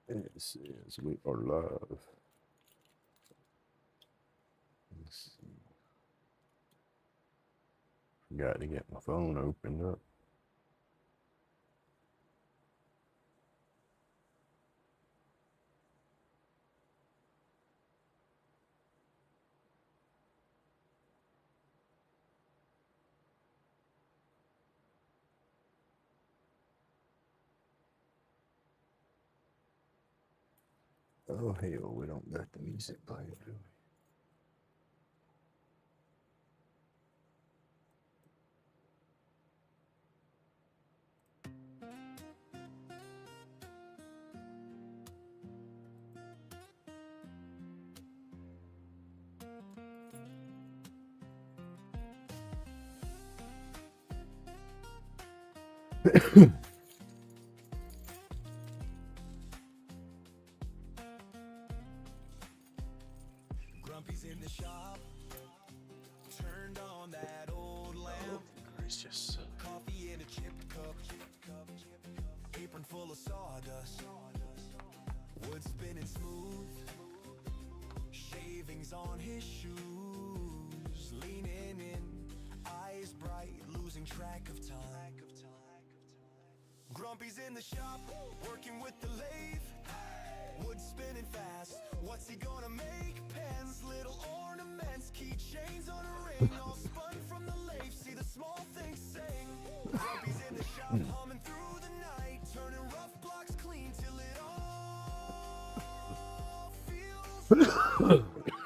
This is We Are Live. Let's see. Forgot to get my phone opened up. Oh hell, we don't got the music playing, do we? Grumpy's in the shop, turned on that old lamp. Gracious. Coffee in a chip cup, apron full of sawdust. Wood spinning smooth, shavings on his shoes. Leaning in, eyes bright, losing track of time. Grumpy's in the shop, working with the lathe. Wood spinning fast, what's he gonna make? Pens, little ornaments, keychains on a ring, all spun from the lathe. See the small things sing. Grumpy's in the shop, humming through the night, turning rough blocks clean till it all feels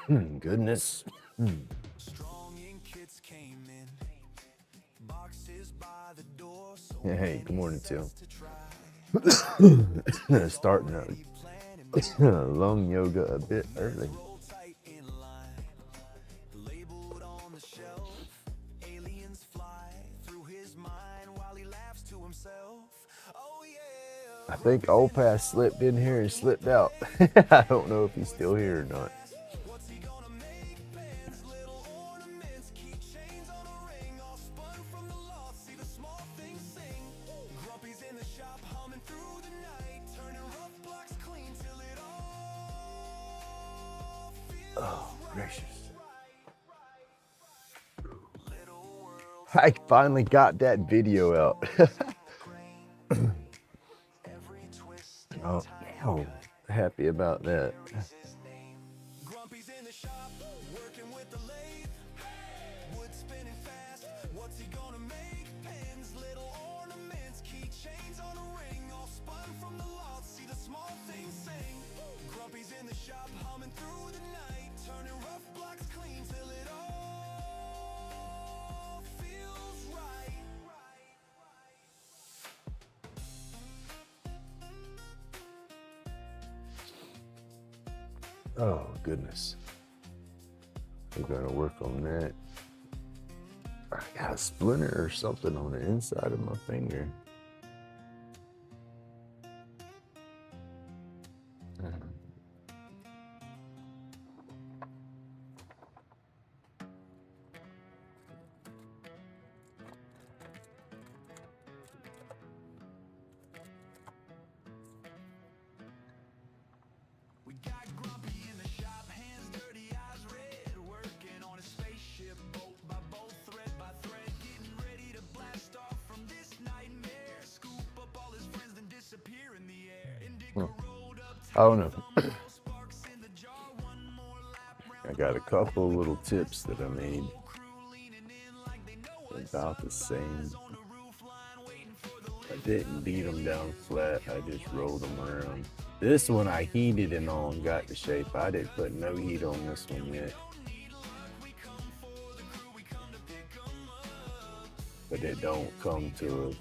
right. Goodness. Strong ink kits came in, boxes by the door. So Hey, good morning, Tim. to try. Starting out lung yoga a bit early. Roll tight in line, labeled on the shelf. Aliens fly through his mind while he laughs to himself. Oh yeah. I think Old Pass slipped in here and slipped out. I don't know if he's still here or not. What's he gonna make? Pens, little ornaments, keychains on a ring, all spun from the lost. See the small things sing. Grumpy's in the shop, humming through the night, turning rough blocks clean till it all feels Oh, gracious. little world. I finally got that video out. Every twist Oh, happy about that. his name. Grumpy's in the shop, working with the lathe. Wood spinning fast, what's he gonna make? Pens, little ornaments, keychains on a ring, all spun from the lost. See the small things sing. Grumpy's in the shop, humming through the night, turning rough blocks clean till it all feels right. Oh, goodness. We gotta work on that. I got a splinter or something on the inside of my finger. We got Grumpy in the shop, hands dirty, eyes red, working on a spaceship, bolt by bolt, thread by thread, getting ready to blast off from this nightmare. Scoop up all his friends, then disappear in the air. Indigo rolled up, I don't know. sparks in the jar, one more lap round. I got a couple little tips that I made Crew leaning in like they know what's about the same. on the roof line, waiting for the I didn't beat them down flat. I just rolled them around. This one I heated and all and got the shape. I didn't put no heat on this one yet. But it don't come to a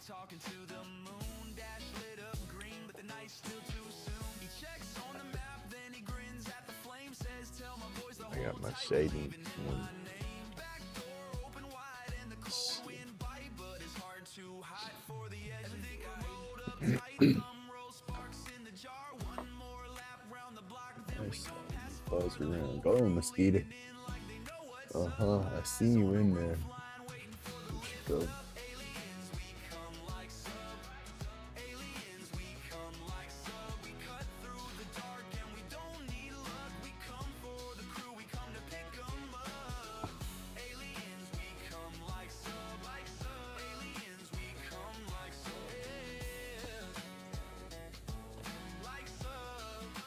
talking to the moon, dash lit up green, but the night's still too soon. He checks on the map, then he grins at the flame, says, tell my boys to I got my shading one. name. Back door open wide and the cold wind bite, but it's hard to hide for the edge of the road up tight. Roll sparks in the jar, one more lap round the block, then we Nice. go past Buzz around. Go on, mosquito. like they know what's I see you in there. Go.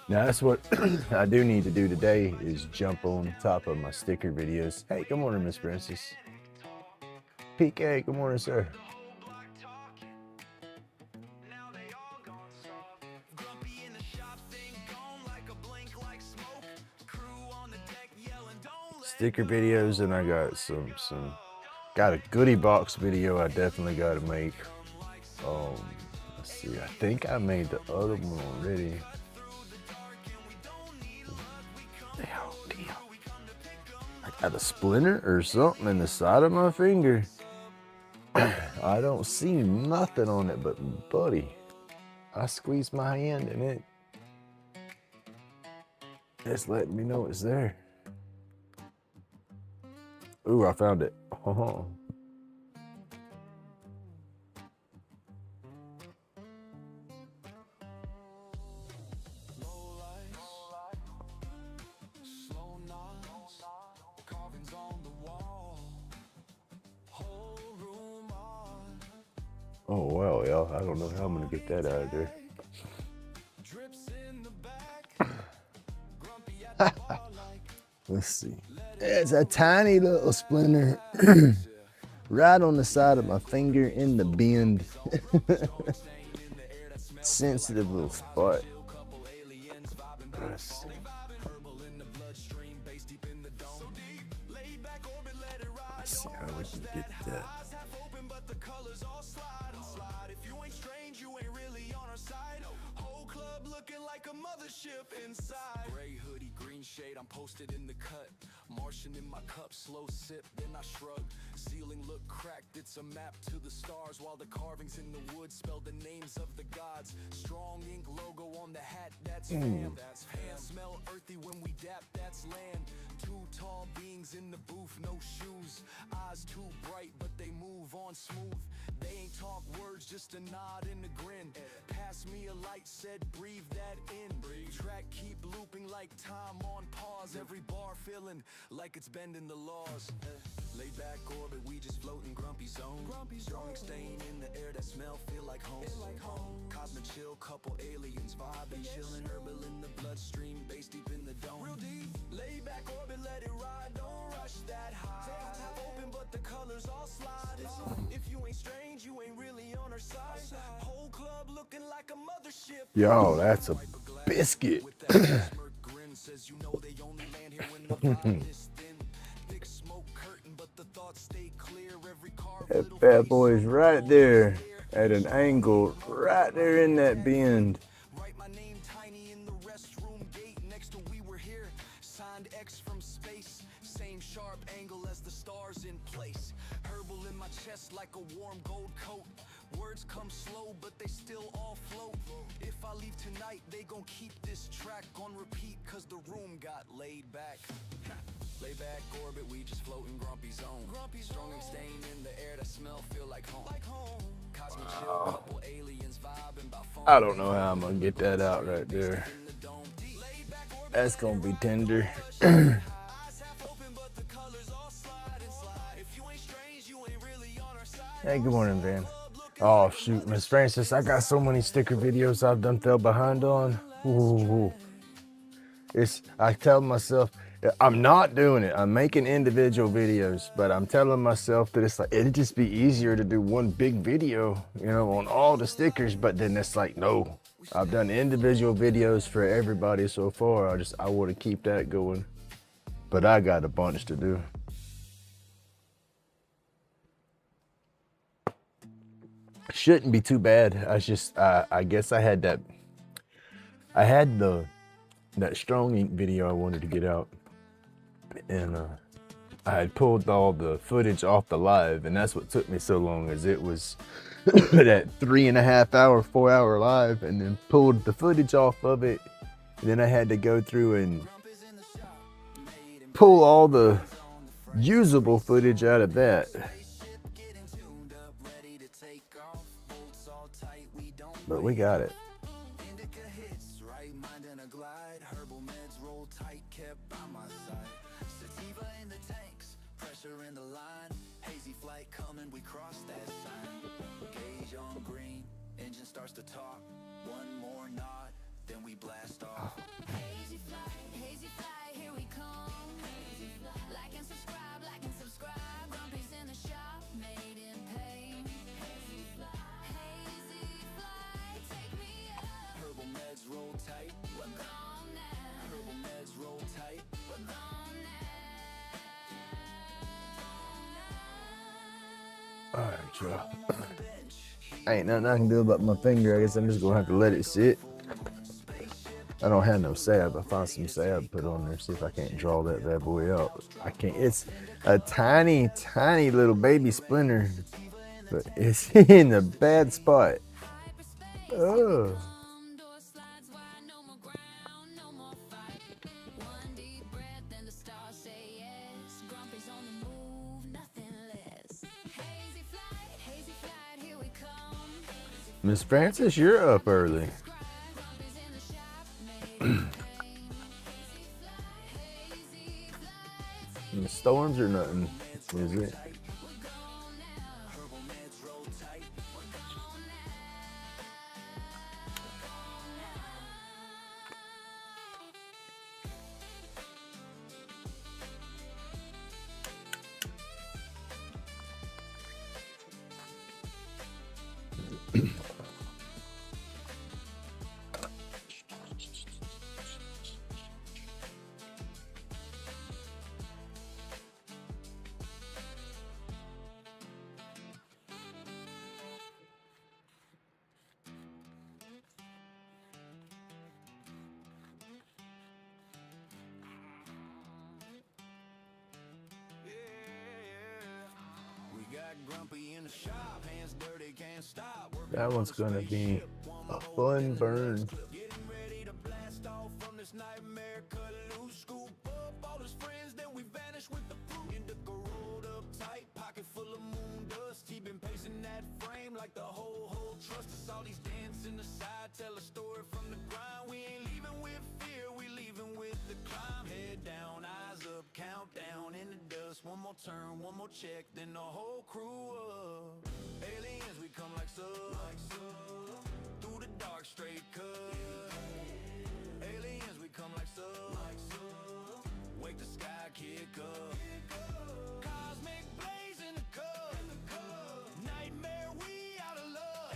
Now that's what I do need to do today is jump on top of my sticker videos. Hey, good morning, Miss Francis. PK, good morning, sir. Sticker videos, and I got some got a goodie box video I definitely got to make. Let's see, I think I made the other one already. Damn. I got a splinter or something in the side of my finger. I don't see nothing on it, but buddy, I squeezed my hand and it's letting me know it's there. Ooh, I found it. Oh. Oh wow, y'all! I don't know how I'm gonna get that out of there. Let's see. It's a tiny little splinter right on the side of my finger in the bend. Sensitive little spot. Let's see how we can get that. Gray hoodie, green shade, I'm posted in the cut. Martian in my cup, slow sip, then I shrug. Ceiling look cracked, it's a map to the stars, while the carvings in the wood spell the names of the gods. Strong ink logo on the hat, that's fam. That's fam. Smell earthy when we dap, that's land. Two tall beings in the booth, no shoes. Eyes too bright, but they move on smooth. They ain't talk words, just a nod and a grin. Pass me a light, said breathe that in. Track keep looping like time on pause. Every bar feeling like it's bending the laws. Laid back orbit, we just floating grumpy zone. Strong stain in the air, that smell feel like home. Cosmic chill, couple aliens vibing, chilling herbal in the bloodstream, base deep in the dome. Real deep, laid back orbit, let it ride, don't rush that high. Open but the colors all slide. If you ain't strange, you ain't really on our side. Whole club looking like a mothership. Yo, that's a biscuit. That bad boy's right there at an angle, right there in that bend. Write my name tiny in the restroom gate next to we were here. Signed X from space, same sharp angle as the stars in place. Herbal in my chest like a warm gold coat. Words come slow, but they still all float. If I leave tonight, they gon' keep this track on repeat, cause the room got laid back. Lay back orbit, we just floating grumpy zone. Strong and stain in the air, that smell feel like home. Cosmic chill, couple aliens vibing by phone. I don't know how I'm gonna get that out right there. That's gonna be tender. Hey, good morning, Van. Oh shoot, Miss Francis, I got so many sticker videos I've done fell behind on. Ooh. I tell myself I'm not doing it. I'm making individual videos, but I'm telling myself that it's like it'd just be easier to do one big video, you know, on all the stickers. But then it's like, no, I've done individual videos for everybody so far. I want to keep that going, but I got a bunch to do. Shouldn't be too bad. I guess I had that strong ink video I wanted to get out, and I had pulled all the footage off the live, and that's what took me so long, as it was that 3.5 hour, 4 hour live, and then pulled the footage off of it, and then I had to go through and pull all the usable footage out of that. But we got it. Starts to talk, one more knot, then we blast off. Hazy flight, here we come. Like and subscribe, like and subscribe. Grumpy's in the shop, made in pain. Hazy flight, take me up. Herbal meds roll tight. We're gone now. Herbal meds roll tight. We're gone now. Alright, y'all. Ain't nothing I can do about my finger. I guess I'm just gonna have to let it sit. I don't have no salve. I found some salve, put on there, see if I can't draw that bad boy out. I can't. It's a tiny, tiny little baby splinter, but it's in a bad spot. Oh. Door slides wide, no more ground, no more fight. One deep breath, then the stars say yes. Grumpy's on the move, nothing less. Hazy flight, here we come. Miss Francis, you're up early. Grumpy's in the shop, made in pain. Hazy flight, And the storms or nothing, is it? Herbal meds roll tight. We got Grumpy in the shop, hands dirty, can't stop. That one's gonna be a fun burn. Getting ready to blast off from this nightmare. Cut loose, scoop up all his friends, then we vanish with the fruit. Indica rolled up tight, pocket full of moon dust. He been pacing that frame like the whole trust. Us all these dancing aside, tell a story from the grind. We ain't leaving with fear, we leaving with the climb. Head down, eyes up, countdown in the dust. One more turn, one more check, then the whole crew up. Aliens, we come like so, through the dark straight cut. Aliens, we come like so, wake the sky, kick up. Cosmic blaze in the cup. Nightmare, we out of love.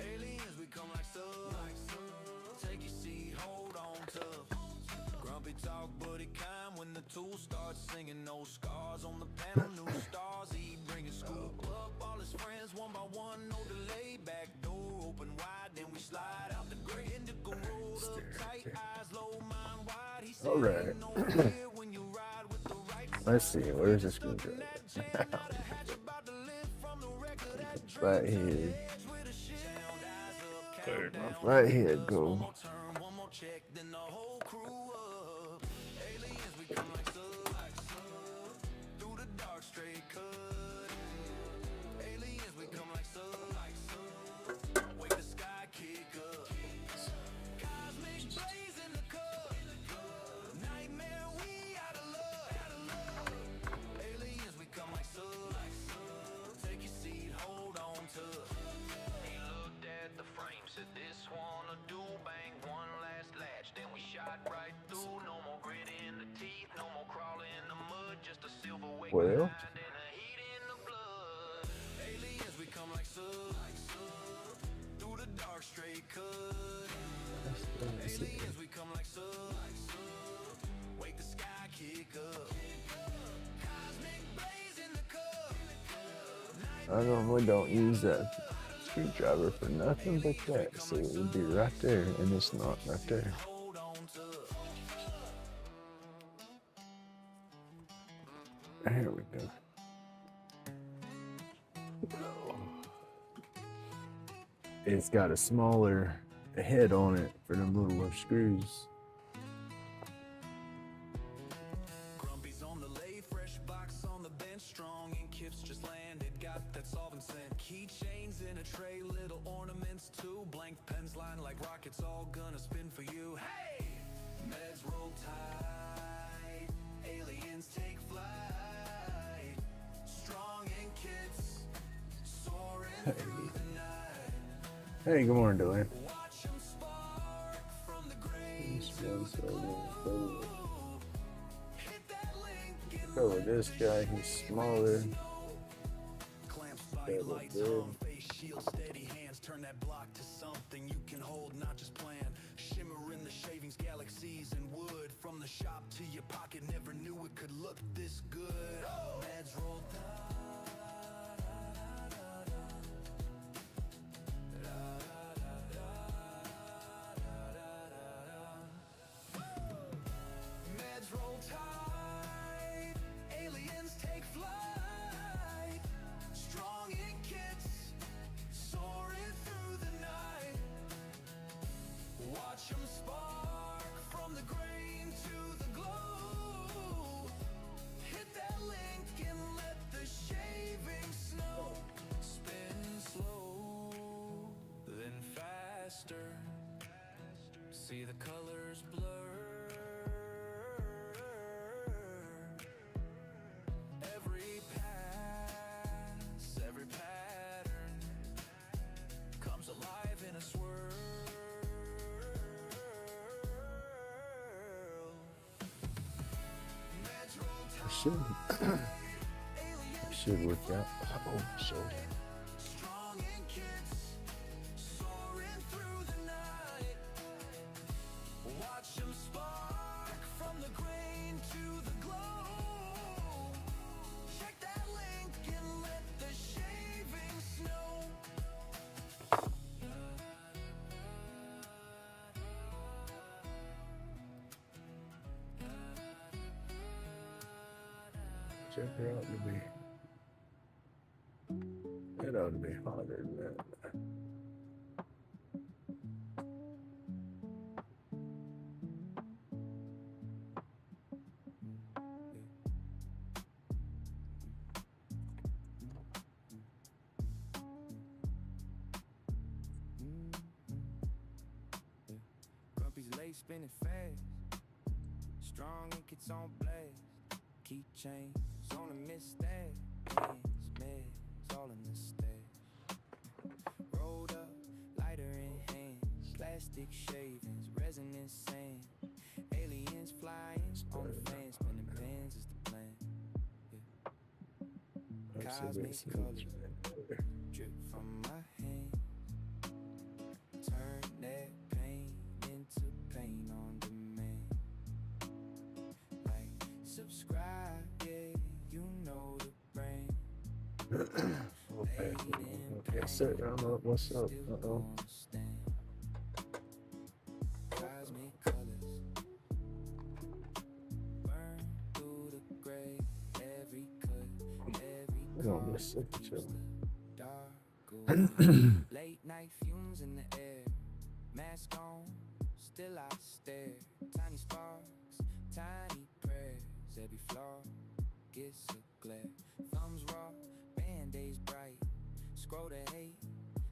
Aliens, we come like so, take your seat, hold on tough. Grumpy talk, buddy kind when the tool starts singing. No scars on the panel, new stars. He bringing scoop up all his friends one by one. No delay, back door open wide, then we slide out the gray. Indigo rolled up tight, eyes low, mind wide. He said, All right. "Ain't no fear when you ride with the right Let's see, where's this gonna go? Right here. Right here, go. One more turn, one more check, then the whole crew up. Aliens, we come like so, through the dark straight cut. Aliens, we come like so, wake the sky, kick up. Cosmic blaze in the cup. Nightmare, we out of love. Aliens, we come like so, take your seat, hold on tough. He looked at the frame, said this one a do bang, one last latch, then we shot right through. No more grit in the teeth, no more crawling in the mud, just a silver wake Well. behind and a heat in the blood. Aliens, we come like so, through the dark straight cut. Aliens, we come like so, wake the sky, kick up. Cosmic blaze in the cup. I normally don't use that screwdriver for nothing but that, so it would be right there, and it's not right there. Hold on to. Here we go. It's got a smaller head on it for them little screws. Grumpy's on the lay, fresh box on the bench, strong and Kips just landed, got that solvent scent. Keychains in a tray, little ornaments too, blank pens lined like rockets, all gonna spin for you. Hey, meds roll tight, aliens take flight, strong and Kips soaring through the night. Hey, good morning, Dylan. Watch 'em spark. Go with this guy, he's smaller. Clamp spotlights on face shield, steady hands. Turn that block to something you can hold, not just plan. Shimmer in the shavings, galaxies and wood. From the shop to your pocket, never knew it could look this good. Meds roll Meds roll tide, aliens take flight. Strong in kits, soaring through the night. Watch them spark from the grain to the glow. Hit that link and let the shaving snow spin slow, then faster. See the colors blur. Every pass, every pattern comes alive in a swirl. Meds roll tide, Should work out. Oh, shoulder. strong in kits, soaring through the night. Watch them spark from the grain to the glow. Check that link and let the shaving snow. Check her out to be. It ought to be harder than that. Grumpy's late spinning fast. Strong and kits on blast. Keychains on a misstag. Meds all in the stash. Rolled up, lighter in hand. Plastic shavings, resonant sand. Aliens flying on the fan. Spinning pans is the plan. Yeah. Cosmic colors drip from my hands. Turn that pain into pain on demand. Like, subscribe, yeah, you know the brand. Okay. Okay, sit down. What's up? Uh-oh. Cosmic colors burn through the gray. Every cut, every We don't color miss each other. dark away. Late night fumes in the air. Mask on, still I stare. Tiny sparks, tiny prayers. Every flaw gets a glare. Thumbs raw, band-aids bright. Scroll to hate,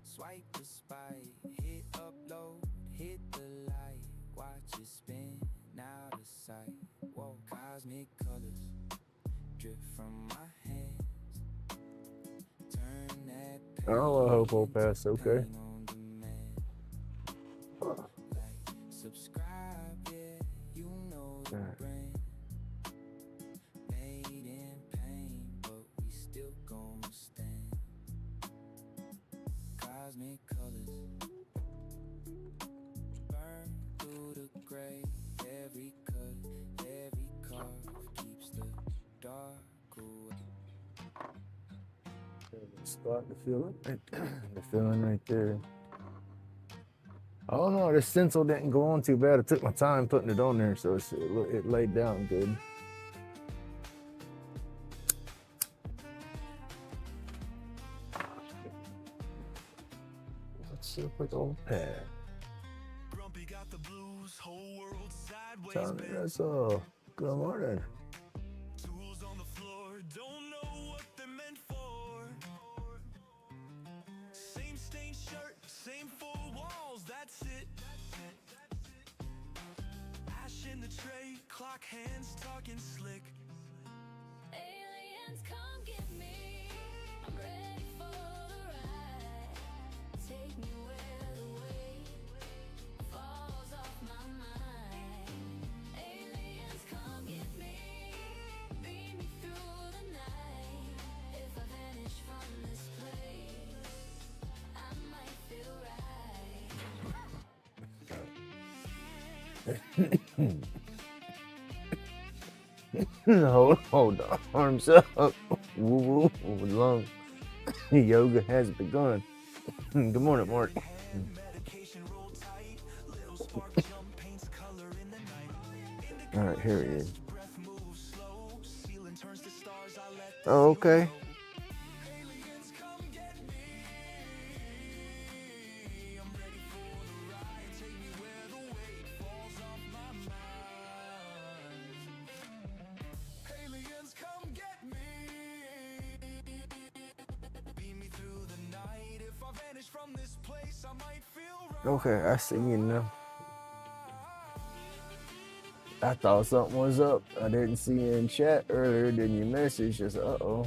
swipe to spite. Hit upload, hit the light. Watch it spin out of sight. Whoa, cosmic colors drip from my hands. Turn that Oh, I hope I'll pass okay. pain on demand. Like, subscribe, yeah, you know the brand. Made in pain, but we still gon' stand. Cosmic colors burn through the gray. Every cut, every carve keeps the dark away. Spot the feeling. The feeling right there. Oh no, this stencil didn't go on too bad. I took my time putting it on there, so it laid down good. What's up with old pad? Grumpy got the blues, whole world sideways. Tommy, bent. that's all. Good morning. Tools on the floor, don't know what they're meant for. Same stained shirt, same four walls, that's it. Ash in the tray, clock hands talking slick. Aliens, come get me. I'm ready for the ride. Take me where the weight falls off my mind. Aliens, come get me. Beam me Hold the arms up. Woo woo, long yoga has begun. Good morning, Mark. All right, here he is. Oh, okay. Okay, I see you now. I thought something was up. I didn't see you in chat earlier. Then you message just uh-oh.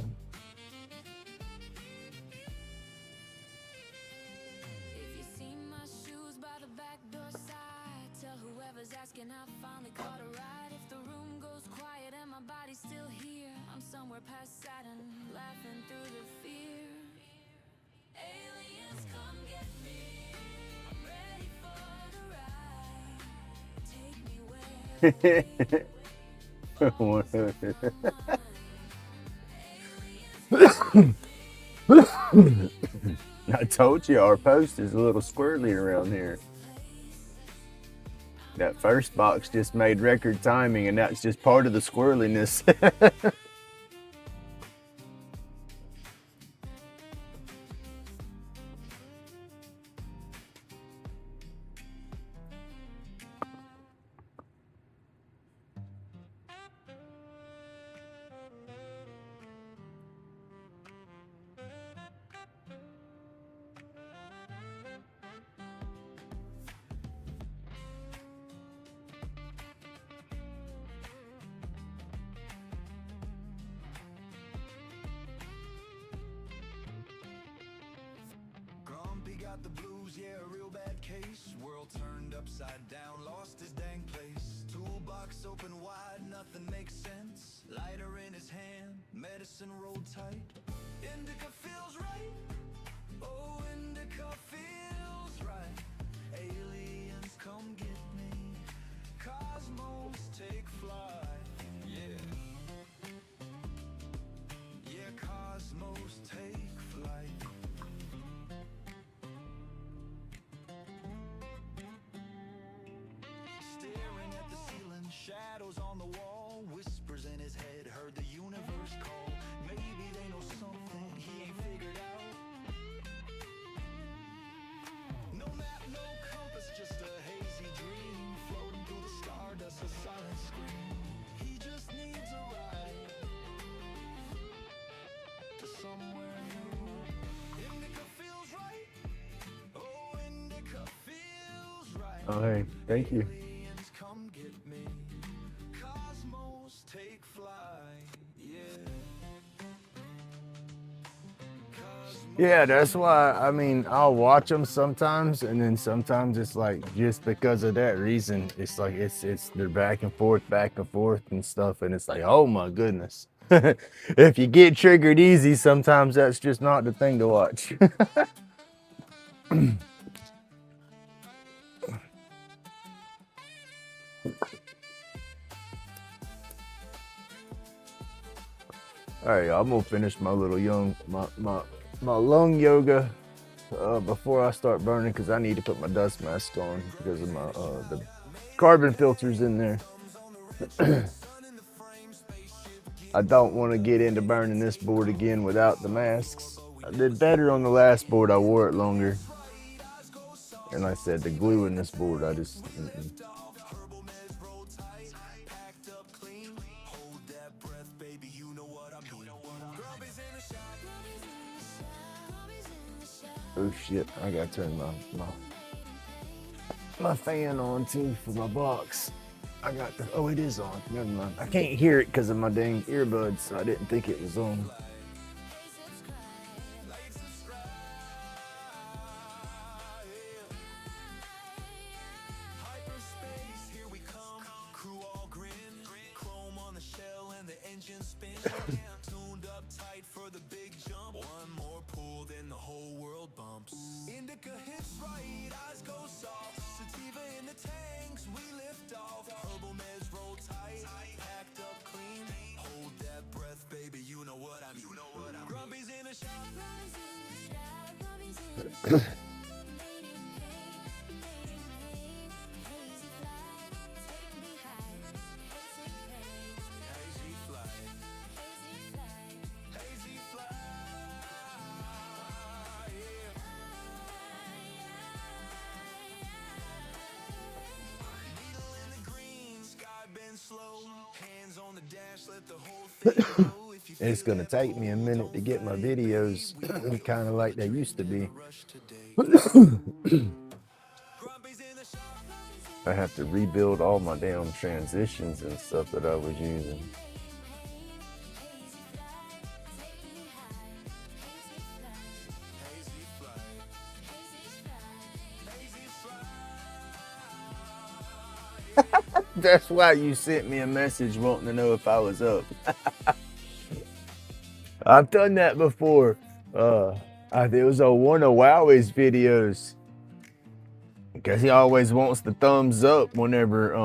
If you see my shoes by the back door side, tell whoever's asking I finally caught a ride. If the room goes quiet and my body's still here, I'm somewhere past Saturn, laughing through the fear. Aliens, come get me. I'm ready for the ride. Take me where I told you our post is a little squirrely around here. That first box just made record timing, and that's just part of the squirreliness. Grumpy got the blues, yeah, a real bad case. World turned upside down, lost his dang place. Toolbox open wide, nothing makes sense. Lighter in his hand, medicine rolled tight. Indica feels right. Oh, indica feels right. Aliens, come get me. Cosmos, take flight. Yeah. Yeah, cosmos, take flight. Staring at the ceiling, shadows on the wall. Whispers in his head, heard the universe call. Maybe they know something he ain't figured out. No map, no compass, just a hazy dream. Floating through the stardust, a silent scream. He just needs a ride to somewhere new. Indica feels right. Oh, indica feels right. Oh, hey, thank you. Aliens, come get me. Cosmos, take flight. Yeah. Yeah, that's why, I mean, I'll watch them sometimes, and then sometimes it's like, just because of that reason, it's like, it's they're back and forth and stuff, and it's like, oh my goodness. If you get triggered easy, sometimes that's just not the thing to watch. All right, I'm gonna finish my little my lung yoga before I start burning, because I need to put my dust mask on because of my the carbon filters in there. I don't want to get into burning this board again without the masks. I did better on the last board. I wore it longer, and like I said, the glue in this board, I just. Oh shit, I gotta turn my fan on too for my box. I got the, oh, it is on, never mind. I can't hear it because of my dang earbuds, so I didn't think it was on. One more pull, then the whole world bumps. Indica hits right, eyes go soft. Sativa in the tanks, we lift off. Herbal meds roll tight, packed up clean. Hold that breath, baby, you know what I mean. Grumpy's in the shop. Hazy flight, hazy flight, yeah. Needle in the green, sky bend slow. Hands on the dash, let the whole thing go. If you It's feel gonna that take me a pull, minute to don't get my fade. videos We kind of like they used to be. rush today. Grumpy's in the shop. I have to rebuild all my damn transitions and stuff that I was using. Hazy flight, hazy flight. That's why you sent me a message wanting to know if I was up. I've done that before. It was on one of Wowie's videos. Because he always wants the thumbs up whenever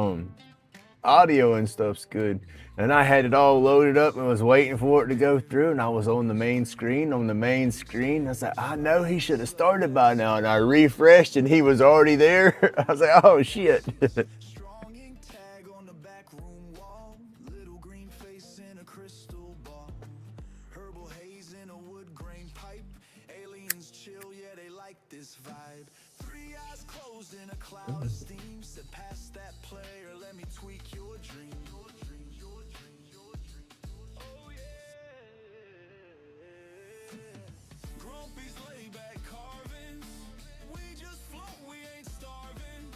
audio and stuff's good. And I had it all loaded up and was waiting for it to go through, and I was on the main screen. I was like, I know he should have started by now. And I refreshed and he was already there. I was like, oh shit. Strong ink tag on the back room wall. Little green face in a crystal ball. Herbal haze in a wood grain pipe. Aliens chill, yeah, they like this vibe. Three eyes closed in a cloud of steam. Said pass that player, let me tweak your dream. Your dream, your dream, your dream. Oh yeah. Grumpy's LaidBak carvings. We just float, we ain't starving.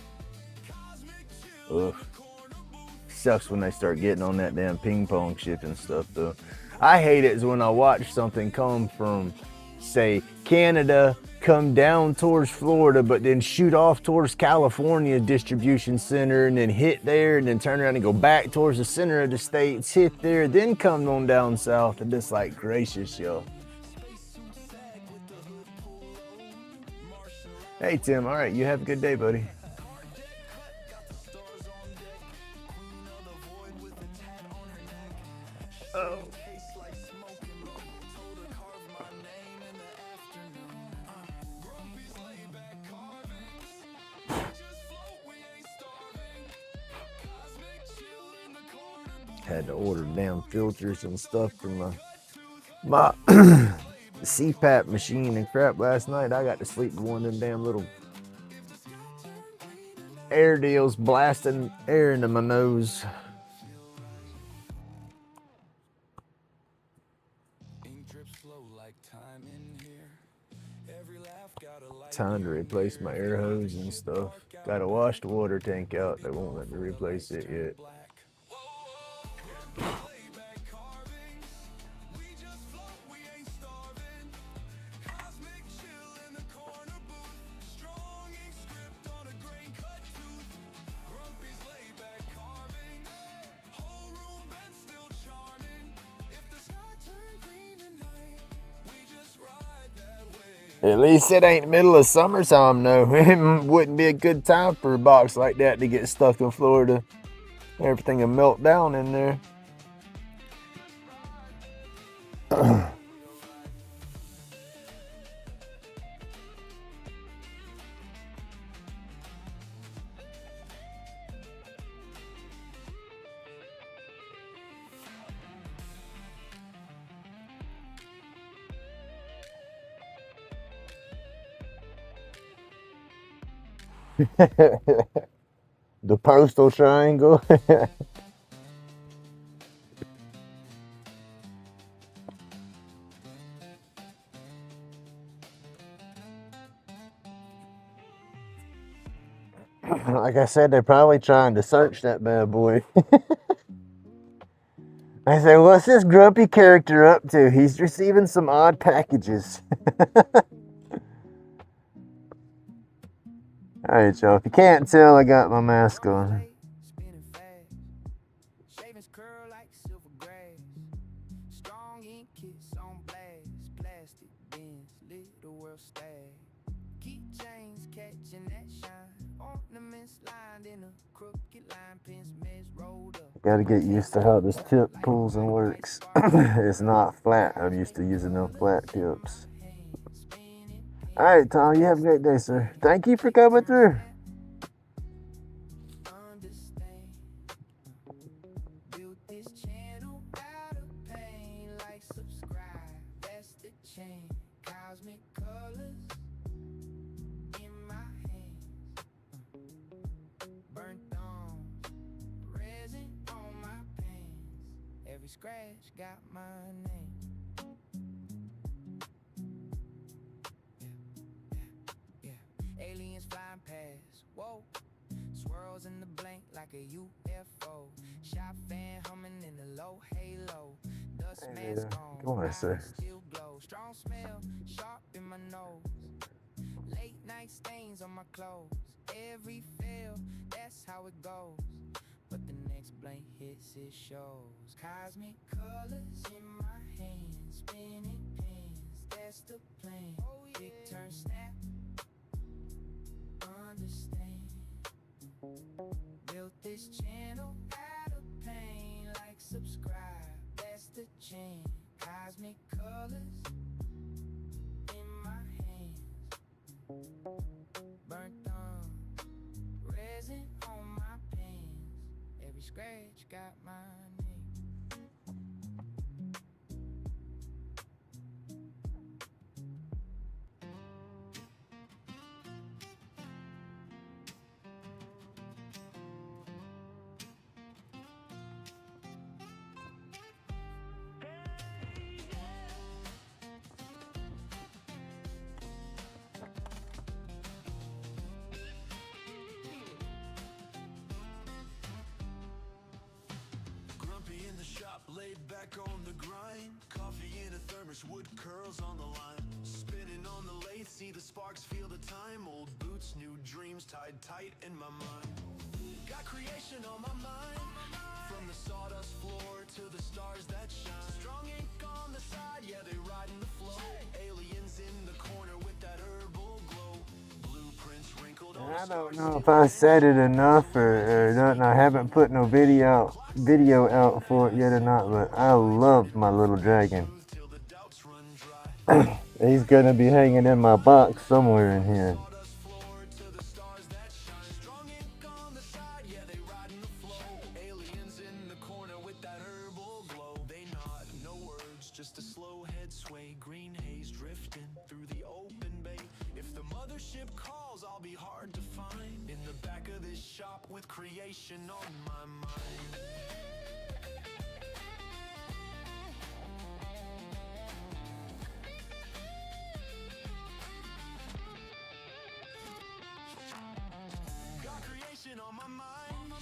Cosmic chill in Ugh. the corner booth. Sucks when they start getting on that damn ping pong shit and stuff though. I hate it is when I watch something come from, say, Canada, come down towards Florida, but then shoot off towards California distribution center and then hit there and then turn around and go back towards the center of the states, hit there, then come on down south, and just like, gracious, yo. Hey Tim, all right, you have a good day, buddy. Oh. Had to order damn filters and stuff for my CPAP machine and crap last night. I got to sleep with one of them damn little air deals blasting air into my nose. Time to replace my air hose and stuff. Got to wash the water tank out. They won't let me replace it yet. At least it ain't middle of summertime, no. It wouldn't be a good time for a box like that to get stuck in Florida. Everything will melt down in there. The postal triangle. Like I said, they're probably trying to search that bad boy. I say, what's this grumpy character up to? He's receiving some odd packages. Alright, y'all. If you can't tell, I got my mask on. Spinning fast. Shavings curl like silver grass. Strong ink kiss on blast. Plastic little world stag. Keychains catching that shine. Ornaments lined in a crooked line. Pins mesh rolled up. Gotta get used to how this tip pulls and works. It's not flat. I'm used to using no flat tips. Alright, Tom, you have a great day, sir. Thank you for coming through. Understand. Built this channel out of pain. Like, subscribe, that's the chain. Cosmic colors in my hands. Burnt on, resin on my pants. Every scratch got my name. Aliens flying past, whoa. Swirls in the blank like a UFO. Shot fan humming in the low halo. Dust mask on, Come on, sir. still glow. Strong smell, sharp in my nose. Late night stains on my clothes. Every fail, that's how it goes. But the next blank hits, it shows. Cosmic colors in my hands. Spinning pins, that's the plan. Big turn snap. Understand. Built this channel out of pain. Like, subscribe, that's the chain. Cosmic colors in my hands. Burnt on, resin on my pants. Every scratch got my name. Grumpy in the shop, laid back on the grind. Coffee in a thermos, wood curls on the line. Spinning on the lathe, see the sparks, feel the time. Old boots, new dreams tied tight in my mind. Got creation on my mind. From the sawdust floor to the stars that shine. Strong ink on the side, yeah, they riding the flow. Aliens in the corner with that herbal glow. Blueprints wrinkled on I the don't scars. know if I said it enough or nothing. I haven't put no video out for it yet or not, but I love my little dragon. Till the doubts run dry. He's gonna be hanging in my box somewhere in here. Sawdust floor to the stars that shine. Strong ink on the side, yeah, they riding the flow. Aliens in the corner with that herbal glow. They nod, no words, just a slow head sway. Green haze drifting through the open bay. If the mothership calls, I'll be hard to find. In the back of this shop with creation on my mind. Got creation on my mind.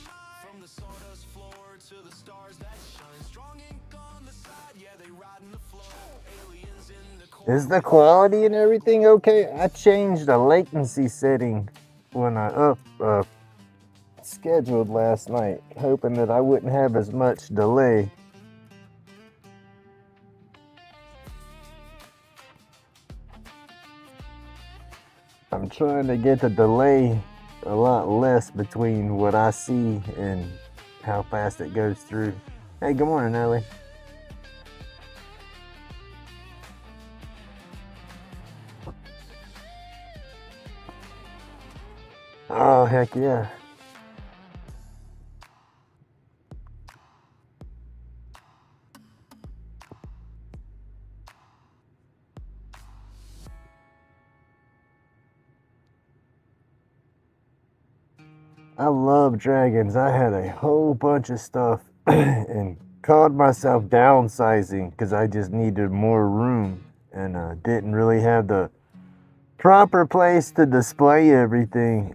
From the sawdust floor to the stars that shine. Strong ink on the side, yeah, they riding the flow. Aliens in the corner. Is the quality and everything okay? I changed the latency setting when I scheduled last night, hoping that I wouldn't have as much delay. I'm trying to get the delay a lot less between what I see and how fast it goes through. Hey, good morning, Ellie. Oh, heck yeah. I love dragons. I had a whole bunch of stuff and caught myself downsizing because I just needed more room and didn't really have the proper place to display everything.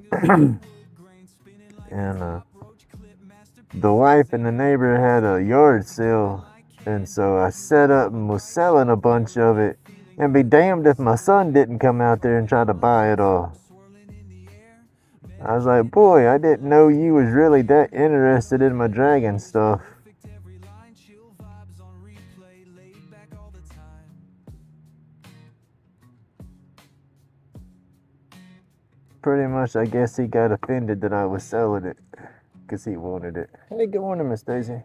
And the wife and the neighbor had a yard sale, and so I set up and was selling a bunch of it, and be damned if my son didn't come out there and try to buy it all. I was like, boy, I didn't know you was really that interested in my dragon stuff. Every line, chill vibes on replay, laid back all the time. pretty much, I guess he got offended that I was selling it because he wanted it. Hey, good morning, Miss Daisy.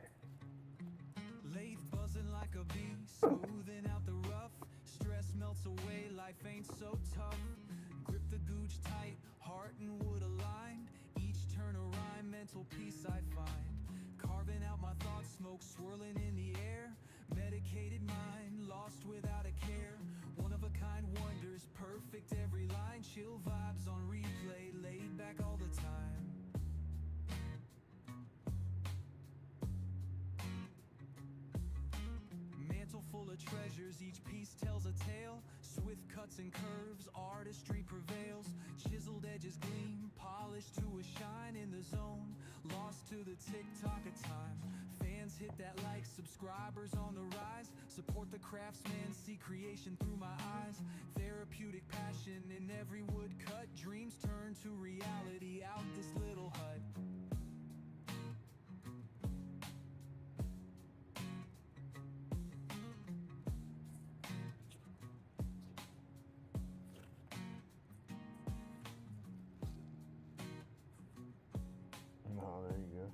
Lathe buzzing like a bee, smoothing out the rough. Stress melts away, life ain't so tough. Grip the gooch tight, heart and wood aligned. Each turn a rhyme, mental peace I find. Carving out my thoughts, smoke swirling in the air. Medicated mind, lost without a care. One of a kind wonders, perfect every line. Chill vibes on replay, laid back all the time. Mantle full of treasures, each piece tells a tale. Swift cuts and curves, artistry prevails. Chiseled edges gleam, polished to a shine in the zone. Lost to the tick-tock of time. Fans hit that like, subscribers on the rise. Support the craftsman, see creation through my eyes. Therapeutic passion in every woodcut. Dreams turn to reality out this little hut. Oh, there you go.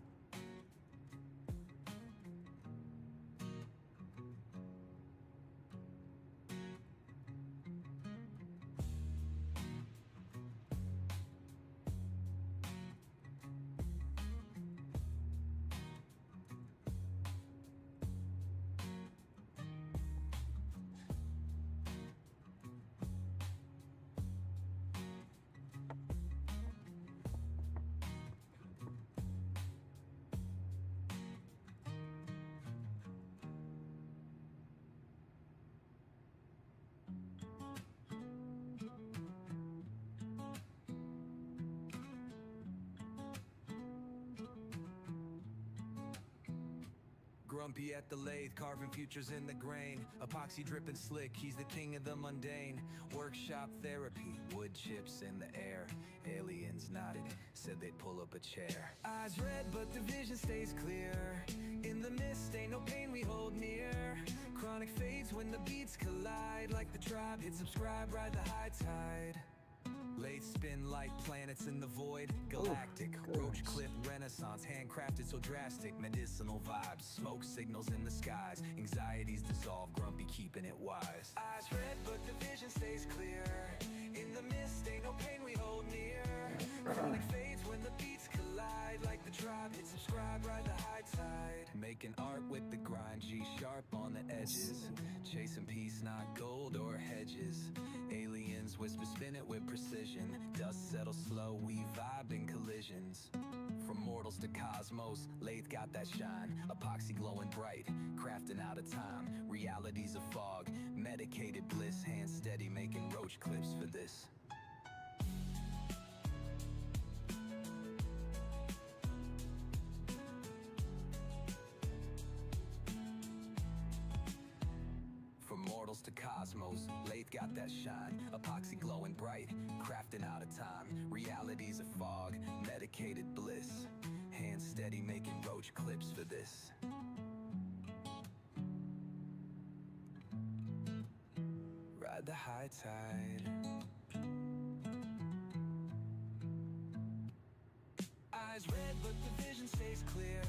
Grumpy at the lathe, carving futures in the grain. Epoxy dripping slick, he's the king of the mundane. Workshop therapy, wood chips in the air. Aliens nodded, said they'd pull up a chair. Eyes red, but the vision stays clear. In the mist, ain't no pain we hold near. Chronic fades when the beats collide. Like the tribe, hit subscribe, ride the high tide. Lathe spin like planets in the void. Galactic, roach clip renaissance. Handcrafted so drastic, medicinal vibes. Smoke signals in the skies. Anxieties dissolve, grumpy keeping it wise. Eyes red but the vision stays clear. In the mist ain't no pain we hold near. Chronic fades when the beats collide. Like the tribe, hit subscribe, ride the high tide. Making art with the grind, G sharp on the edges. Chasing peace, not gold or hedges. Aliens whisper, spin it with precision. Dust settles slow, we vibe in collisions. From mortals to cosmos, lathe got that shine. Epoxy glowing bright, crafting out of time. Reality's a fog, medicated bliss. Hands steady, making roach clips for this. From mortals to cosmos, lathe got that shine. Epoxy glowing bright, crafting out of time. Reality's a fog, medicated bliss. Hands steady, making roach clips for this. Ride the high tide. Eyes red, but the vision stays clear.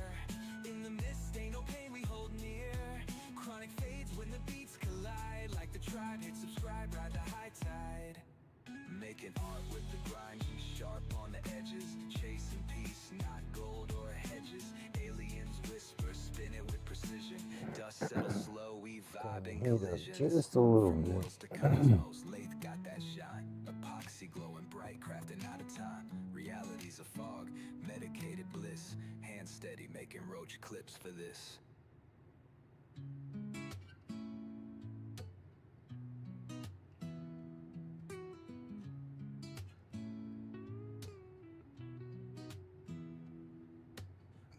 In the mist, ain't no pain we hold near. Chronic fades when the beats collide. Like the tribe, hit subscribe, ride the high tide. Making art with the grind, G sharp on the edges. Chasing peace, not gold or hedges. Aliens whisper, spin it with precision. Dust settles slow, we vibe in collisions. Just a little From bit. mortals to cosmos, lathe got that shine. Epoxy glowing bright, crafting out of time. Reality's a fog, medicated bliss. Hands steady, making roach clips for this.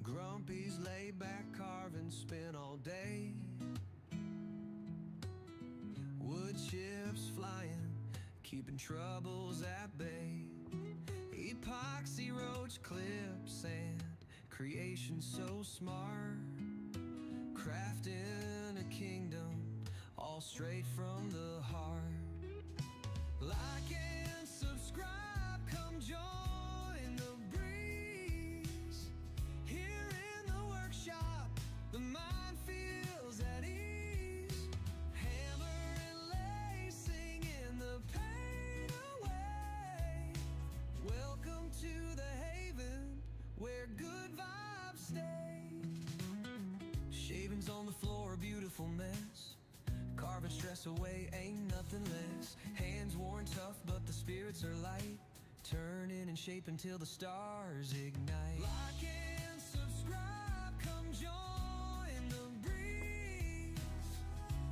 Grumpy's laid back, carving, spin all day. Wood chips flying, keeping troubles at bay. Epoxy roach clips and creation so smart. Crafting a kingdom, all straight from the heart. Like and subscribe, come come join the breeze. Here in the workshop, the mind feels at ease. Hammer and lacing in the pain away. Welcome to the haven where good vibes stay. Shavings on the floor, a beautiful mess. Carving stress away, ain't nothing less. Hands worn tough, but the spirits are light. Turning and shaping till the stars ignite. Like and subscribe, come join the breeze.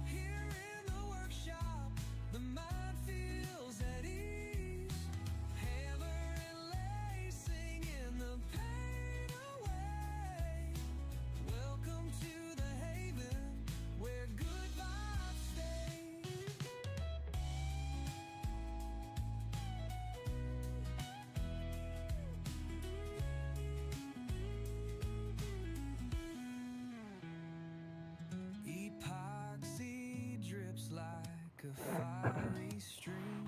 Here in the workshop, the mind feels at ease. Hammer and lacing in the pain away. Welcome to the haven where good vibes stay. Epoxy drips like a fiery stream.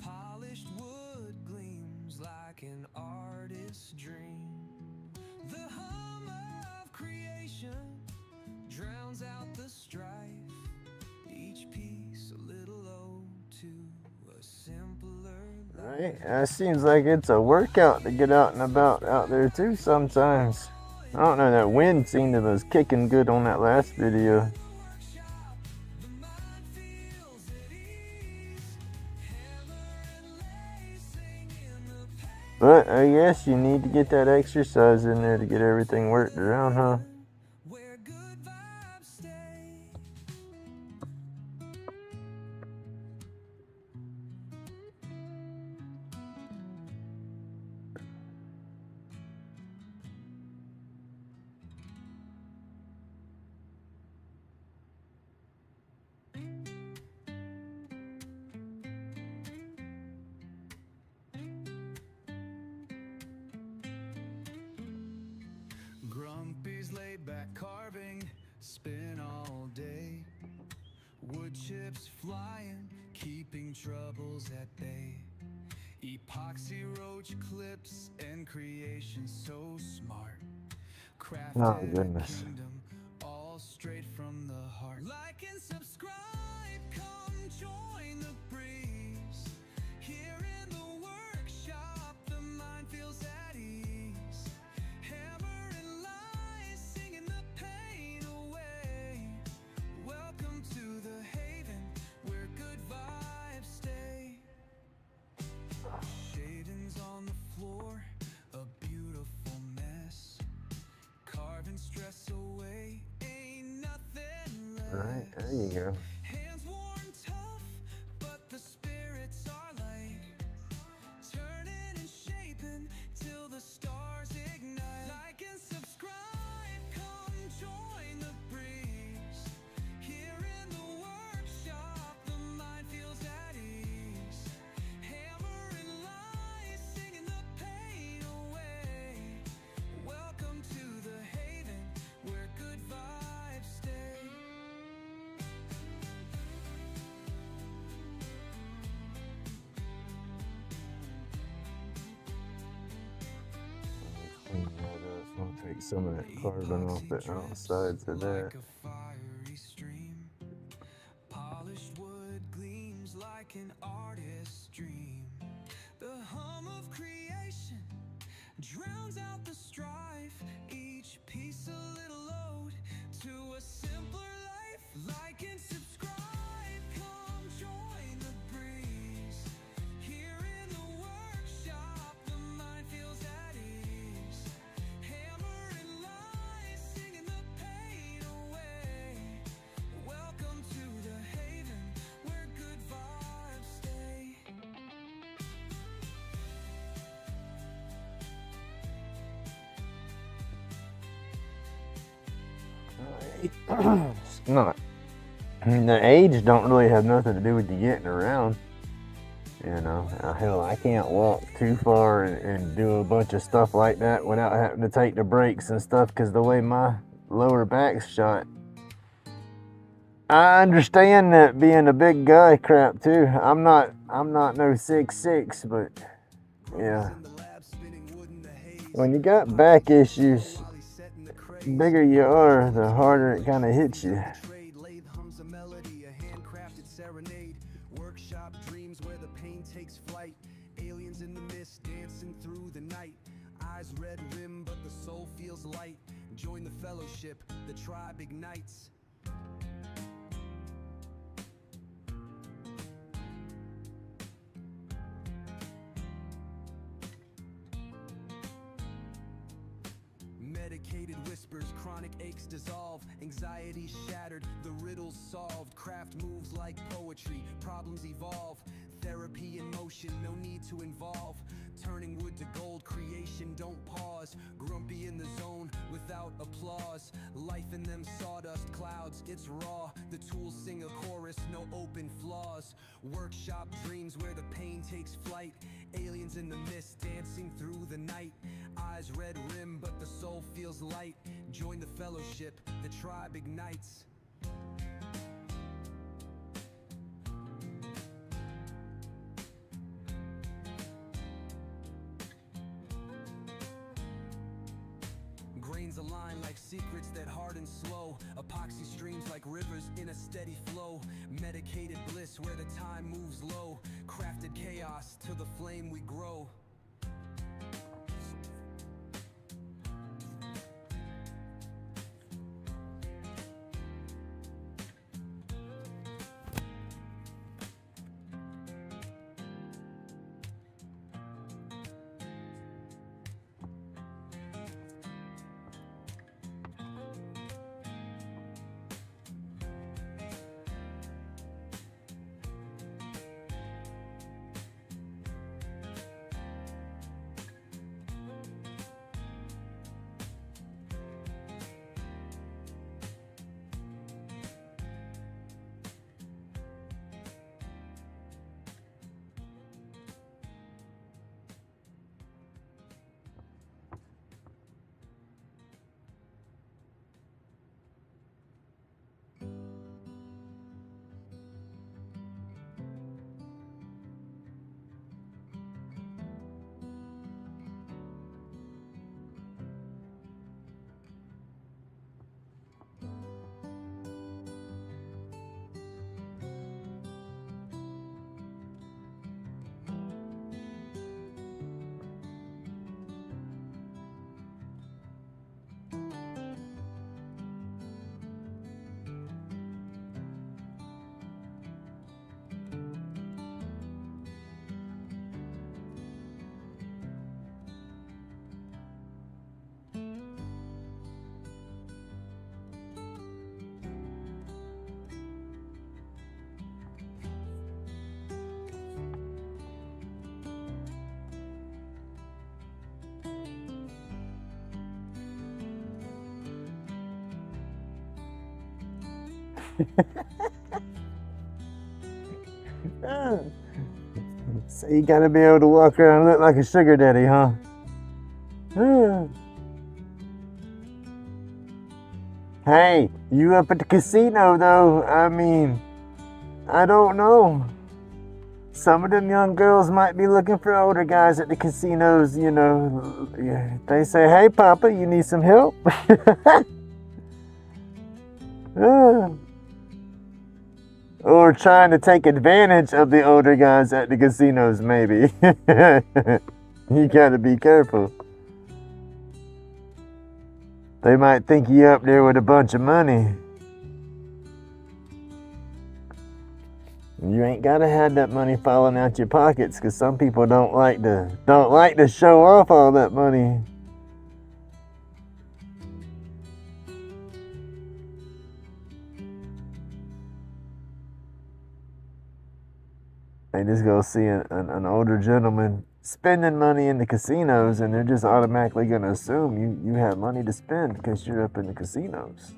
Polished wood gleams like an artist's dream. The hum of creation drowns out the strife. Each piece a little ode to a simpler life. Right, it seems like it's a workout to get out and about out there too sometimes. I don't know, that wind seemed to was kicking good on that last video. The mind feels at ease. Hammer and lacing in the pain. But I guess you need to get that exercise in there to get everything worked around, huh? Where good vibes stay. Grumpy's laid back carving, spin all day. Wood chips flying, keeping troubles at bay. Epoxy roach clips and creation so smart. Crafted Oh, a goodness. kingdom, all straight from the heart. Like and subscribe, come join the breeze. Here in the workshop, the mind feels at ease. Hammer and lies, singing the pain away. Welcome to the haven where good vibes stay. Shavings on the floor, a beautiful mess. Carving stress away, ain't nothing less. Right, there you go. Hands worn tough, but the spirits are light. Turning and shaping till the stars ignite. Like and subscribe, come join the breeze. Here in the workshop, the mind feels at ease. Hammer and lies, singing the pain away. Welcome to the haven where good vibes stay. Clean that up. I'll take some of that carbon off the outsides of that. Like a fiery stream. Polished wood gleams like an artist's dream. The hum of creation drowns out the strife. Each piece a little ode to a simpler life. Like and subscribe, come join the breeze. Here in the workshop, the mind feels at ease. Hammer and lies, singing the pain away. Welcome to the haven where good vibes stay. It's not. I mean, the age don't really have nothing to do with you getting around. You know, hell, I can't walk too far and do a bunch of stuff like that without having to take the breaks and stuff because the way my lower back's shot. I understand that being a big guy crap too. I'm not no 6'6", but Yeah. When you got back issues, the bigger you are, the harder it kind of hits you. Workshop dreams where the pain takes flight. Aliens in the mist dancing through the night. Eyes red rim, but the soul feels light. Join the fellowship, the tribe ignites. Medicated whispers, chronic aches dissolve. Anxiety shattered, the riddles solved. Craft moves like poetry, problems evolve. Therapy in motion, no need to involve. Turning wood to gold, creation don't pause. Grumpy in the zone, without applause. Life in them sawdust clouds, it's raw. The tools sing a chorus, no open flaws. Workshop dreams where the pain takes flight. Aliens in the mist dancing through the night. Eyes red rim, but the soul feels light. Join the fellowship, the tribe ignites. Grains align like secrets that harden slow. Epoxy streams like rivers in a steady flow. Medicated bliss where the time moves low. Crafted chaos till the flame we grow. So you gotta be able to walk around and look like a sugar daddy, huh? Hey, you up at the casino though? I mean, I don't know. Some of them young girls might be looking for older guys at the casinos, you know. They say, hey, Papa, you need some help? Or trying to take advantage of the older guys at the casinos, maybe. You gotta be careful. They might think you up there with a bunch of money. You ain't gotta have that money falling out your pockets, because some people don't like to show off all that money. They just go see an older gentleman spending money in the casinos, and they're just automatically gonna assume you have money to spend because you're up in the casinos.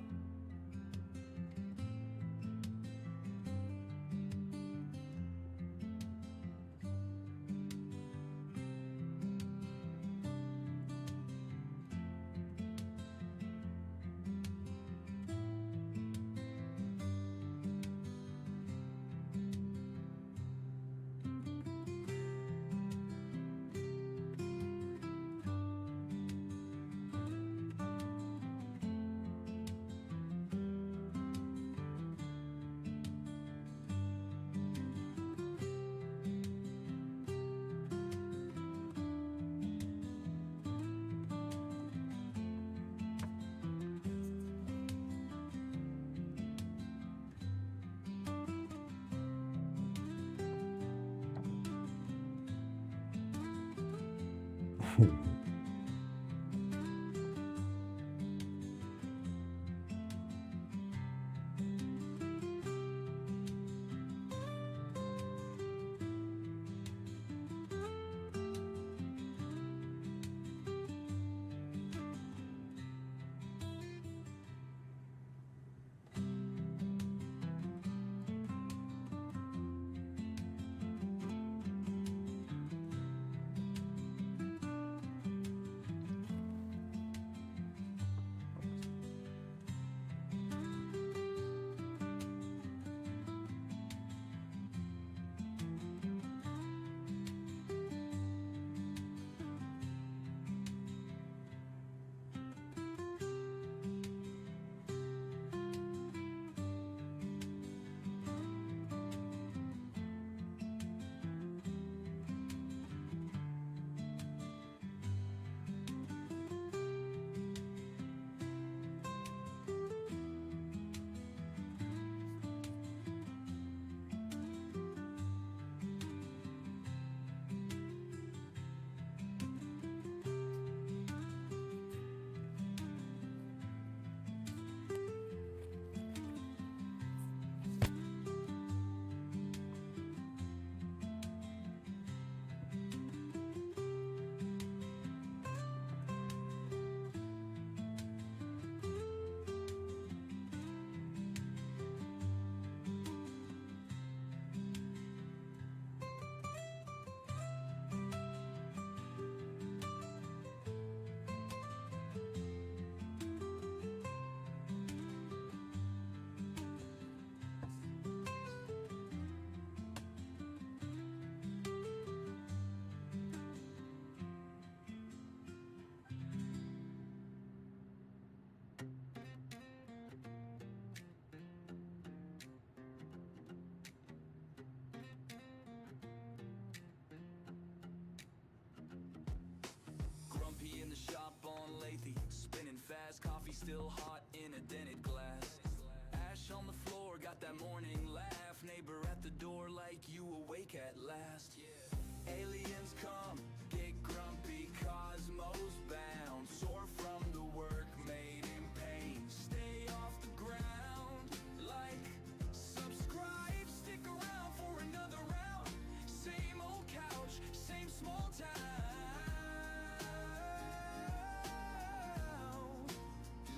Grumpy in the shop on lately, spinning fast, coffee still hot in a dented glass. Ash on the floor, got that morning laugh. Neighbor at the door like you awake at last. Aliens come, get grumpy, cosmos bound. Soar from the work made in pain. Stay off the ground, like, subscribe, stick around for another round. Same old couch, same small town.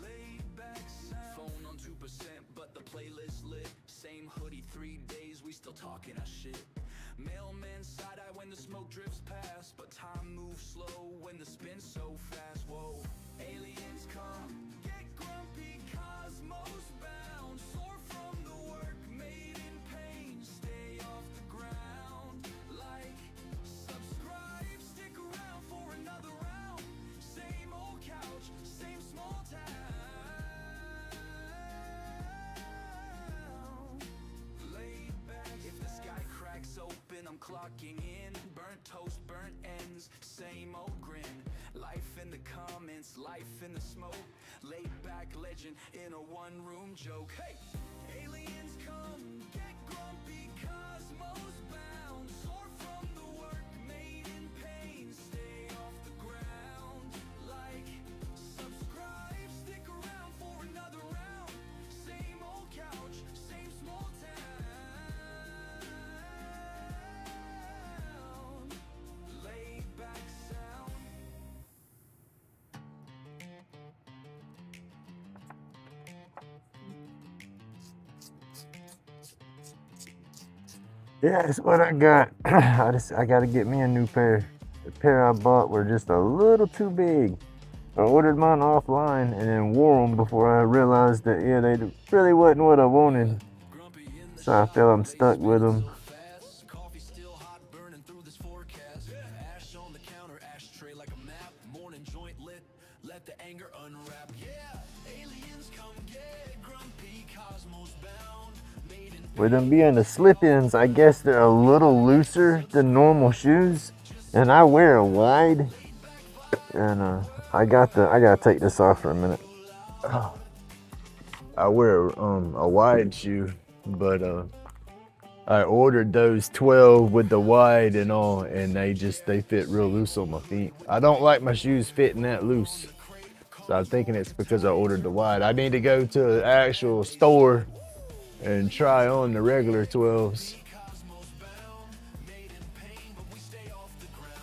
Laid back sound. Phone on 2%, but the playlist lit. Same hoodie 3 days, we still talking our shit. Mailman side-eye when the smoke drifts past, but time moves slow when the spin's so fast. Whoa, aliens come, get grumpy, cosmos bound. Soar from the work made in pain. Stay off the ground, like, subscribe, stick around for another round. Same old couch, same small town. Laid back, if the sky cracks open, I'm clocking in. Burnt toast, burnt ends, same old grin. Life in the comments, life in the smoke. Laid back legend in a one-room joke. Hey, aliens come, get grumpy, cosmos bound. Soar from the work made in pain. Stay off the ground, like, subscribe, stick around for another round. Same old couch, same small town. Laid back sound. Yeah, that's what I got. I gotta get me a new pair. The pair I bought were just a little too big. I ordered mine offline and then wore them before I realized that, yeah, they really wasn't what I wanted. So I feel I'm stuck with them. Fast, coffee still hot, burning through this forecast. Ash on the counter, ashtray like a map. Morning joint lit, let the anger unwrap. Yeah, aliens come get grumpy, cosmos bound. Made in With them being the slip-ins, I guess they're a little looser than normal shoes. And I wear a wide. And I gotta take this off for a minute. I wear a wide shoe, but I ordered those 12 with the wide and all, and they fit real loose on my feet. I don't like my shoes fitting that loose. So I'm thinking it's because I ordered the wide. I need to go to an actual store and try on the regular 12s.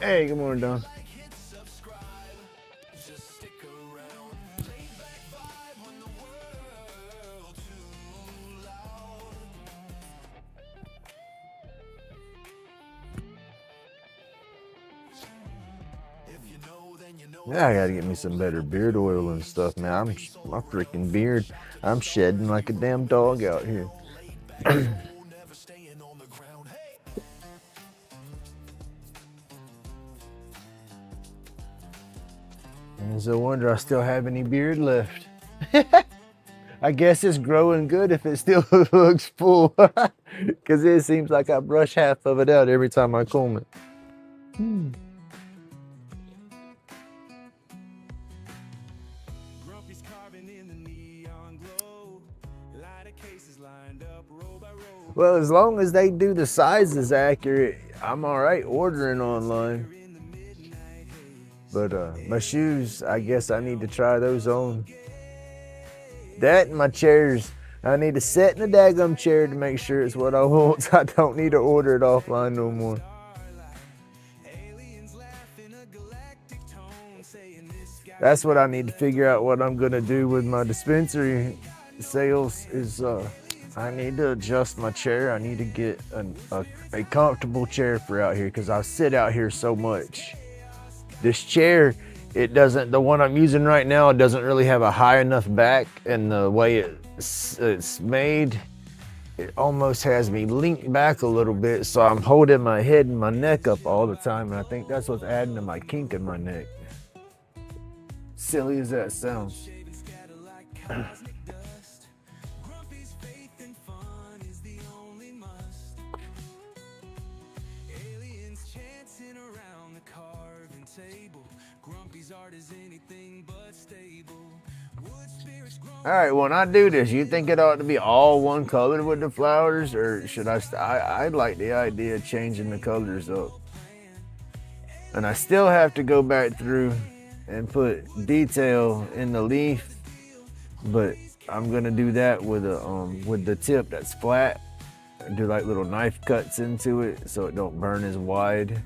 Hey, good morning, Don. Yeah, I gotta get me some better beard oil and stuff, man. My freaking beard, I'm shedding like a damn dog out here. It's a wonder I still have any beard left. I guess it's growing good if it still looks full. Because it seems like I brush half of it out every time I comb it. Well, as long as they do the sizes accurate, I'm all right ordering online. But my shoes, I guess I need to try those on. That and my chairs. I need to sit in a daggum chair to make sure it's what I want. So I don't need to order it offline no more. That's what I need to figure out what I'm gonna do with my dispensary sales is I need to adjust my chair. I need to get a comfortable chair for out here because I sit out here so much. This chair, the one I'm using right now, it doesn't really have a high enough back, and the way it's made, it almost has me leaned back a little bit, so I'm holding my head and my neck up all the time, and I think that's what's adding to my kink in my neck. Silly as that sounds. All right, when I do this, you think it ought to be all one color with the flowers, or should I'd like the idea of changing the colors up. And I still have to go back through and put detail in the leaf, but I'm gonna do that with the tip that's flat. Do like little knife cuts into it so it don't burn as wide,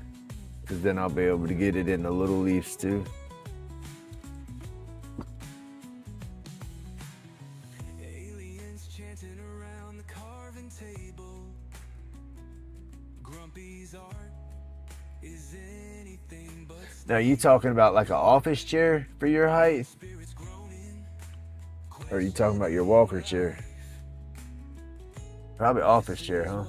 because then I'll be able to get it in the little leaves too. Now, you talking about like an office chair for your height? Or are you talking about your walker chair? Probably office chair, huh?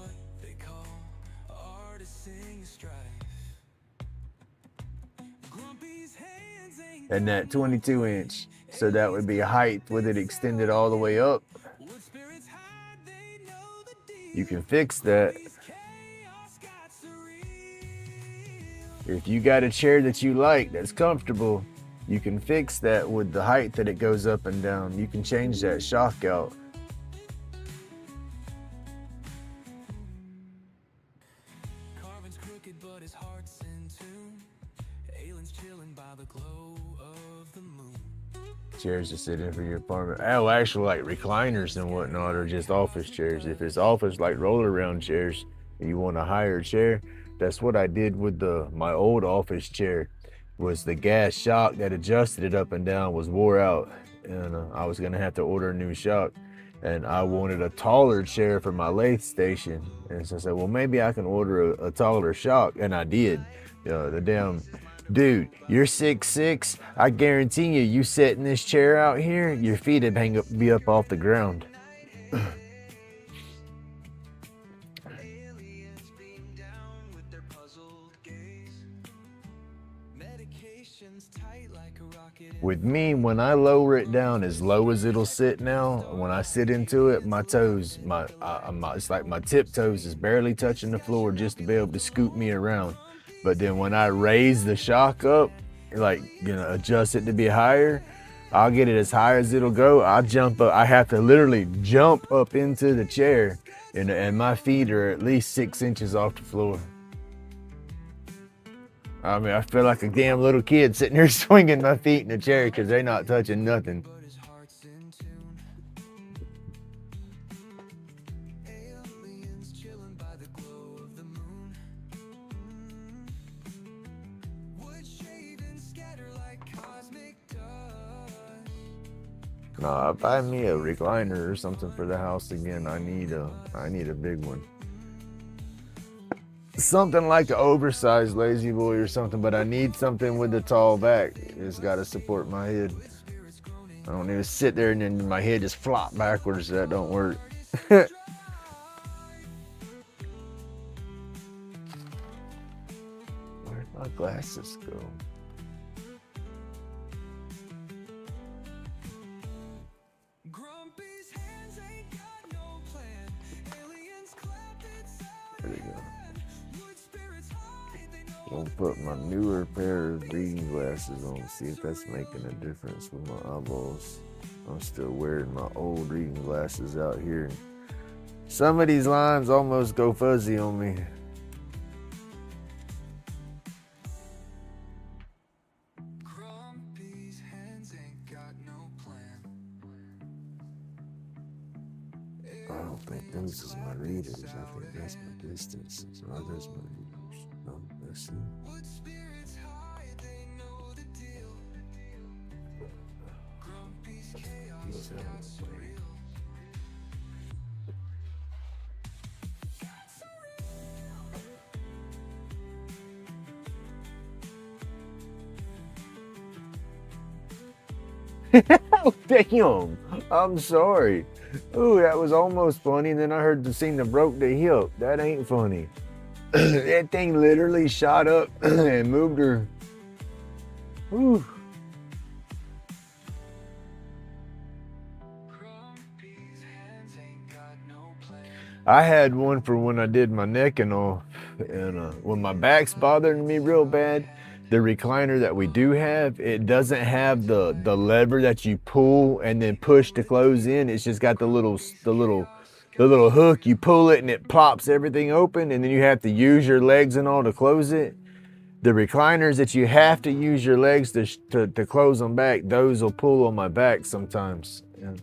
And that 22 inch, so that would be height with it extended all the way up. You can fix that. If you got a chair that you like that's comfortable, you can fix that with the height that it goes up and down. You can change that shock out. Carvin's crooked, but his heart's in tune. Aylin's chilling by the glow of the moon. Chairs to sit in for your apartment. Oh, actual like recliners and whatnot, or just office chairs. If it's office like roller around chairs and you want a higher chair, that's what I did with my old office chair. Was the gas shock that adjusted it up and down was wore out, and I was gonna have to order a new shock, and I wanted a taller chair for my lathe station, and so I said, well, maybe I can order a taller shock, and I did. The damn dude, you're 6'6". I guarantee you sit in this chair out here, your feet would be up off the ground. With me, when I lower it down as low as it'll sit now, when I sit into it, my toes, it's like my tiptoes is barely touching the floor just to be able to scoop me around. But then when I raise the shock up, adjust it to be higher, I'll get it as high as it'll go. I'll jump up. I have to literally jump up into the chair And my feet are at least 6 inches off the floor. I mean, I feel like a damn little kid sitting here swinging my feet in the chair because they're not touching nothing. but his heart's in tune. Aliens chilling by the glow of the moon. Wood shaving scatter like cosmic dust. Nah, buy me a recliner or something for the house again. I need a big one. Something like an oversized lazy boy or something, but I need something with a tall back. It's got to support my head. I don't need to sit there and then my head just flop backwards. That don't work. Where'd my glasses go? Grumpy's hands ain't got no plan. Aliens clap its There we go. wood spirits hide, they know. Gonna put my newer pair of reading glasses on, see if that's making a difference with my eyeballs. I'm still wearing my old reading glasses out here. Some of these lines almost go fuzzy on me. Grumpy's hands ain't got no plan. I don't think those is my readers. I think that's my distance. So that's my readers. No, that's it. Wood spirits hide, they know the deal. Grumpy's chaos got surreal. Oh, damn. I'm sorry. Ooh, that was almost funny. And then I heard the scene that broke the hip. That ain't funny. That thing literally shot up and moved her. Ooh. Grumpy's hands ain't got no plan. I had one for when I did my neck and all. And when my back's bothering me real bad, the recliner that we do have, it doesn't have the lever that you pull and then push to close in. It's just got the little hook. You pull it and it plops everything open, and then you have to use your legs and all to close it. The recliners that you have to use your legs to close them back, those will pull on my back sometimes. Yeah.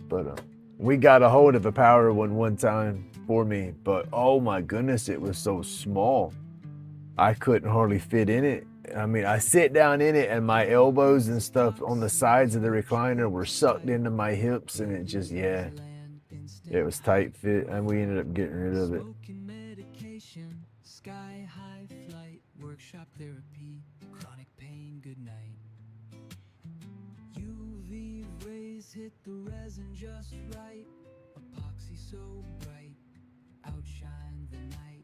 But we got a hold of a power one time for me, but oh my goodness, it was so small. I couldn't hardly fit in it. I mean, I sit down in it and my elbows and stuff on the sides of the recliner were sucked into my hips, and it just, yeah, it was tight fit, and we ended up getting rid of it. Smoking medication, sky high flight, workshop therapy, chronic pain, good night. UV rays hit the resin just right, epoxy so bright, outshine the night.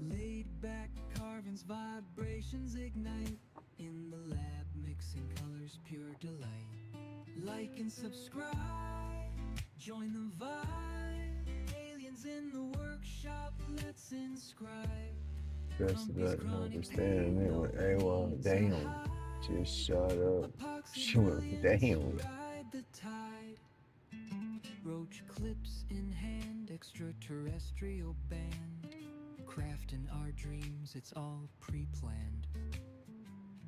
Laid back carvings, vibrations ignite, in the lab mixing colors, pure delight. Like and subscribe, join the vibe, aliens in the workshop, let's inscribe. Rest of that, understand, and it went AWOL down. Just shut up. She went down. Ride the tide. Roach clips in hand, extraterrestrial band. Crafting our dreams, it's all pre-planned.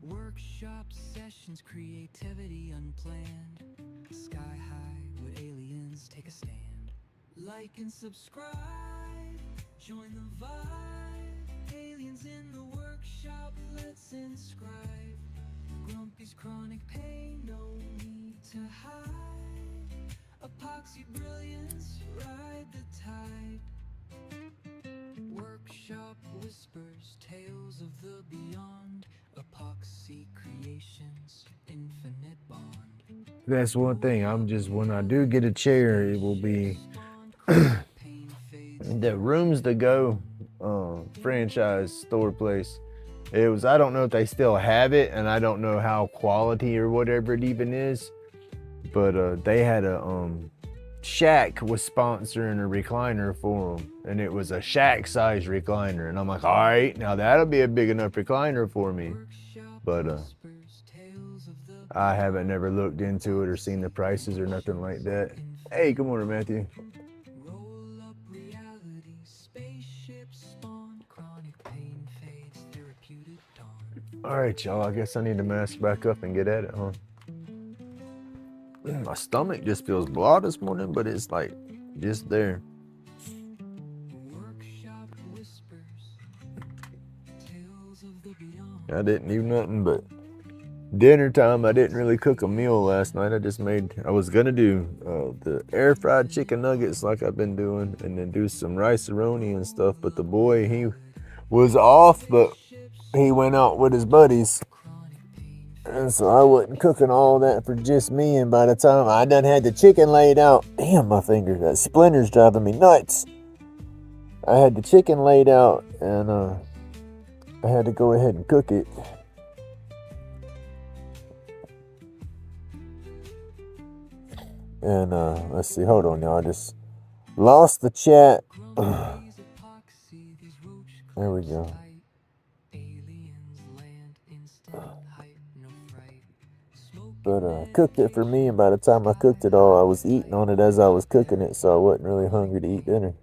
Workshop sessions, creativity unplanned. Sky high with aliens, take a stand. Like and subscribe, join the vibe. Aliens in the workshop, let's inscribe. Grumpy's chronic pain, no need to hide. Epoxy brilliance, ride the tide. Workshop whispers, tales of the beyond. Epoxy creations, infinite bond. That's one thing. I'm just, when I do get a chair, it will be Pain fades. the Rooms to Go franchise store place. It was, I don't know if they still have it, and I don't know how quality or whatever it even is, but they had a Shack was sponsoring a recliner for them, and it was a Shack size recliner, and I'm like, all right, now that'll be a big enough recliner for me. But Whispers, tales of the I haven't never looked into it or seen the prices or nothing like that. Hey, good morning, Matthew. roll up All right, y'all. I guess I need to mask back up and get at it, huh? My stomach just feels blah this morning, but it's like just there. I didn't do nothing but dinner time. I didn't really cook a meal last night. I was gonna do the air fried chicken nuggets like I've been doing, and then do some rice-a-roni and stuff. But the boy, he was off, but he went out with his buddies. And so I wasn't cooking all that for just me, and by the time I done had the chicken laid out, damn, my fingers, that splinter's driving me nuts. I had the chicken laid out, and I had to go ahead and cook it. And let's see, hold on y'all, I just lost the chat. There we go. But cooked it for me, and by the time I cooked it all, I was eating on it as I was cooking it, so I wasn't really hungry to eat dinner.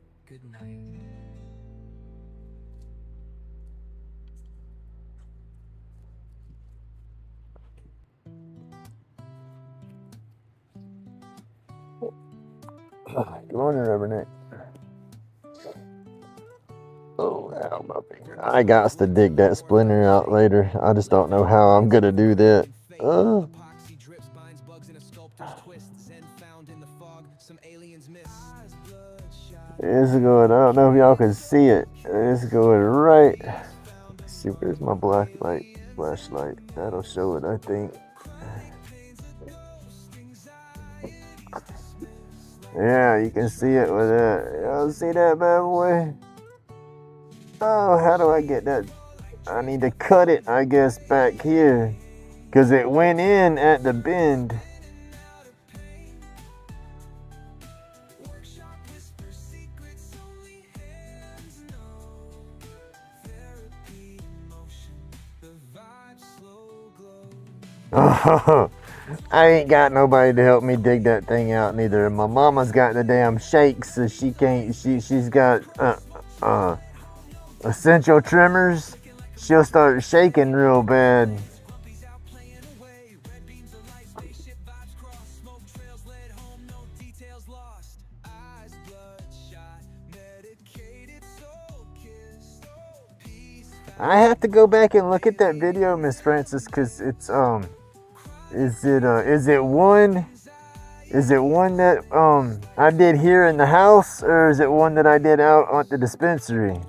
Good morning, Rubberneck. Oh, ow, my finger. I got to dig that splinter out later. I just don't know how I'm gonna do that. It's going, I don't know if y'all can see it. It's going right. Let's see, where's my black light flashlight? That'll show it, I think. Yeah, you can see it with that. Y'all see that bad boy? Oh, how do I get that? I need to cut it, I guess, back here. Because it went in at the bend. Oh, I ain't got nobody to help me dig that thing out neither. My mama's got the damn shakes, so she can't. She's got essential tremors. She'll start shaking real bad. I have to go back and look at that video, Miss Francis, because it's is it one that I did here in the house, or is it one that I did out at the dispensary?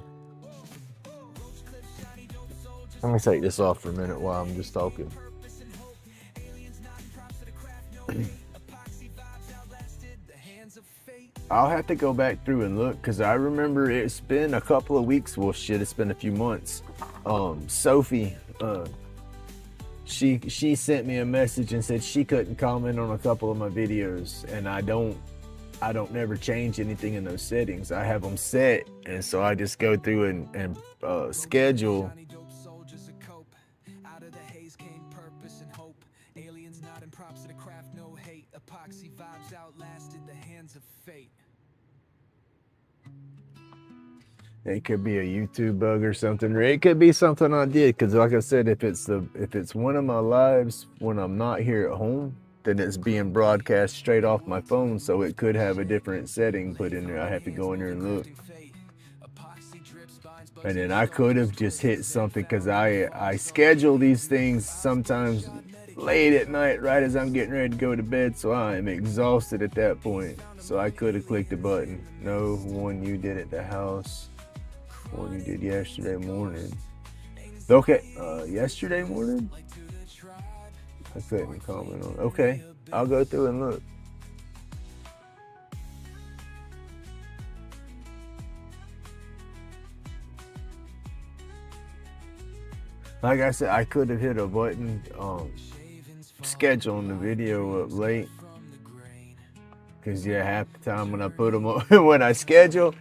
Let me take this off for a minute while I'm just talking. I'll have to go back through and look, because I remember it's been a couple of weeks. Well, shit, it's been a few months. Sophie, she sent me a message and said she couldn't comment on a couple of my videos, and I don't never change anything in those settings. I have them set, and so I just go through and schedule. It could be a YouTube bug or something, or it could be something I did. Because like I said, if it's one of my lives when I'm not here at home, then it's being broadcast straight off my phone, so it could have a different setting put in there. I have to go in there and look. And then I could have just hit something, because I schedule these things sometimes late at night, right as I'm getting ready to go to bed, so I am exhausted at that point. So I could have clicked the button. No, one you did at the house. One you did yesterday morning. Okay, yesterday morning? I couldn't comment on it. Okay, I'll go through and look. Like I said, I could have hit a button scheduling the video up late. Because yeah, half the time when I put them on, when I schedule,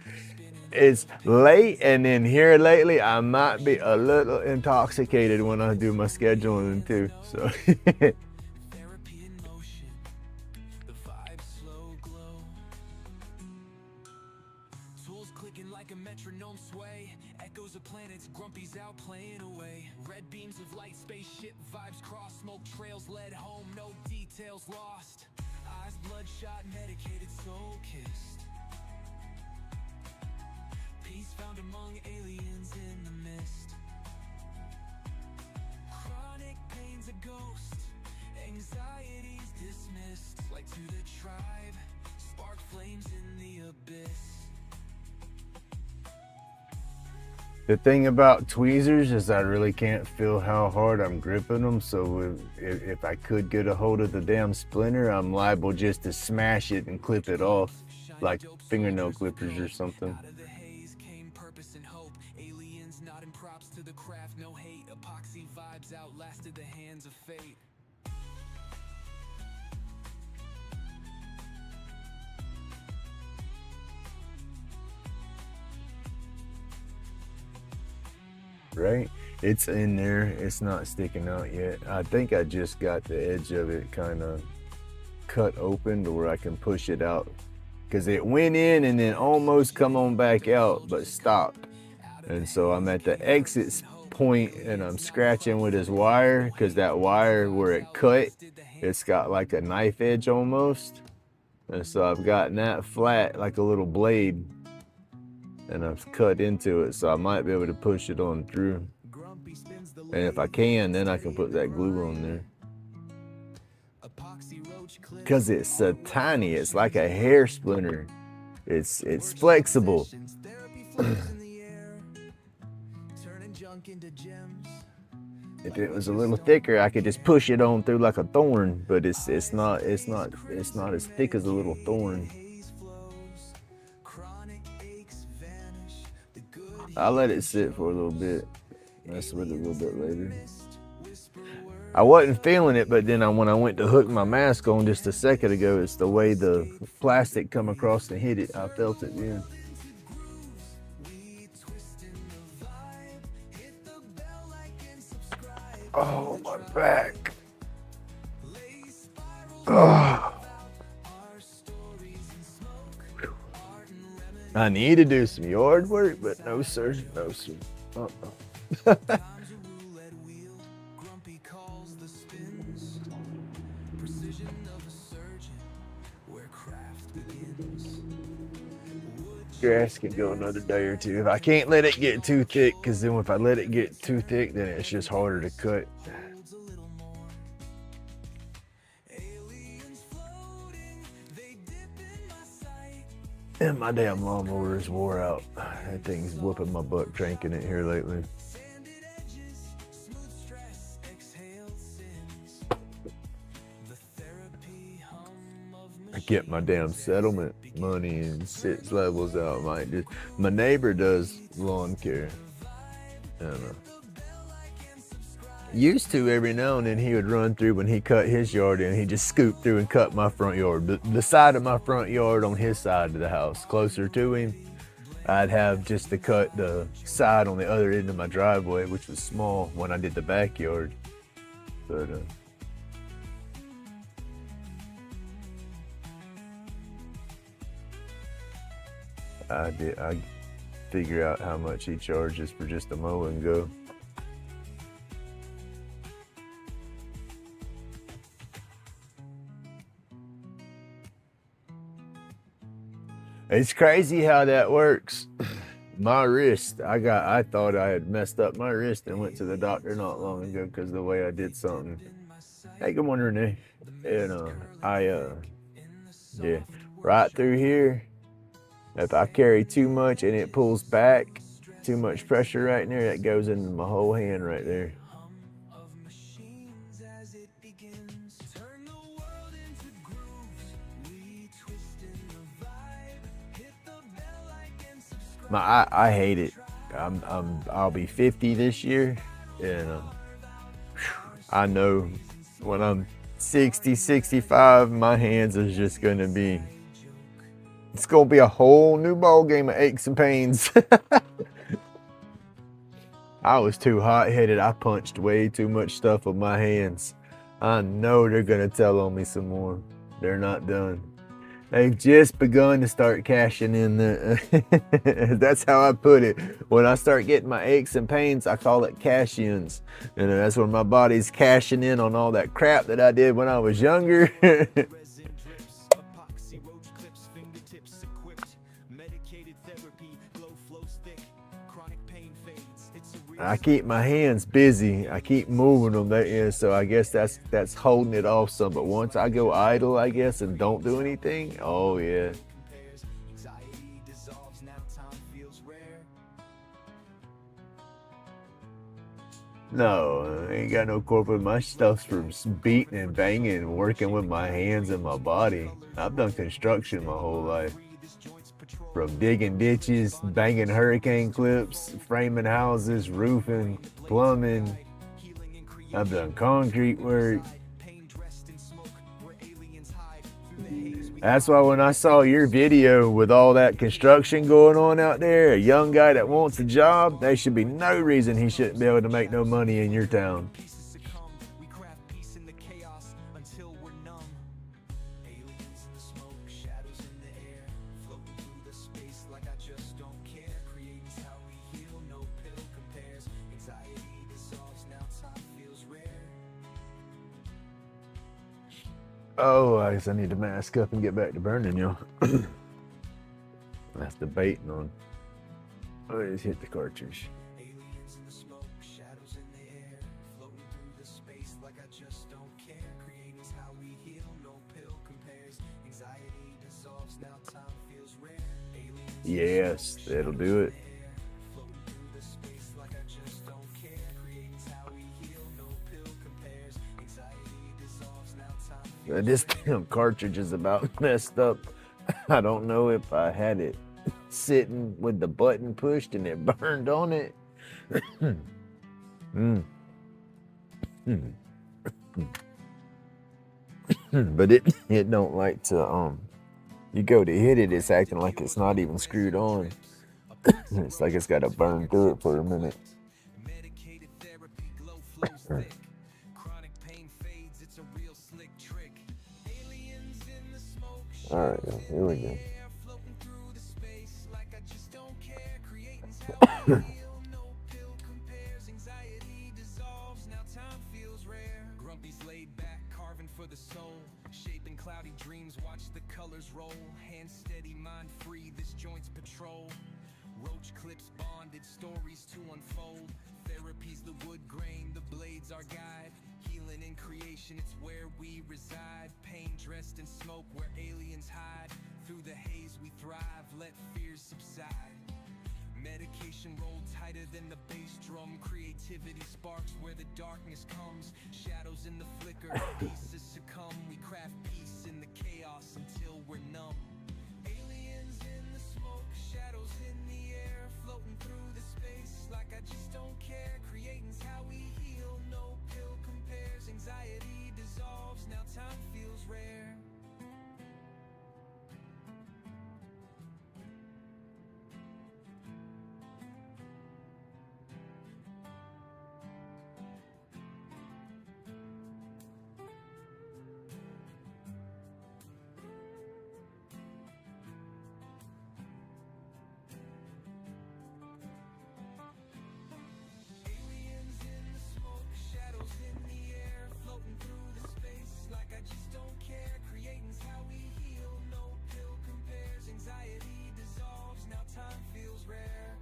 it's late, and then here lately I might be a little intoxicated when I do my scheduling too. So like a metronome sway. Echoes of planets, Grumpy's out playing away. Red beams of light, spaceship vibes cross. Smoke trails led home, no details lost. Eyes bloodshot, medicated, soul kissed. Peace found among aliens in the mist. Chronic pain's a ghost, anxiety's dismissed. Like to the tribe, spark flames in the abyss. The thing about tweezers is I really can't feel how hard I'm gripping them, so if I could get a hold of the damn splinter, I'm liable just to smash it and clip it off like fingernail clippers or something. Out of the haze came purpose and hope. Aliens nodding props to the craft, no hate. Epoxy vibes outlasted the hands of fate. Right? It's in there. It's not sticking out yet. I think I just got the edge of it kind of cut open to where I can push it out. Because it went in and then almost come on back out, but stopped. And so I'm at the exit point and I'm scratching with this wire, because that wire where it cut, it's got like a knife edge almost. And so I've gotten that flat like a little blade, and I've cut into it, so I might be able to push it on through. And if I can, then I can put that glue on there. Because it's so tiny, it's like a hair splinter. It's flexible. If it was a little thicker, I could just push it on through like a thorn, but it's not as thick as a little thorn. I'll let it sit for a little bit. Mess with it a little bit later. I wasn't feeling it, but then when I went to hook my mask on just a second ago, it's the way the plastic come across and hit it. I felt it then. Oh, my back. Oh. I need to do some yard work, but no sir, no sir. Grass can go another day or two. If I can't let it get too thick, because then if I let it get too thick, then it's just harder to cut. And my damn lawnmower is wore out. That thing's whooping my butt cranking it here lately. I get my damn settlement money and 6 levels out. My neighbor does lawn care. I don't know. Used to every now and then he would run through when he cut his yard and he'd just scoop through and cut my front yard. The side of my front yard on his side of the house, closer to him, I'd have just to cut the side on the other end of my driveway, which was small when I did the backyard. But I figure out how much he charges for just a mow and go. It's crazy how that works. My wrist, I thought I had messed up my wrist and went to the doctor not long ago because of the way I did something. Hey, good morning, Renee. And yeah, right through here, if I carry too much and it pulls back, too much pressure right there, that goes into my whole hand right there. I hate it. I'll be 50 this year, and I know when I'm 60, 65, my hands is just gonna be. It's gonna be a whole new ball game of aches and pains. I was too hot-headed. I punched way too much stuff with my hands. I know they're gonna tell on me some more. They're not done. They've just begun to start cashing in the. That's how I put it. When I start getting my aches and pains, I call it cash-ins. And that's when my body's cashing in on all that crap that I did when I was younger. Resin drips, epoxy roach clips, fingertips equipped, medicated therapy, glow flows thick, chronic pain fades. It's a real I keep my hands busy. I keep moving them. So I guess that's holding it off some. But once I go idle, I guess, and don't do anything, oh yeah. compares. Anxiety dissolves, now time feels rare. No, I ain't got no corporate. My stuff's from beating and banging and working with my hands and my body. I've done construction my whole life. From digging ditches, banging hurricane clips, framing houses, roofing, plumbing. I've done concrete work. Pain dressed in smoke, where aliens hide through the haze. We That's why when I saw your video with all that construction going on out there, a young guy that wants a job, there should be no reason he shouldn't be able to make no money in your town. pieces succumb. We craft peace in the chaos until we're numb. Aliens in the smoke, shadows in the air, floating through the space like I just don't care. Creating's how we heal, no pill compares. Anxiety dissolves, now time feels rare. Oh, I guess I need to mask up and get back to burning, y'all. That's debating on. Oh, just hit the cartridge. Aliens in the smoke, shadows in the air, floating through the space like I just don't care. Creating's how we heal, no pill compares. Anxiety dissolves, now time feels rare. Aliens Yes, that'll do it. floating through the space like I just don't care. Creating's how we heal, no pill compares. Anxiety dissolves, now time feels This damn cartridge is about messed up. I don't know if I had it sitting with the button pushed and it burned on it. But it don't like to you go to hit it, it's acting like it's not even screwed on. It's like it's gotta burn through it for a minute. medicated therapy, glow flows thick. Chronic pain fades, it's a real slick trick. Aliens in the smoke, Alright, here we go. air floating through the space like I just don't care. Creating's how we heal, no pill compares. Anxiety dissolves, now time feels rare. Grumpy's laid back, carving for the soul. Shaping cloudy dreams, watch the colors roll. Hand steady, mind free, this joint's patrol. Roach clips bonded, stories to unfold. Therapy's the wood grain, the blades our guide. Healing in creation, it's where we reside. Pain dressed in smoke, where aliens hide. Through the haze we thrive, let fears subside. Medication rolled tighter than the bass drum. Creativity sparks where the darkness comes. Shadows in the flicker, pieces succumb. We craft peace in the chaos until we're numb. Aliens in the smoke, shadows in the air, floating through the space like I just don't care. Creating's how we heal, no pill compares. Anxiety dissolves, now time feels rare. Aliens in the smoke, shadows in the air, floating through the space like I just don't care. Creating's how we heal, no pill compares. Anxiety dissolves, now time feels rare.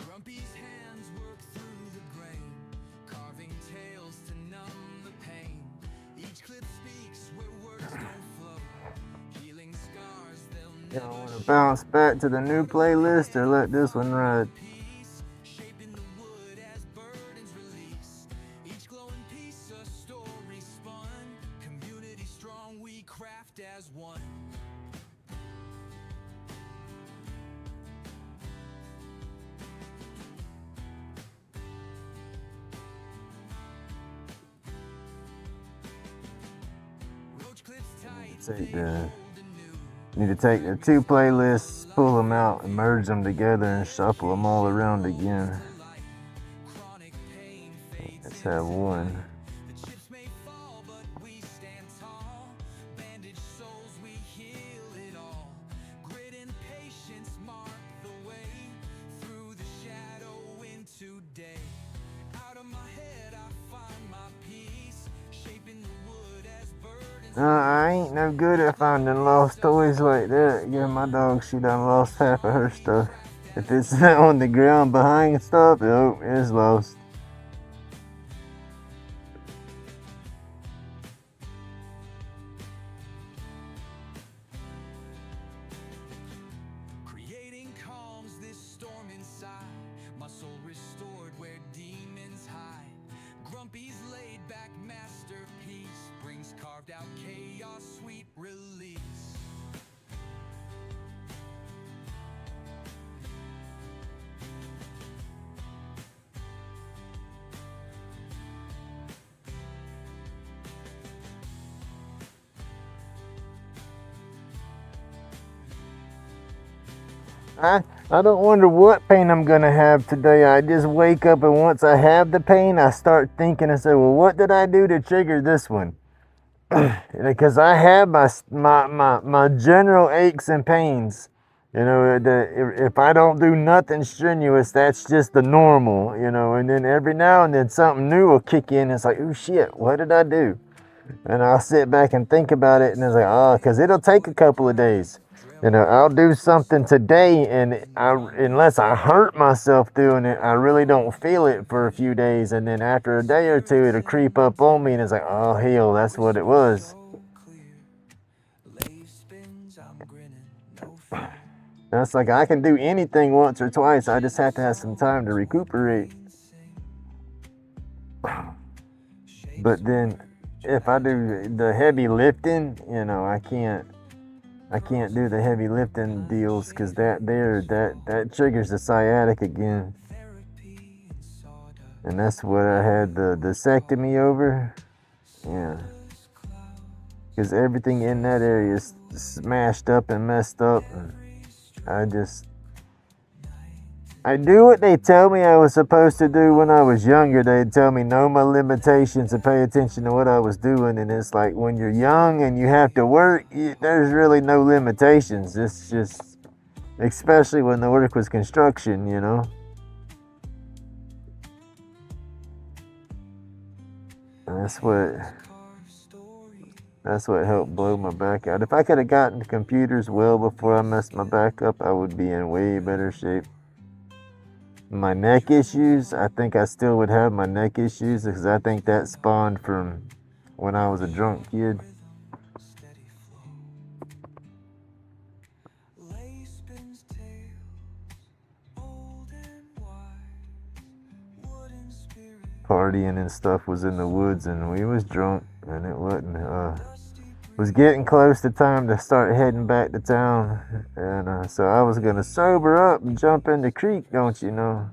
Grumpy's hands work through the grain, carving tales to numb the pain. Each clip speaks where words don't flow, healing scars they'll Y'all never wanna bounce back to the new playlist or let this one ride? peace, shaping the wood as burdens release. Each glowing piece a story spun, community strong we craft as one. Need to take the two playlists, pull them out, and merge them together, and shuffle them all around again. Let's have one. I ain't no good at finding lost toys like that. Yeah, my dog, she done lost half of her stuff. If it's on the ground behind stuff, oh, it's lost. Creating calms this storm inside. My soul restored where demons hide. Grumpy's laid back masterpiece brings carved out chaos, sweet release. I don't wonder what pain I'm gonna have today. I just wake up, and once I have the pain, I start thinking and say, well, what did I do to trigger this one? Because I have my general aches and pains. You know, if I don't do nothing strenuous, that's just the normal, you know, and then every now and then something new will kick in. It's like, oh shit, what did I do? And I'll sit back and think about it, and it's like, oh, because it'll take a couple of days. You know, I'll do something today, and unless I hurt myself doing it, I really don't feel it for a few days. And then after a day or two, it'll creep up on me, and it's like, oh, hell, that's what it was. That's like, I can do anything once or twice. I just have to have some time to recuperate. But then, if I do the heavy lifting, you know, I can't do the heavy lifting deals, because that triggers the sciatic again. And that's what I had the vasectomy over. Yeah. Because everything in that area is smashed up and messed up. And I do what they tell me I was supposed to do when I was younger. They'd tell me know my limitations and pay attention to what I was doing. And it's like, when you're young and you have to work, there's really no limitations. It's just, especially when the work was construction, you know. And that's what helped blow my back out. If I could have gotten computers well before I messed my back up, I would be in way better shape. My neck issues, I think I still would have my neck issues, because I think that spawned from when I was a drunk kid. Partying and stuff was in the woods, and we was drunk, and it was getting close to time to start heading back to town, and so I was gonna sober up and jump in the creek, don't you know.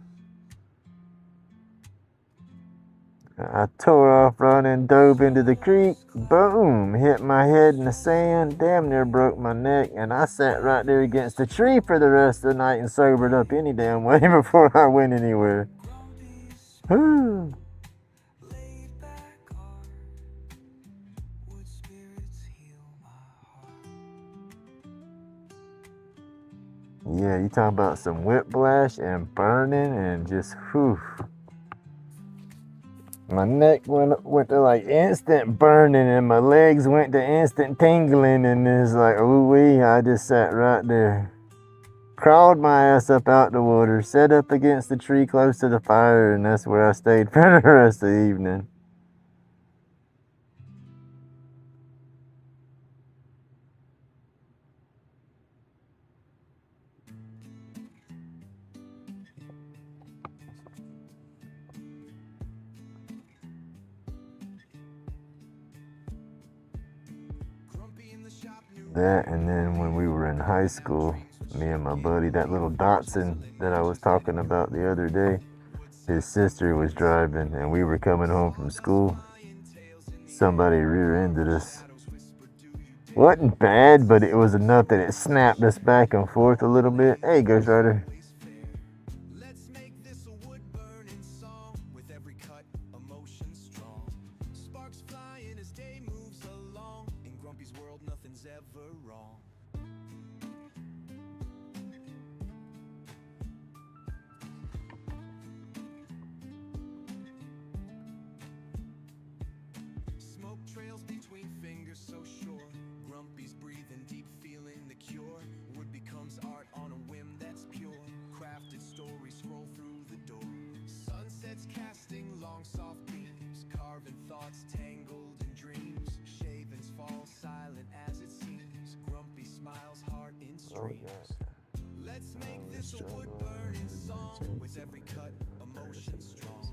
I tore off running, dove into the creek, boom, hit my head in the sand, damn near broke my neck, and I sat right there against the tree for the rest of the night and sobered up any damn way before I went anywhere. Whew. Yeah, you talking about some whiplash and burning and just, whew. My neck went to like instant burning, and my legs went to instant tingling, and it's like, ooh wee, I just sat right there. Crawled my ass up out the water, sat up against the tree close to the fire, and that's where I stayed for the rest of the evening. That, and then when we were in high school, me and my buddy, that little Datsun that I was talking about the other day, his sister was driving, and we were coming home from school. Somebody rear-ended us, Wasn't bad, but it was enough that it snapped us back and forth a little bit. Hey, Ghost Rider. Let's make this a wood burning song with every cut, emotion strong. Sparks flying as day moves along. In Grumpy's world, nothing's ever wrong. Smoke trails between fingers so sure. Grumpy's breathing deep, feeling the cure. Wood becomes art on a whim that's pure. Crafted stories scroll through the door. Sunsets casting long soft beams. Carving thoughts tangled in dreams. Shavings fall silent as it seems. Grumpy smiles, heart in streams. Let's make this a wood burning song with every cut, emotion strong.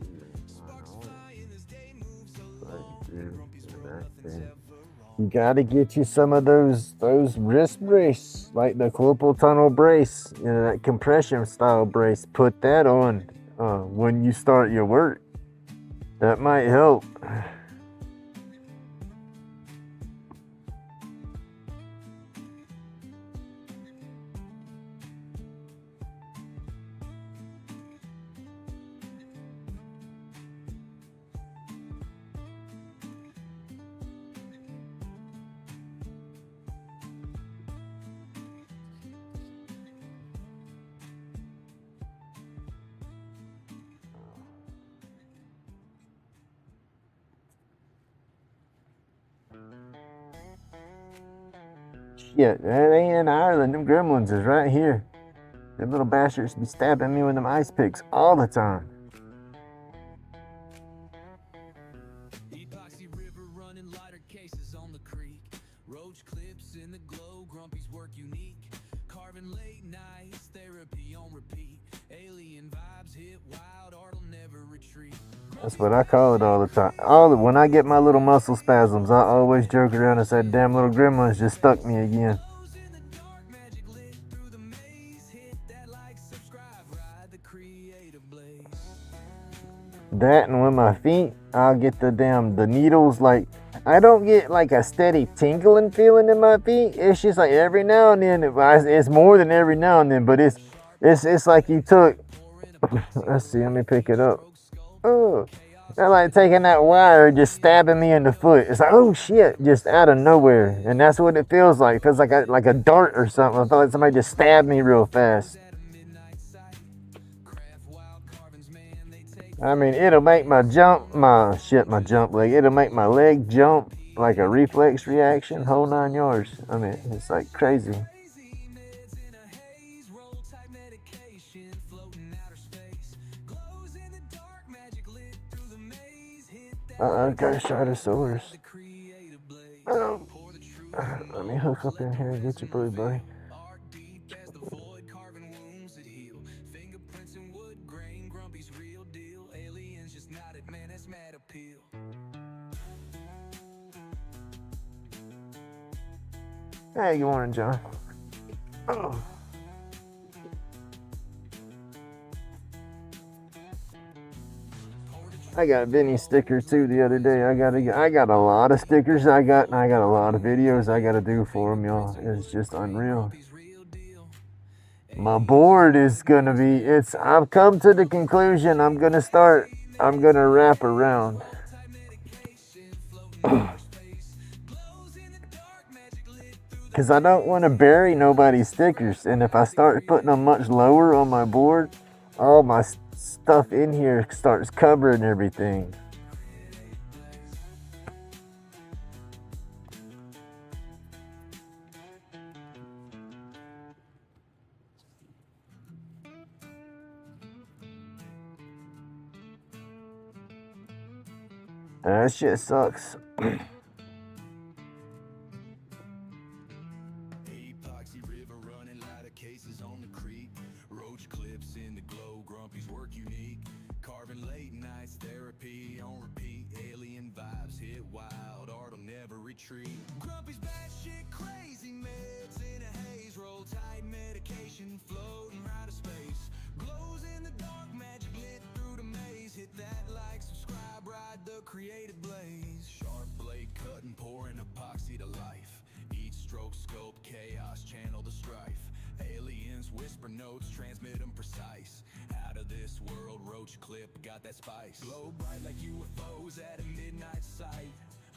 Sparks flying as day moves along. In Grumpy's world, nothing's ever wrong. You gotta get you some of those wrist brace, like the carpal tunnel brace, you know, that compression style brace. Put that on when you start your work. That might help. Shit, that ain't in Ireland. Them gremlins is right here. Them little bastards be stabbing me with them ice picks all the time. Epoxy river running lighter cases on the creek. Roach clips in the glow, Grumpy's work unique. Carving late nights, therapy on repeat. Alien vibes hit wild, art'll never retreat. That's what I call it all the time. When I get my little muscle spasms, I always joke around and say, damn little gremlins just stuck me again. Glows in the dark, magic lit through the maze. Hit that like, subscribe, ride the creative blaze. That and with my feet, I'll get the needles. Like, I don't get like a steady tingling feeling in my feet. It's just like every now and then. It's more than every now and then, but it's like you took. Let's see, let me pick it up. Oh, they're like taking that wire and just stabbing me in the foot. It's like, oh shit, just out of nowhere. And that's what it feels like. It feels like a dart or something. I feel like somebody just stabbed me real fast. I mean, it'll make my jump leg. It'll make my leg jump like a reflex reaction, whole 9 yards. I mean, it's like crazy. Ghost Rider sores. Let me hook up in here and get you, blue buddy. Hey, good morning, John. Oh. I got Vinny sticker too the other day. I got a lot of stickers. I got a lot of videos I gotta do for them, y'all. It's just unreal. My board is gonna be. I've come to the conclusion. I'm gonna wrap around. Because I don't want to bury nobody's stickers, and if I start putting them much lower on my board, all my stuff in here starts covering everything. That shit sucks. Epoxy river running lighter cases on the creek. Roach clips in the glow, Grumpy's work unique. Carving late nights, therapy on repeat. Alien vibes hit wild, art'll never retreat. Grumpy's batshit crazy, meds in a haze. Roll tight medication, floating right of space. Glows in the dark, magic lit through the maze. Hit that like, subscribe, ride the creative blaze. Sharp blade cutting, pouring epoxy to life. Each notes, transmit them precise. Out of this world, roach clip, got that spice. Glow bright like UFOs at a midnight sight.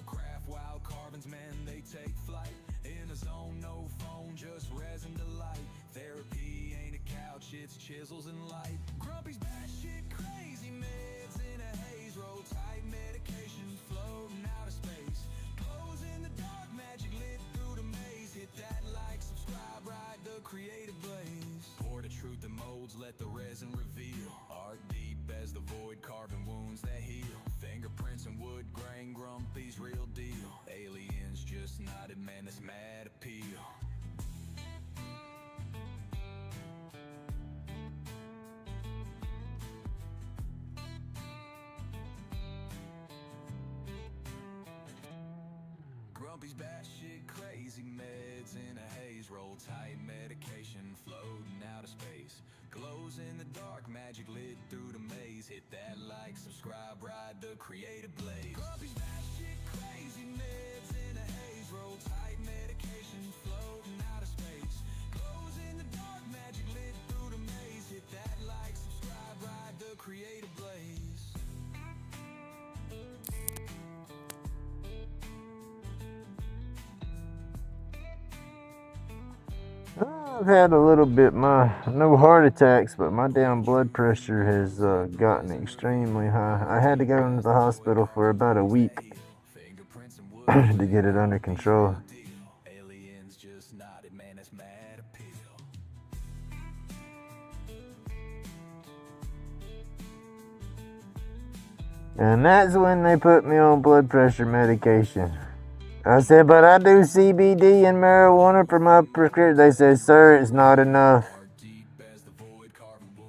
Craft wild carvings, man, they take flight. In a zone, no phone, just resin delight. Therapy ain't a couch, it's chisels and light. Grumpy's batshit crazy, meds in a haze. Roll tight medication, floating out of space. Glows in the dark, magic lit through the maze. Hit that like, subscribe, ride the creative blaze. Pour the truth that molds, let the resin reveal. Art deep as the void, carving wounds that heal. Fingerprints and wood grain, Grumpy's real deal. Aliens just nodded, man, this mad appeal. Grumpy's batshit crazy, meds in a haze. Roll tight medication, floating out of space. Glows in the dark, magic lit through the maze. Hit that like, subscribe, ride the creative blaze. Grumpy's batshit crazy, meds in a haze. Roll tight medication, floating out of space. Glows in the dark, magic lit through the maze. Hit that like, subscribe, ride the creative blaze. I've had a little bit, no heart attacks, but my damn blood pressure has gotten extremely high. I had to go into the hospital for about a week to get it under control. Aliens just nodded, man, that's mad appeal. And that's when they put me on blood pressure medication. I said, but I do CBD and marijuana for my prescription. They said, sir, it's not enough.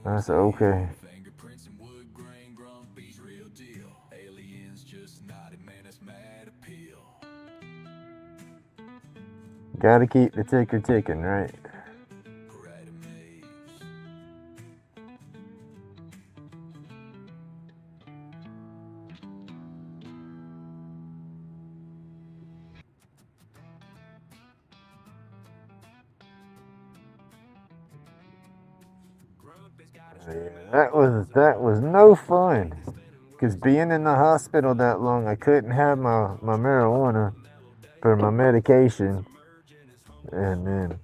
I said, okay. Fingerprints and wood grain, Grumpy's real deal. Aliens just nodded, man, that's mad appeal. Gotta keep the ticker ticking, right? Right amaze. Yeah, that was no fun. Because being in the hospital that long, I couldn't have my marijuana for my medication. And then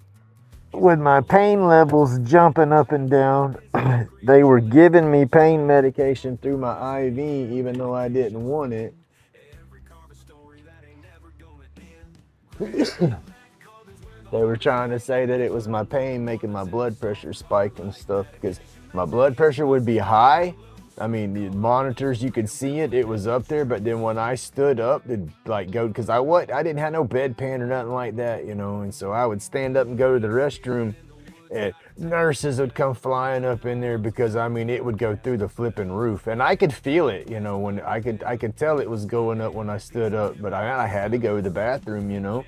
with my pain levels jumping up and down, they were giving me pain medication through my IV even though I didn't want it. They were trying to say that it was my pain making my blood pressure spike and stuff, because my blood pressure would be high. I mean, the monitors, you could see it, it was up there, but then when I stood up, it'd like go, because I didn't have no bedpan or nothing like that, you know, and so I would stand up and go to the restroom, and nurses would come flying up in there, because I mean, it would go through the flipping roof, and I could feel it, you know, when I could tell it was going up when I stood up, but I had to go to the bathroom, you know.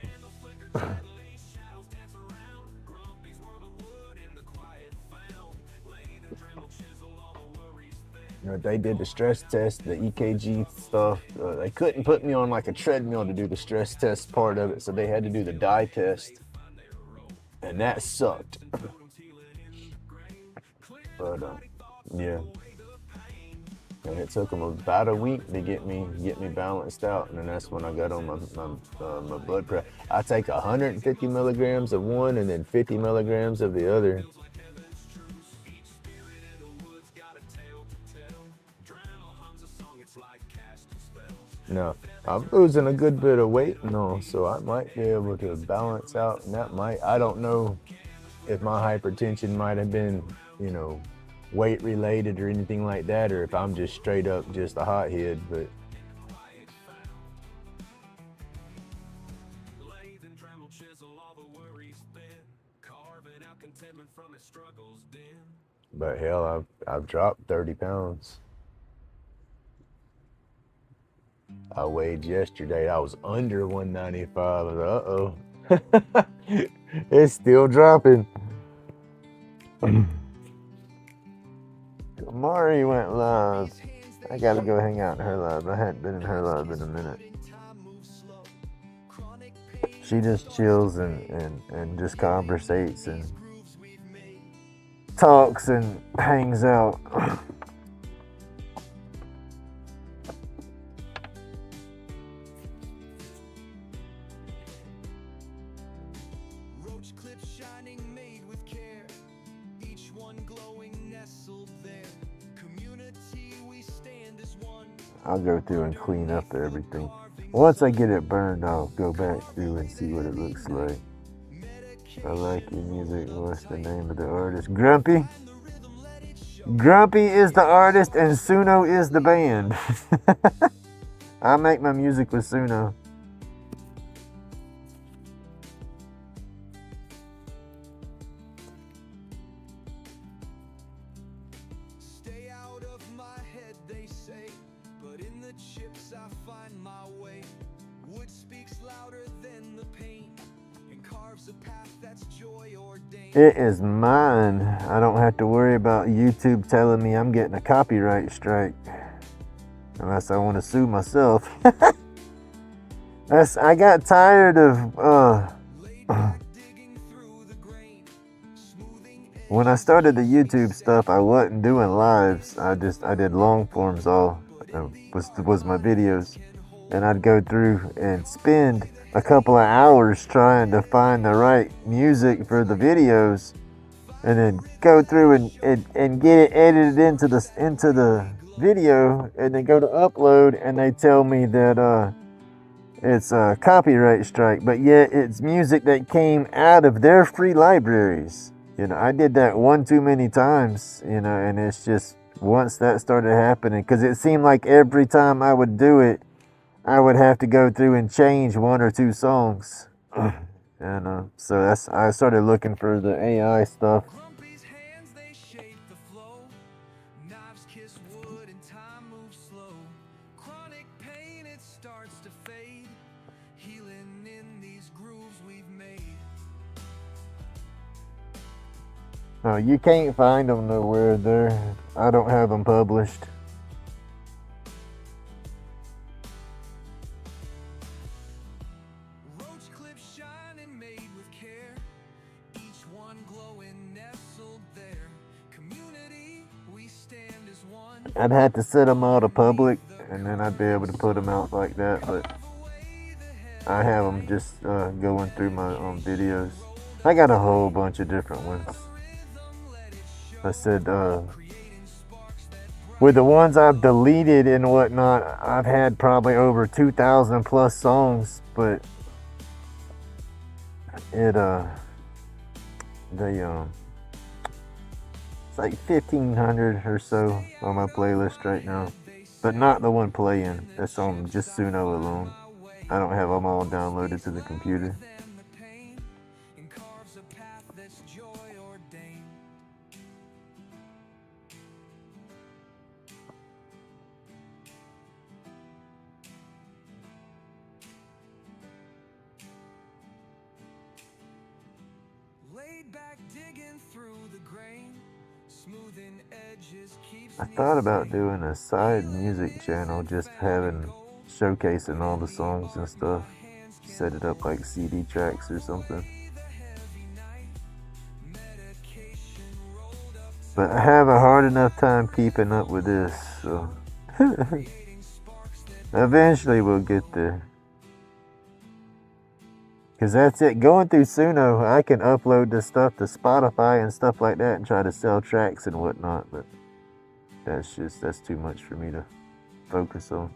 They did the stress test, the EKG stuff. They couldn't put me on like a treadmill to do the stress test part of it, so they had to do the dye test, and that sucked. But yeah, and it took them about a week to get me balanced out, and then that's when I got on my blood pressure. I take 150 milligrams of one and then 50 milligrams of the other. No, I'm losing a good bit of weight and all, so I might be able to balance out, and that might, I don't know if my hypertension might have been, you know, weight related or anything like that, or if I'm just straight up just a hothead, but hell, I've dropped 30 pounds. I weighed yesterday, I was under 195. Uh-oh. It's still dropping. Mari went live. I gotta go hang out in her live. I hadn't been in her live in a minute. She just chills and just conversates, and talks and hangs out. Roach clips shining, made with care. Each one glowing, nestled there. Community, we stand as one. I'll go through and clean up everything. Once I get it burned, I'll go back through and see what it looks like. I like your music. What's the name of the artist? Grumpy? Grumpy is the artist and Suno is the band. I make my music with Suno. Stay out of my head, they say, but in the chips I find my way. Wood speaks louder than the pain and carves a path that's joy ordained. It is mine. I don't have to worry about YouTube telling me I'm getting a copyright strike. Unless I want to sue myself. I got tired of Digging through the grain, smoothing when I started the YouTube stuff, I wasn't doing lives. I did long forms all was my videos. And I'd go through and spend a couple of hours trying to find the right music for the videos, and then go through and get it edited into the video, and then go to upload, and they tell me that it's a copyright strike, but yet it's music that came out of their free libraries. You know, I did that one too many times, you know, and it's just once that started happening, because it seemed like every time I would do it, I would have to go through and change one or two songs. And so I started looking for the AI stuff. Grumpy's hands, they shape the flow. Knives kiss wood and time moves slow. Chronic pain, it starts to fade. Healing in these grooves we've made. No, you can't find them nowhere. I don't have them published. Roach clips shining, made with care. Each one glowing, nestled there. Community, we stand as one. I'd have to set them all to public, and then I'd be able to put them out like that, but I have them just going through my own videos. I got a whole bunch of different ones. I said, with the ones I've deleted and whatnot, I've had probably over 2,000 plus songs, but it's like 1,500 or so on my playlist right now, but not the one playing. That's on just Suno alone. I don't have them all downloaded to the computer. Than the pain, and carves a path that's joy ordained. Laid back, digging through the grain, smoothing edges keeps I thought about doing a side music channel, just showcasing all the songs and stuff. Set it up like CD tracks or something. But I have a hard enough time keeping up with this, so eventually we'll get there. Because that's it. Going through Suno, I can upload this stuff to Spotify and stuff like that and try to sell tracks and whatnot, but that's too much for me to focus on.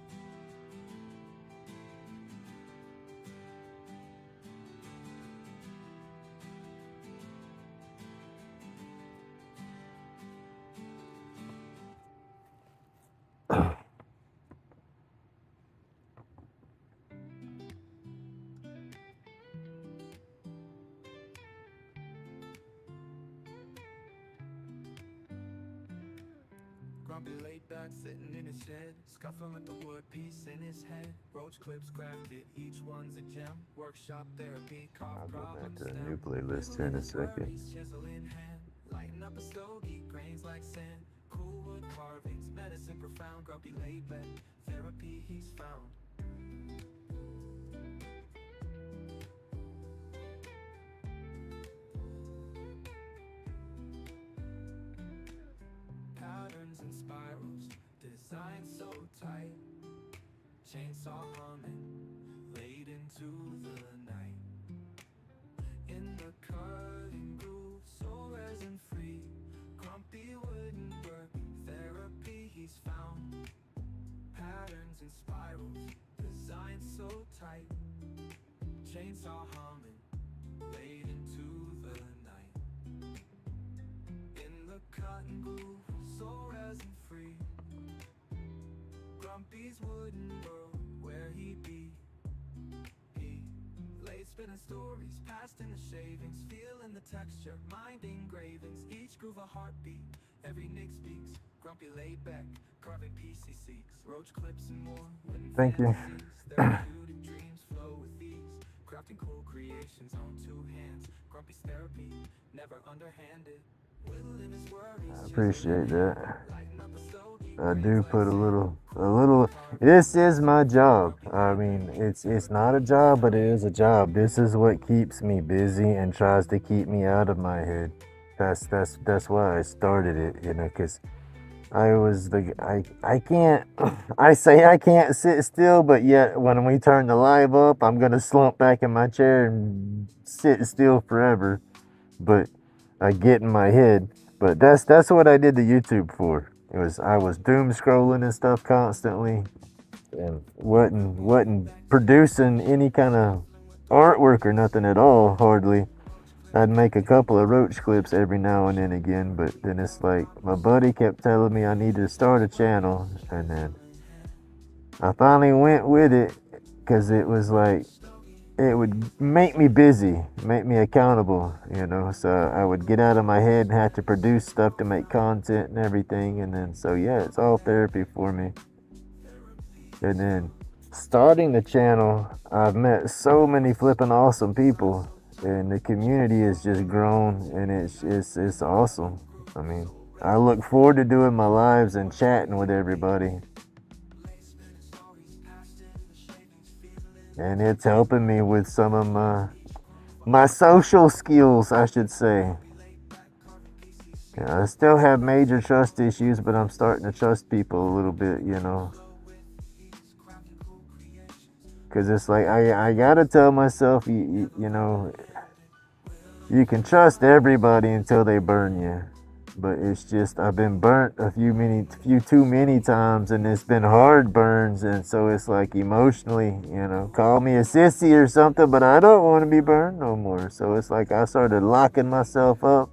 Grumpy laid back, sitting in his shed, scuffling with the wood piece in his head. Roach clips crafted, each one's a gem. Workshop therapy, I'll carve go back problems to the down. new playlist here in a second. Chisel in hand, lighten up a stogie, grains like sand. Cool wood carvings, medicine profound. Grumpy laid back, therapy he's found. design so tight. Chainsaw humming, late into the night. In the cutting groove, so resin free. Grumpy wouldn't work, therapy he's found. Patterns and spirals, design so tight. Chainsaw humming, late into the night. In the cotton groove, so resin free. Grumpy's wooden world, where he be. He laid spinning stories, past in the shavings, feeling the texture, mind engravings, each groove a heartbeat, every nick speaks. Grumpy laid back, carving PC seeks, roach clips and more. Thank you. Therapeutic dreams flow with ease, crafting cool creations on two hands. Grumpy's therapy, never underhanded. Whittling his worries, I appreciate that. lighten up a stogie. I do put a little. This is my job. I mean, it's not a job, but it is a job. This is what keeps me busy and tries to keep me out of my head. That's why I started it, you know, because I can't, I say I can't sit still, but yet when we turn the live up, I'm going to slump back in my chair and sit still forever. But I get in my head. But that's what I did the YouTube for. I was doom scrolling and stuff constantly, and wasn't producing any kind of artwork or nothing at all, hardly. I'd make a couple of roach clips every now and then again, but then it's like my buddy kept telling me I needed to start a channel, and then I finally went with it because it was like it would make me busy, make me accountable, you know. So I would get out of my head and have to produce stuff to make content and everything, and then so yeah, it's all therapy for me. And then starting the channel, I've met so many flipping awesome people. And the community has just grown, and it's awesome. I mean, I look forward to doing my lives and chatting with everybody. And it's helping me with some of my social skills, I should say. Yeah, I still have major trust issues, but I'm starting to trust people a little bit, you know. Because it's like, I gotta tell myself, you know, you can trust everybody until they burn you. But it's just, I've been burnt a few too many times, and it's been hard burns, and so it's like emotionally, you know, call me a sissy or something, but I don't want to be burned no more. So it's like I started locking myself up,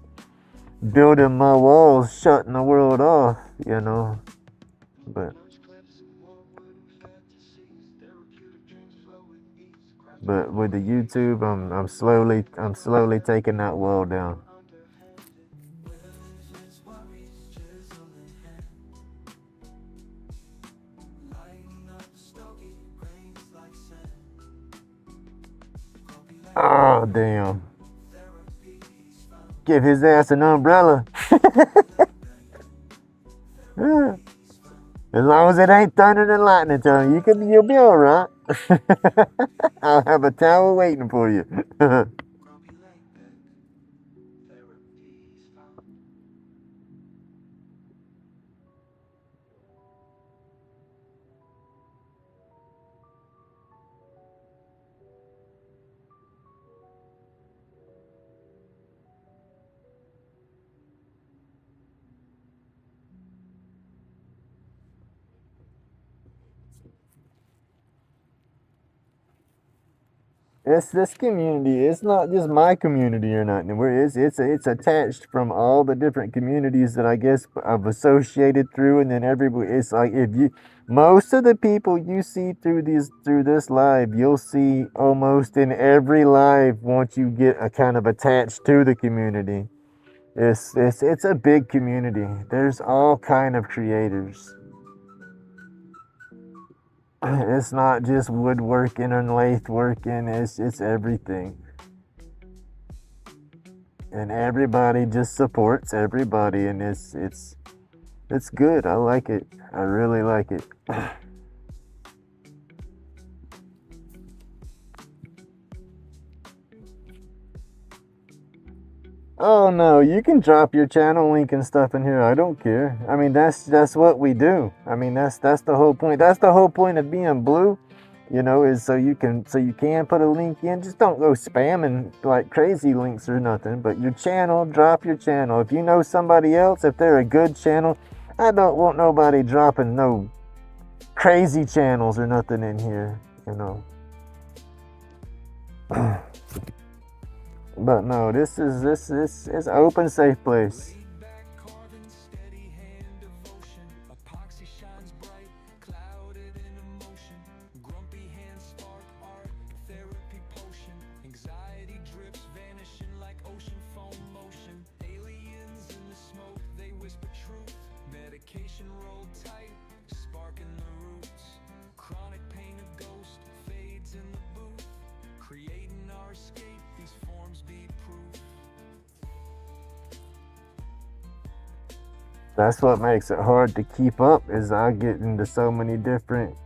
building my walls, shutting the world off, you know. But with the YouTube, I'm slowly taking that wall down. Oh damn! Give his ass an umbrella. As long as it ain't thunder and lightning, Tony, you'll be all right. I'll have a towel waiting for you. It's this community. It's not just my community or nothing. It's attached from all the different communities that I guess I've associated through, and then everybody. It's like most of the people you see through this live, you'll see almost in every live once you get a kind of attached to the community. It's a big community. There's all kind of creators. It's not just woodworking and lathe working, it's everything. And everybody just supports everybody, and it's good. I like it. I really like it. Oh no, you can drop your channel link and stuff in here. I don't care. I mean, that's what we do. I mean, that's the whole point. That's the whole point of being blue, you know, is so you can put a link in. Just don't go spamming like crazy links or nothing. But your channel, drop your channel. If you know somebody else, if they're a good channel, I don't want nobody dropping no crazy channels or nothing in here, you know. But no, this is open, safe place. Laid-back, carving, steady hand devotion. Epoxy shines bright, clouded in emotion. Grumpy hands spark art, therapy potion. Anxiety drips, vanishing like ocean foam motion. Aliens in the smoke, they whisper truth. Medication rolled tight, sparking the roots. Chronic pain, a ghost, fades in the booth. Creating our escape, these forms be proof. That's what makes it hard to keep up, is I get into so many different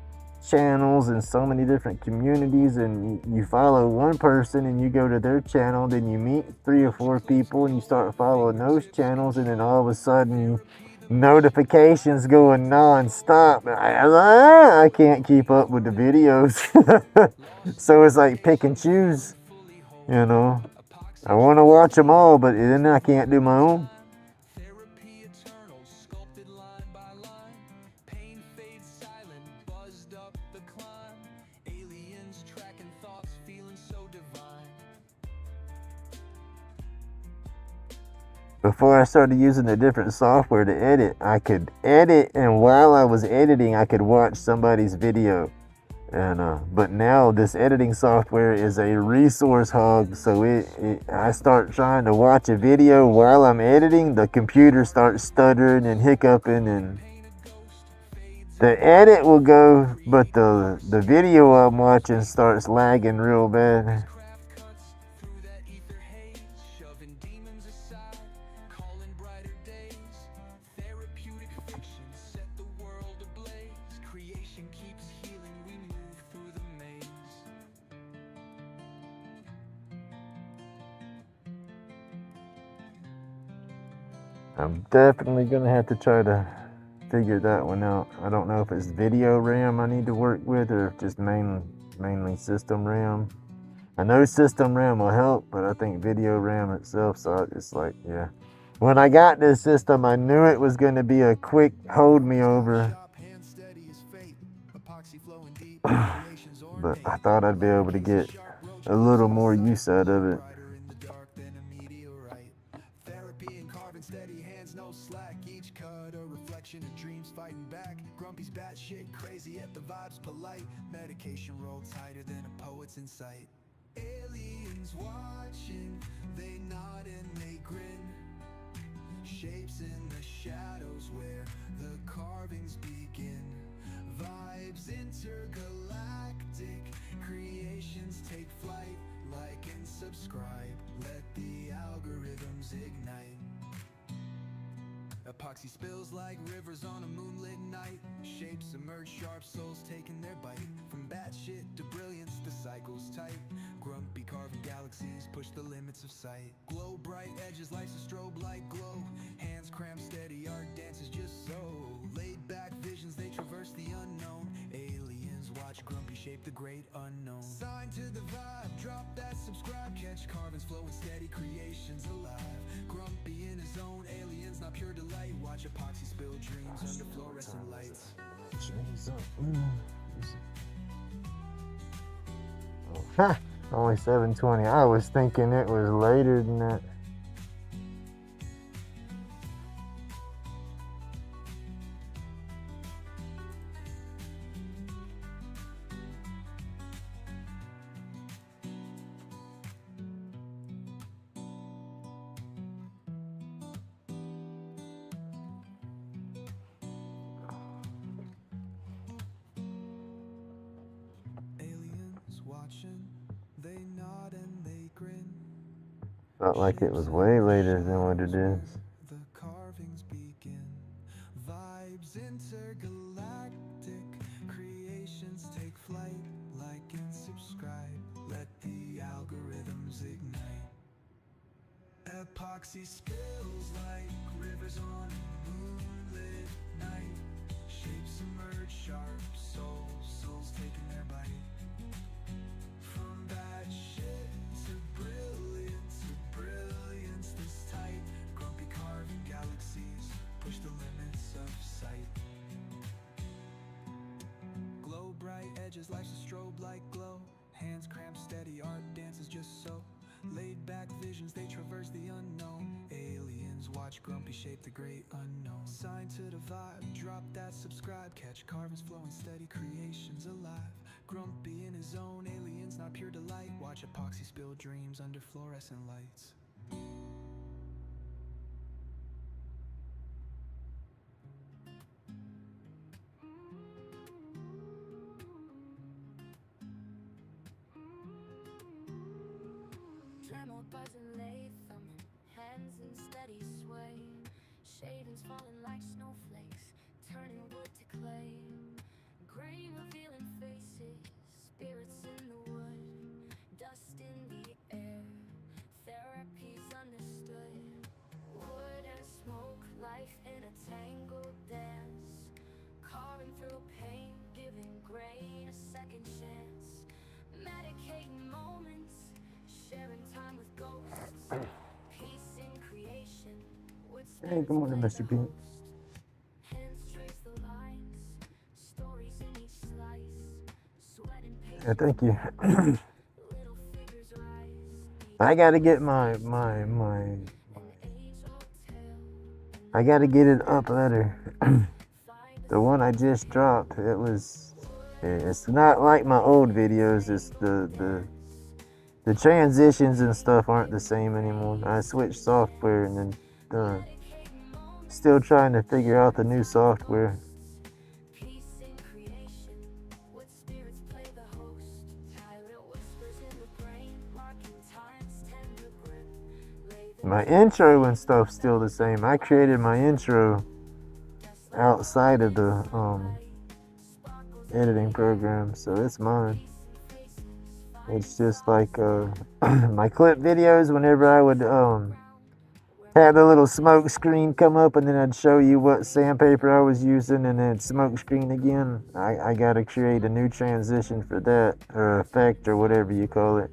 channels and so many different communities, and you follow one person and you go to their channel, then you meet 3 or 4 people and you start following those channels, and then all of a sudden notifications going non-stop. I can't keep up with the videos. So it's like pick and choose, you know. I want to watch them all, but then I can't do my own. Therapy eternal, sculpted line by line. Pain fades silent, buzzed up the climb. Aliens tracking thoughts, feeling so divine. Before I started using the different software to edit, I could edit, and while I was editing, I could watch somebody's video. And but now this editing software is a resource hog, so I start trying to watch a video while I'm editing, the computer starts stuttering and hiccuping, and the edit will go, but the video I'm watching starts lagging real bad. Craft cuts through that ether haze, shoving demons aside, calling brighter days. Therapeutic fiction set the world ablaze. Creation keeps healing, we move through the maze. I'm definitely gonna have to try to figure that one out. I don't know if it's video RAM I need to work with, or if just mainly system RAM. I know system RAM will help, but I think video RAM itself, so it's like, yeah. When I got this system, I knew it was gonna be a quick hold me over, Hand steady as fate, epoxy flowing deep, creations but I thought I'd be able to get a little more use out of it. brighter in the dark than a meteorite. Therapy and carving steady hands, no slack. Each cut a reflection of dreams fighting back. Grumpy's batshit crazy, yet the vibe's polite. Medication rolled tighter than a poet's insight. Aliens watching, they nod and they grin. Shapes in the shadows where the carvings begin. Vibes intergalactic, creations take flight. Like and subscribe, let the algorithms ignite. Epoxy spills like rivers on a moonlit night. Shapes emerge, sharp souls taking their bite. From batshit to brilliance, the cycle's tight. Grumpy carving galaxies push the limits of sight. Glow bright edges, life's a strobe light glow. Hands cramped steady, art dances just so. Laid back visions, they traverse the unknown. Aliens watch Grumpy shape the great unknown. Sign to the vibe, drop that subscribe. Catch carvings flowing steady, creations alive. Grumpy in his own, aliens not pure delight. Watch epoxy spill dreams under fluorescent lights. Ha! Only 7:20. I was thinking it was later than that. Aliens watching, they nod and they grin. Felt like it was way later than what it is. The carvings begin. Vibes intergalactic, creations take flight. Like and subscribe, let the algorithms ignite. epoxy spills like rivers on a moonlit night. Shapes emerge sharp, souls taking their bite. From bad shit to brilliance this tight. Grumpy carving galaxies, push the limits of sight. Glow bright edges, life's a strobe like glow. Hands cramped steady, art dances just so. Laid back visions, they traverse the unknown. Aliens watch Grumpy shape the great unknown. Sign to the vibe, drop that subscribe. Catch carvings flowing steady, creations alive. Grumpy in his own, aliens not pure delight. Watch epoxy spill dreams under fluorescent lights. Dremel buzzing lathe, thumbing hands in steady sway. Shavings falling like snowflakes, turning wood to clay. Grain revealing faces, spirits in the wood. Dust in the air, therapy's understood. Wood and smoke, life in a tangled dance. Carving through pain, giving grain a second chance. Medicating moments, sharing time with ghosts. Peace in creation, with Hey, good morning, Mr. P. hands trace the lines, stories in each slice. Sweat and pain, Yeah, thank you. little figures rise. I gotta get my An age-old tale, I gotta get it up better. find The one I just dropped, it's not like my old videos. It's the transitions and stuff aren't the same anymore. I switched software and then still trying to figure out the new software. peace in creation, with spirits play the host. Tyrant whispers in the brain, marking time's tender grip. Lay the My intro and stuff's still the same. I created my intro outside of the editing program, so it's mine. It's just like my clip videos. Whenever I would have the little smoke screen come up, and then I'd show you what sandpaper I was using, and then smoke screen again. I gotta create a new transition for that, or effect, or whatever you call it.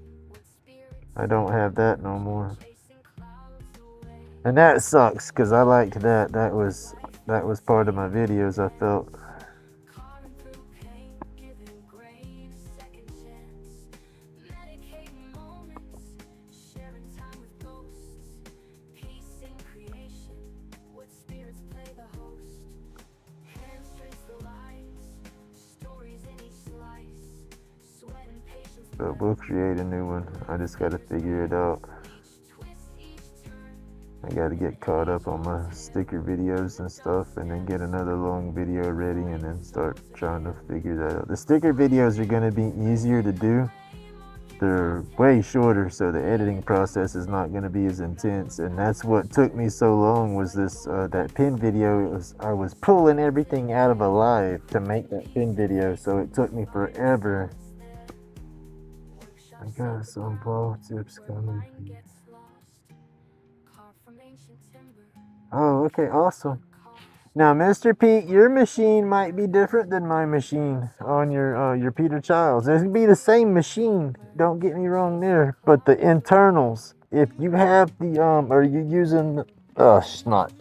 I don't have that no more, chasing clouds away. and that sucks because I liked that. That was part of my videos. I felt. Carving through pain, giving grain a second chance. Medicating moments, sharing time with ghosts. Peace in creation, with spirits play the host. Hands trace the lines, stories in each slice. Sweat and patience, But we'll create a new one. I just gotta figure it out. each twist, each turn. I gotta get caught up on my sticker videos and stuff, and then get another long video ready, and then start trying to figure that out. The sticker videos are gonna be easier to do. They're way shorter, so the editing process is not gonna be as intense. And that's what took me so long, was this that pin video. I was pulling everything out of Alive to make that pin video, so it took me forever. I got some ball tips coming. Line gets lost, carved from ancient timber. Oh, okay, awesome. Now, Mr. Pete, your machine might be different than my machine on your Peter Childs. It could be the same machine. Don't get me wrong there, but the internals. If you have the are you using? Snot.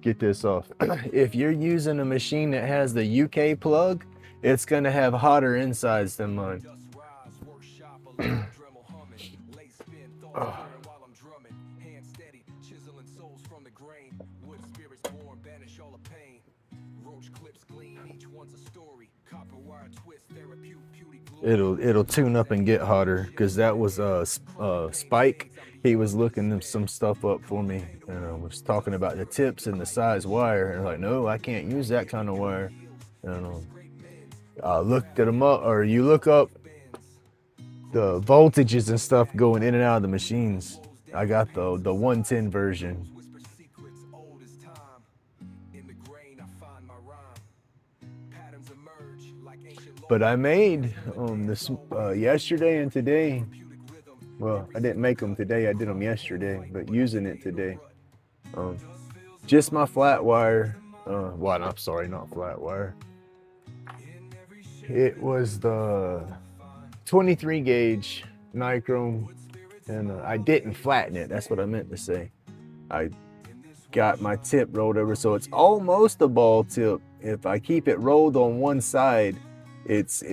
Get this off. If you're using a machine that has the UK plug, it's gonna have hotter insides than mine. Dust rise, workshop, a little Dremel humming. Late spin, thoughts clearing while I'm drumming. Hand steady, chiseling souls from the grain. Wood spirits born, banish all the pain. Roach clips gleam, each one's a story. Copper wire twist, therapeutic glory. It'll tune up and get hotter, because that was Spike. He was looking some stuff up for me, and I was talking about the tips and the size wire, and like, no, I can't use that kind of wire. And I looked at them up, or you look up the voltages and stuff going in and out of the machines. I got the 110 version. Whisper secrets old as time. In the grain, I find my rhyme. Patterns emerge like ancient But I made this yesterday and today. therapeutic rhythm. Well, I didn't make them today. I did them yesterday, but using it today. Just my flat wire. Well, I'm sorry, not flat wire. It was the 23 gauge nichrome, and I didn't flatten it. That's what I meant to say. I got my tip rolled over, so it's almost a ball tip. If I keep it rolled on one side, it's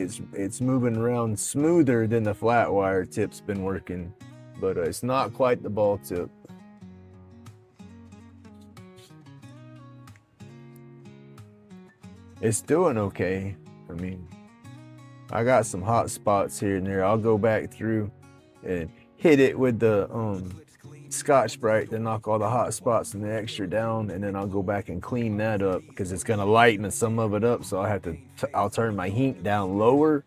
moving around smoother than the flat wire tip's been working, but it's not quite the ball tip. It's doing okay. I mean, I got some hot spots here and there. I'll go back through and hit it with the Scotch-Brite to knock all the hot spots and the extra down, and then I'll go back and clean that up because it's gonna lighten some of it up. So I have to, I'll turn my heat down lower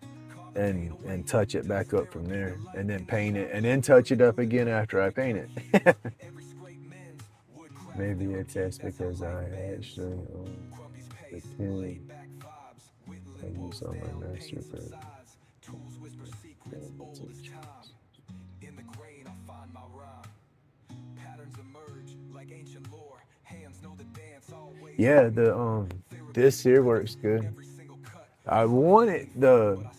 and touch it back up from there, and then paint it, and then touch it up again after I paint it. Maybe it's just because I actually the tin I use on my master pen. Yeah, the this here works good. I want to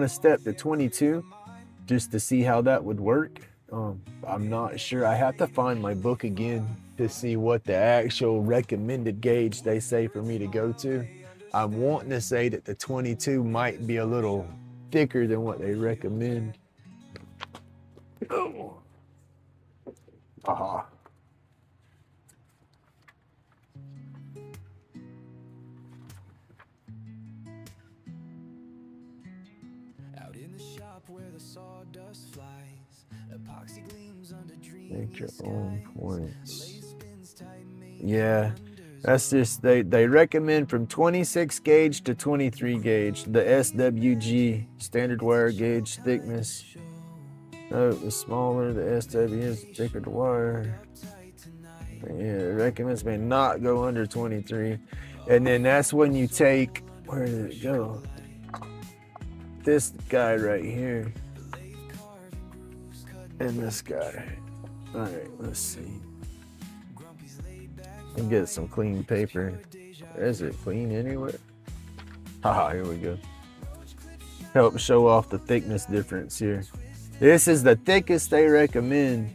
step to 22 just to see how that would work. I'm not sure. I have to find my book again to see what the actual recommended gauge they say for me to go to. I'm wanting to say that the 22 might be a little thicker than what they recommend. Oh. Aha. Out in the shop where the sawdust flies, epoxy gleams under dreamy Make your own points. lathe spins tight, made Yeah, that's just, they recommend from 26 gauge to 23 gauge, the SWG, standard wire gauge thickness. No, the smaller the SW is, the thicker the wire. Yeah, it recommends me not go under 23. And then that's when you take, where did it go? This guy right here. And this guy. All right, let's see. I'll get some clean paper. Is it clean anywhere? Haha, here we go. Help show off the thickness difference here. This is the thickest they recommend,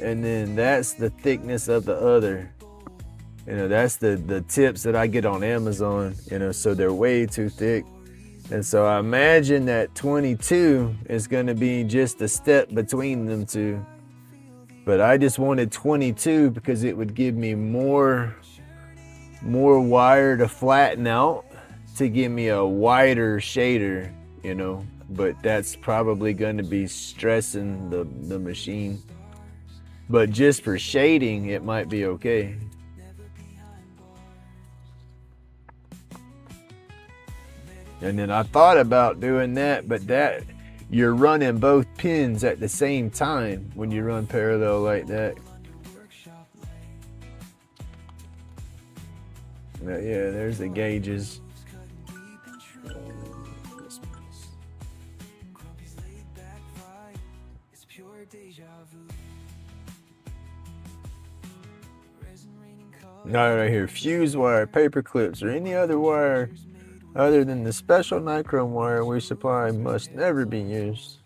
and then that's the thickness of the other. You know, that's the tips that I get on Amazon, you know, so they're way too thick. And so I imagine that 22 is going to be just a step between them two. But I just wanted 22 because it would give me more wire to flatten out to give me a wider shader, you know. But that's probably going to be stressing the machine. But just for shading, it might be okay. And then I thought about doing that, but that you're running both pins at the same time when you run parallel like that. But yeah, there's the gauges. Now right here, fuse wire, paper clips, or any other wire other than the special nichrome wire we supply must never be used.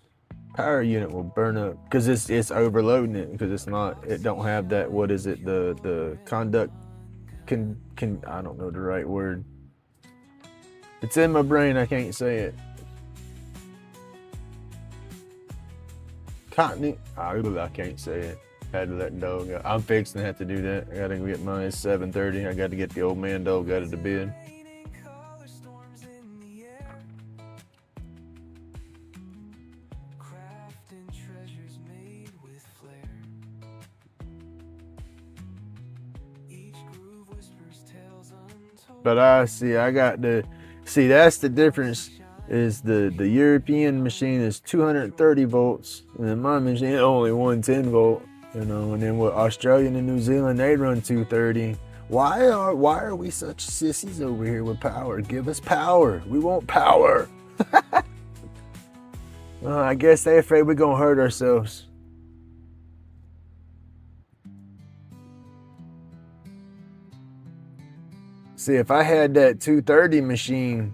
Power unit will burn up because it's overloading it, because it don't have that, what is it, the conduct I don't know the right word. It's in my brain, I can't say it. I can't say it. Had to let the dog go. I'm fixing to have to do that. I gotta get mine. It's 7:30. I gotta get the old man dog out of the bed. But that's the difference. Is the European machine is 230 volts, and then my machine only 110 volt. You know, and then with Australia and New Zealand, they run 230. Why are we such sissies over here with power? Give us power. We want power. I guess they afraid we're gonna hurt ourselves. See, if I had that 230 machine,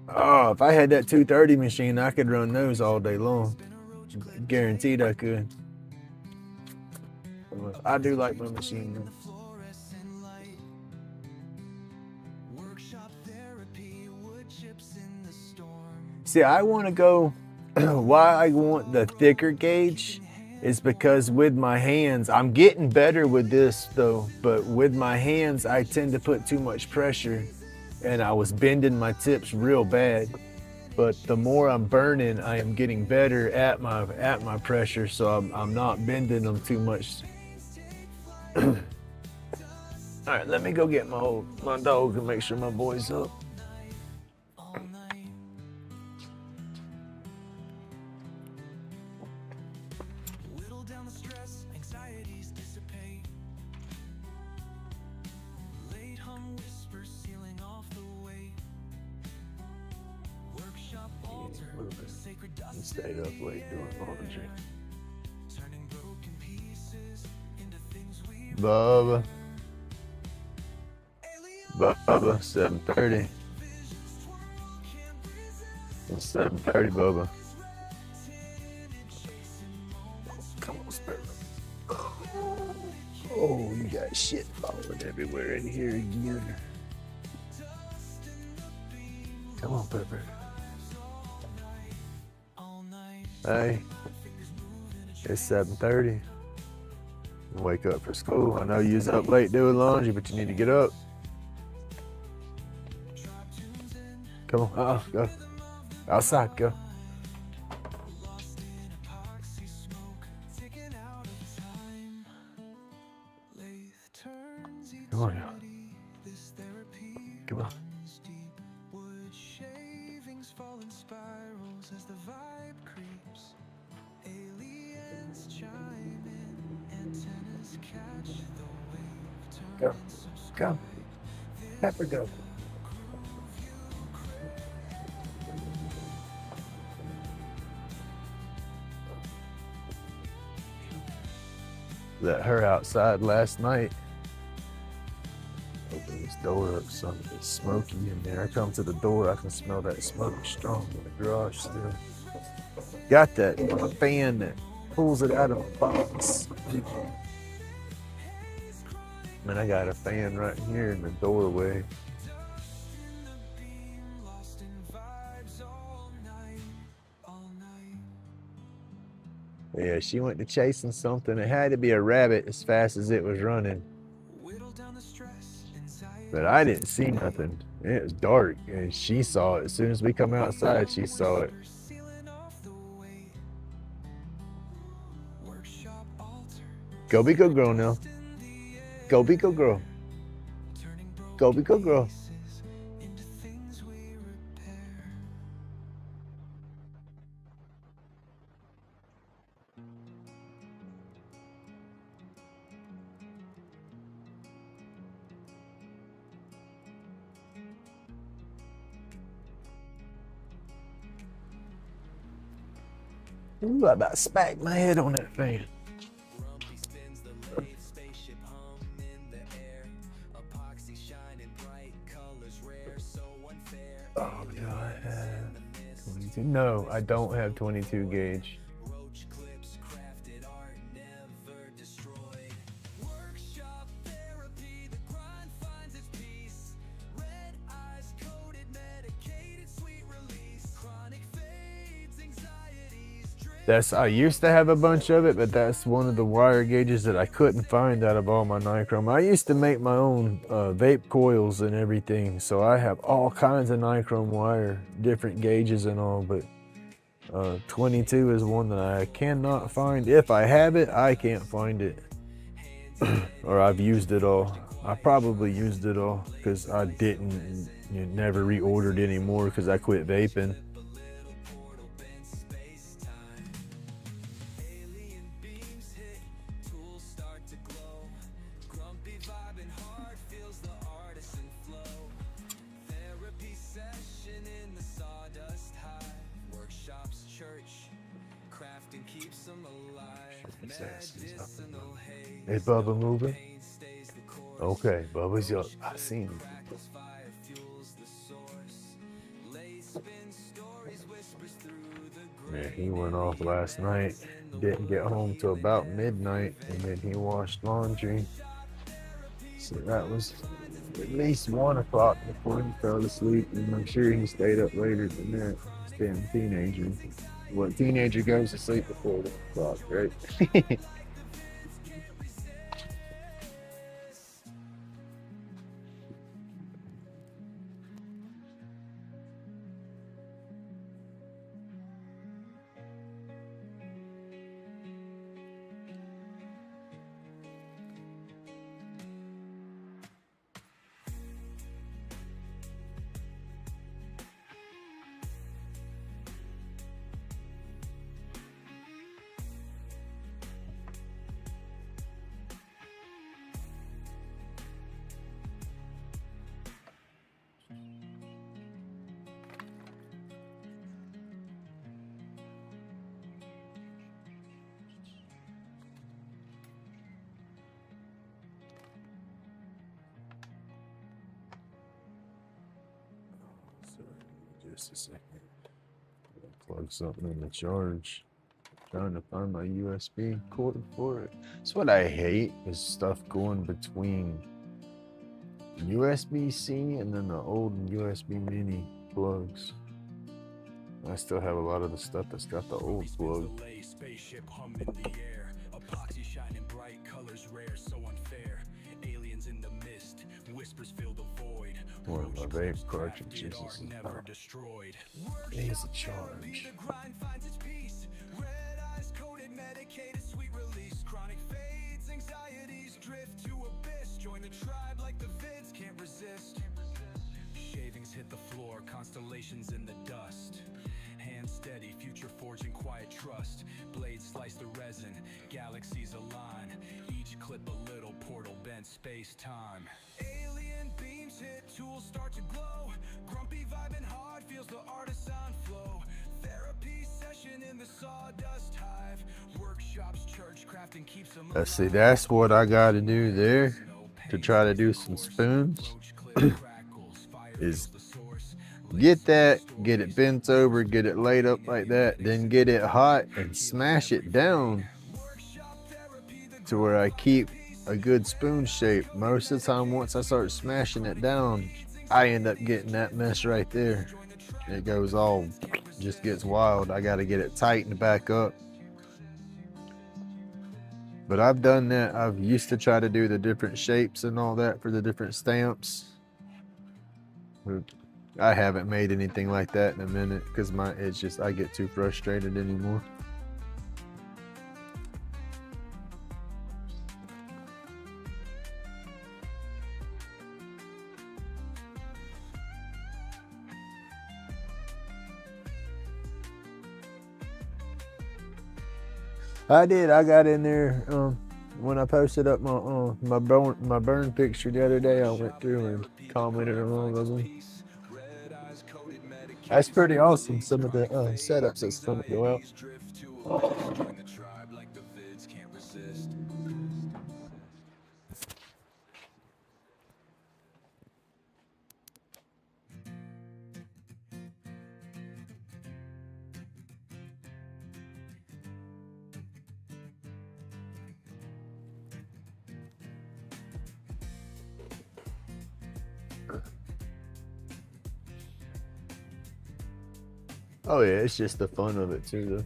oh, if I had that 230 machine, I could run those all day long. Guaranteed I could. I do like my machine, man. Fluorescent light. Workshop therapy, wood chips in the storm. See, I want to go, why I want the thicker gauge is because with my hands, I'm getting better with this though, but with my hands, I tend to put too much pressure and I was bending my tips real bad. But the more I'm burning, I am getting better at my pressure, so I'm not bending them too much. All right, let me go get my dog and make sure my boy's up. All night. Whittle down the stress, anxieties dissipate. Late hum whispers sealing off the weight. Workshop altar, sacred dust. Stayed up late doing laundry. Turning broken pieces into things we Bubba. Bubba, 7:30. It's 7:30, Bubba. Come on, Sparrow. Oh, you got shit falling everywhere in here again. Come on, Pepper. Hey, it's 7:30. Wake up for school. I know you was up late doing laundry, but you need to get up. Come on, go. Outside, go. Come on, y'all. Come on. wood shavings fall in spirals as the vibe creeps. Aliens chime in, antennas catch the wave. Go. Go. Pepper, go. Let her outside last night. Open this door up, something it's smoky in there. I come to the door, I can smell that smoke strong in the garage still. Got that fan that pulls it out of the box. And I got a fan right here in the doorway. Lost in vibes all night. Yeah, she went to chasing something. It had to be a rabbit as fast as it was running. Whittle down the stress, anxiety. But I didn't see nothing. It was dark and she saw it. As soon as we come outside, she saw it. Sealing off the weight. Workshop altar, Go be good girl now. Go be good girl. turning broken Go be good girl. pieces into things we repair. Ooh, I about smacked my head on that fan. Grumpy spins the lathe, spaceship hum in the air. Epoxy shining bright, colors rare, so unfair. Oh, do I have 22? No, I don't have 22 gauge. Roach clips, crafted art, never destroyed. Workshop therapy, the grind finds its peace. Red eyes coated, medicated, sweet release. Chronic fades, anxieties. I used to have a bunch of it, but that's one of the wire gauges that I couldn't find out of all my nichrome. I used to make my own vape coils and everything, so I have all kinds of nichrome wire, different gauges and all, but 22 is one that I cannot find. If I have it, I can't find it. Or I've used it all. I probably used it all because I didn't, never reordered anymore because I quit vaping. Therapy session in the sawdust hive. Workshop Hey, Bubba moving? Okay, Bubba's up. I seen him. Yeah, he went off last night. Didn't get home till about midnight, and then he washed laundry. So that was at least 1 o'clock before he fell asleep, and I'm sure he stayed up later than that. He's damn teenager. What teenager goes to sleep before 1 o'clock, right? Just a second. Plug something in the charge. Trying to find my USB cord for it. That's what I hate, is stuff going between USB-C and then the old USB mini plugs. I still have a lot of the stuff that's got the old plug. Spaceship hum in the air. Epoxy shining bright, colors rare, so unfair. Aliens in the mist, whispers fill the void. One of my vape cartridges is never destroyed. There's a charge. The grind finds its peace. Red eyes coated, medicated, sweet release. Chronic fades, anxieties drift to abyss. Join the tribe like the vids can't resist. Shavings hit the floor, constellations in the dust. Hand steady, future forging quiet trust. Blades slice the resin, galaxies align. Each clip a little portal bent space-time. Alien beams hit, tools start to glow. Grumpy vibing hard, feels the artisan flow. Therapy session in the sawdust hive. Workshops, church crafting keeps them alive. Let's see, that's what I gotta do there to try to do some spoons. Is get that, get it bent over, get it laid up like that, then get it hot and smash it down to where I keep a good spoon shape. Most of the time, once I start smashing it down, I end up getting that mess right there. It goes all, just gets wild. I got to get it tightened back up. But I've done that. I've used to try to do the different shapes and all that for the different stamps. I haven't made anything like that in a minute because it's just, I get too frustrated anymore. I did. I got in there when I posted up my burn picture the other day. I went through and commented on all of them. That's pretty awesome. Some of the setups that's fun to go out. Oh yeah, it's just the fun of it too, though.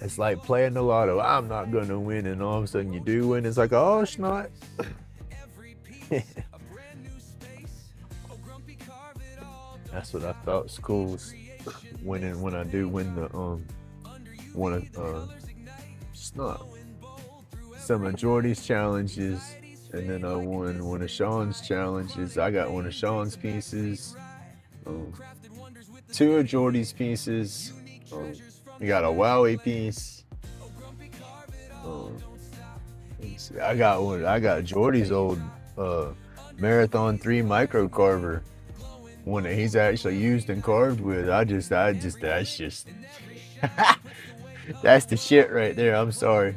It's like playing the lotto. I'm not gonna win, and all of a sudden you do win. It's like, oh snot. That's what I thought was cool, winning when I do win the one of snot. Some of Jordy's challenges. And then I won one of Sean's challenges. I got one of Sean's pieces. 2 of Jordy's pieces. I got a Wowie piece. I got Jordy's old Marathon 3 micro carver. one that he's actually used and carved with. That's just, that's the shit right there. I'm sorry.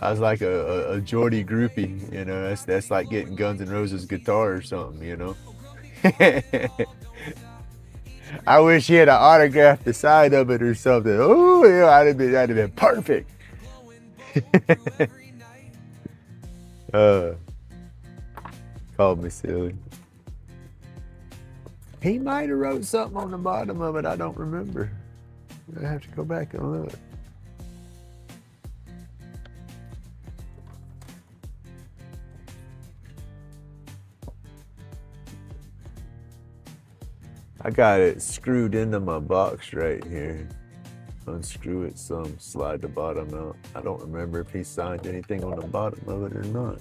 I was like a Geordie groupie, you know. That's like getting Guns N' Roses guitar or something, you know. I wish he had autographed the side of it or something. Oh, yeah, that'd have been perfect. Called me silly. He might have wrote something on the bottom of it. I don't remember. I have to go back and look. I got it screwed into my box right here. Unscrew it some, slide the bottom out. I don't remember if he signed anything on the bottom of it or not.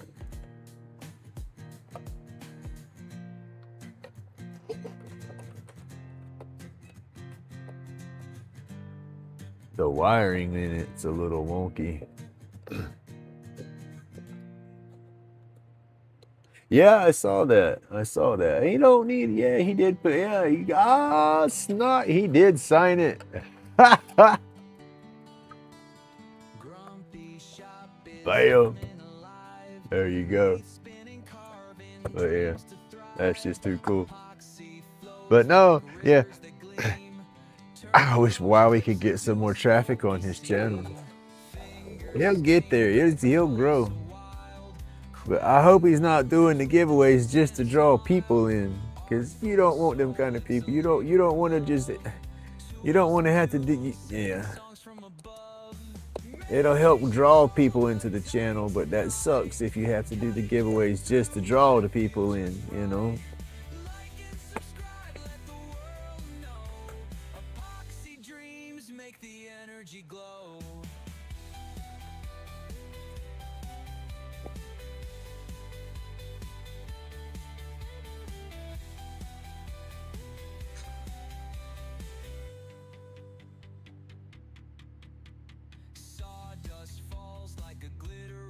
The wiring in it's a little wonky. Yeah, I saw that. He don't need, yeah, he did put, yeah, snot, he did sign it. Bam. There you go. But yeah, that's just too cool. But no, yeah. I wish Wowie could get some more traffic on his channel. He'll get there. He'll grow. But I hope he's not doing the giveaways just to draw people in, because you don't want them kind of people. You don't want to just. You don't want to have to do. Yeah. It'll help draw people into the channel, but that sucks if you have to do the giveaways just to draw the people in. You know.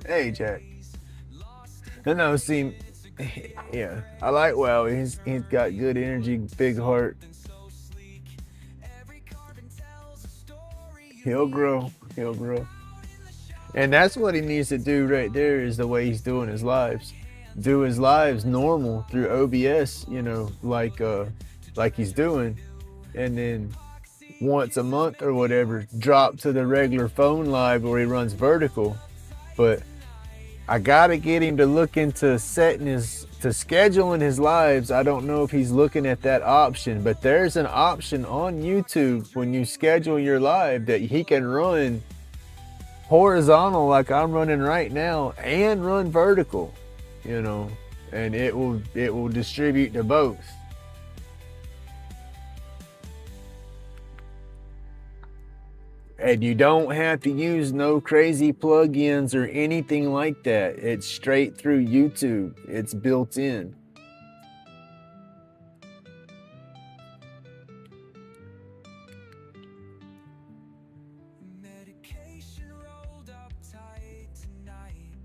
Hey, Jack. No, see, yeah, I like Wowie. He's got good energy, big heart. He'll grow. He'll grow. And that's what he needs to do right there, is the way he's doing his lives. Do his lives normal through OBS, you know, like he's doing. And then once a month or whatever, drop to the regular phone live where he runs vertical. But I gotta get him to look into scheduling his lives. I don't know if he's looking at that option, but there's an option on YouTube when you schedule your live that he can run horizontal like I'm running right now and run vertical, you know, and it will distribute to both. And you don't have to use no crazy plugins or anything like that. It's straight through YouTube. It's built in. Medication rolled up tight tonight.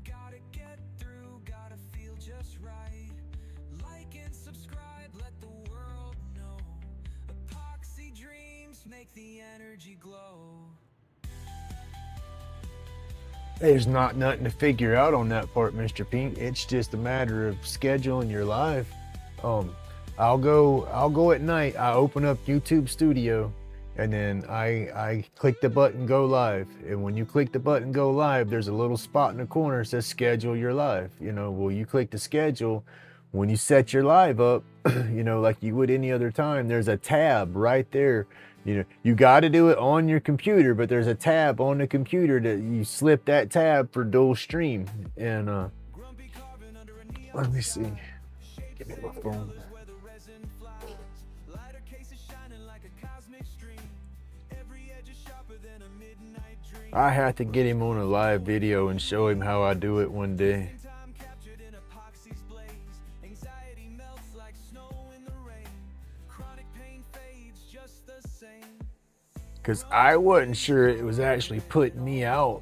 Gotta get through, gotta feel just right. Like and subscribe, let the world know. Epoxy dreams make the energy glow. There's not nothing to figure out on that part, Mr. Pink. It's just a matter of scheduling your live. I'll go at night. I open up YouTube Studio, and then I click the button go live. And when you click the button go live, there's a little spot in the corner that says schedule your live. You know, well, you click the schedule. When you set your live up, you know, like you would any other time, there's a tab right there. You know, you got to do it on your computer, but there's a tab on the computer that you slip that tab for dual stream. And let me see. Give me my phone. I have to get him on a live video and show him how I do it one day. Because I wasn't sure it was actually putting me out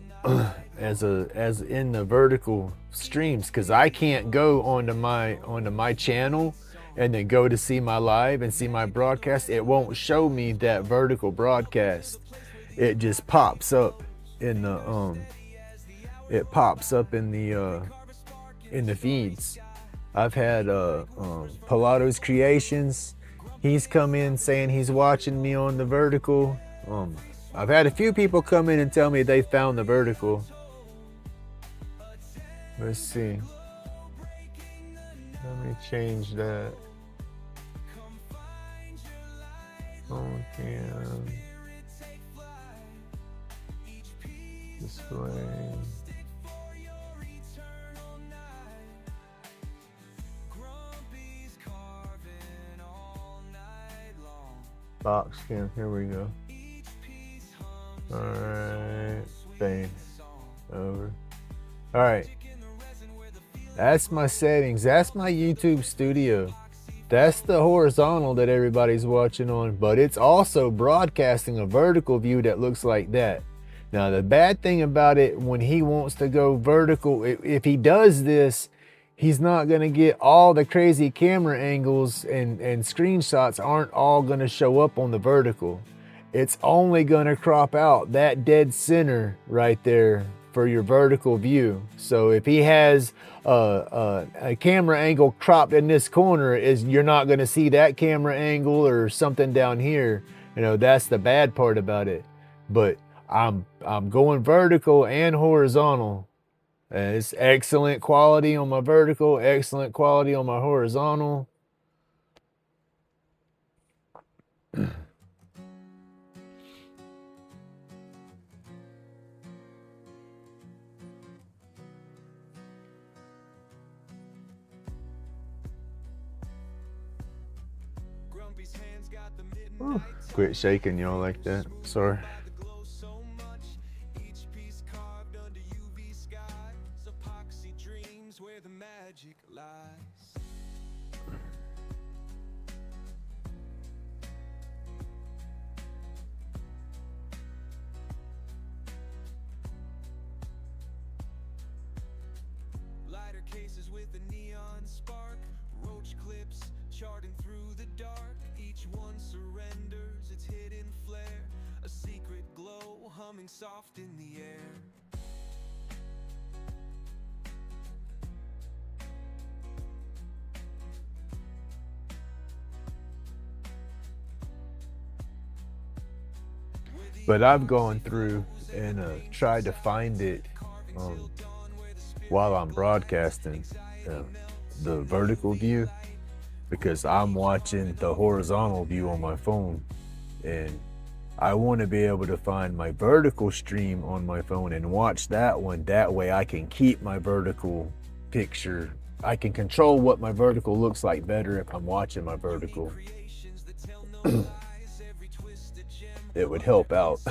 as in the vertical streams, because I can't go onto my channel and then go to see my live and see my broadcast, it won't show me that vertical broadcast. It just pops up in the in the feeds. I've had Pilato's Creations. He's come in saying he's watching me on the vertical. I've had a few people come in and tell me they found the vertical. Let's see. Let me change that. Okay. Display. Box cam, here we go. Alright, bang, over. Alright, that's my settings, that's my YouTube studio. That's the horizontal that everybody's watching on, but it's also broadcasting a vertical view that looks like that. Now the bad thing about it, when he wants to go vertical, if he does this, he's not gonna get all the crazy camera angles, and screenshots aren't all gonna show up on the vertical. It's only gonna crop out that dead center right there for your vertical view. So if he has a camera angle cropped in this corner, you're not gonna see that camera angle or something down here. You know, that's the bad part about it. But I'm going vertical and horizontal. And it's excellent quality on my vertical, excellent quality on my horizontal. Ooh, quit shaking y'all like that. Sorry. Lighter cases with a neon spark, roach clips charting through the dark. Each one surrenders its hidden flare, a secret glow humming soft in the air. But I've gone through and tried to find it while I'm broadcasting the vertical view, because I'm watching the horizontal view on my phone, and I want to be able to find my vertical stream on my phone and watch that one. That way I can keep my vertical picture. I can control what my vertical looks like better if I'm watching my vertical. It would help out.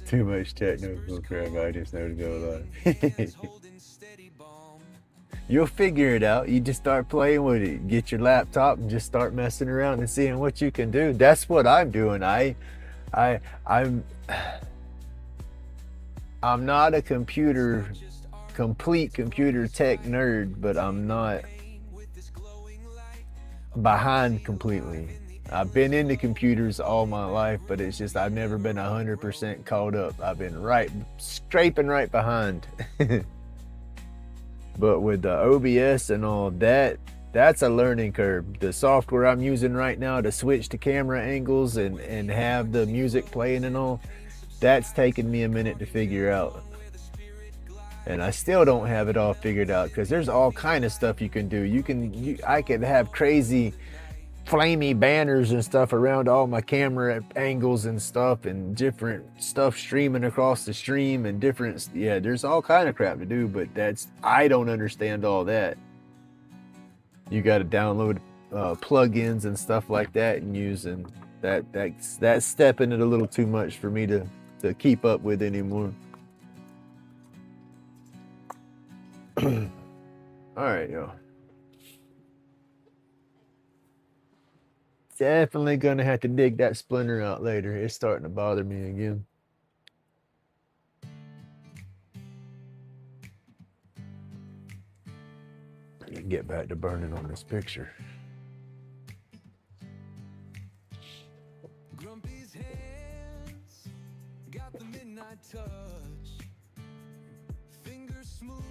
Too much technical crap, I just know to go live. You'll figure it out. You just start playing with it. Get your laptop and just start messing around and seeing what you can do. That's what I'm doing. I'm not a complete computer tech nerd, but I'm not behind completely. I've been into computers all my life, but it's just I've never been 100% caught up. I've been scraping right behind. But with the OBS and all that, that's a learning curve. The software I'm using right now to switch to camera angles and have the music playing and all, that's taken me a minute to figure out. And I still don't have it all figured out, because there's all kind of stuff you can do. I could have crazy flamey banners and stuff around all my camera angles and stuff, and different stuff streaming across the stream, and there's all kind of crap to do, but I don't understand all that. You got to download plugins and stuff like that and use, and that's stepping it a little too much for me to keep up with anymore. All right, y'all. Definitely gonna have to dig that splinter out later. It's starting to bother me again. get back to burning on this picture. Grumpy's hands got the midnight touch. Fingers smooth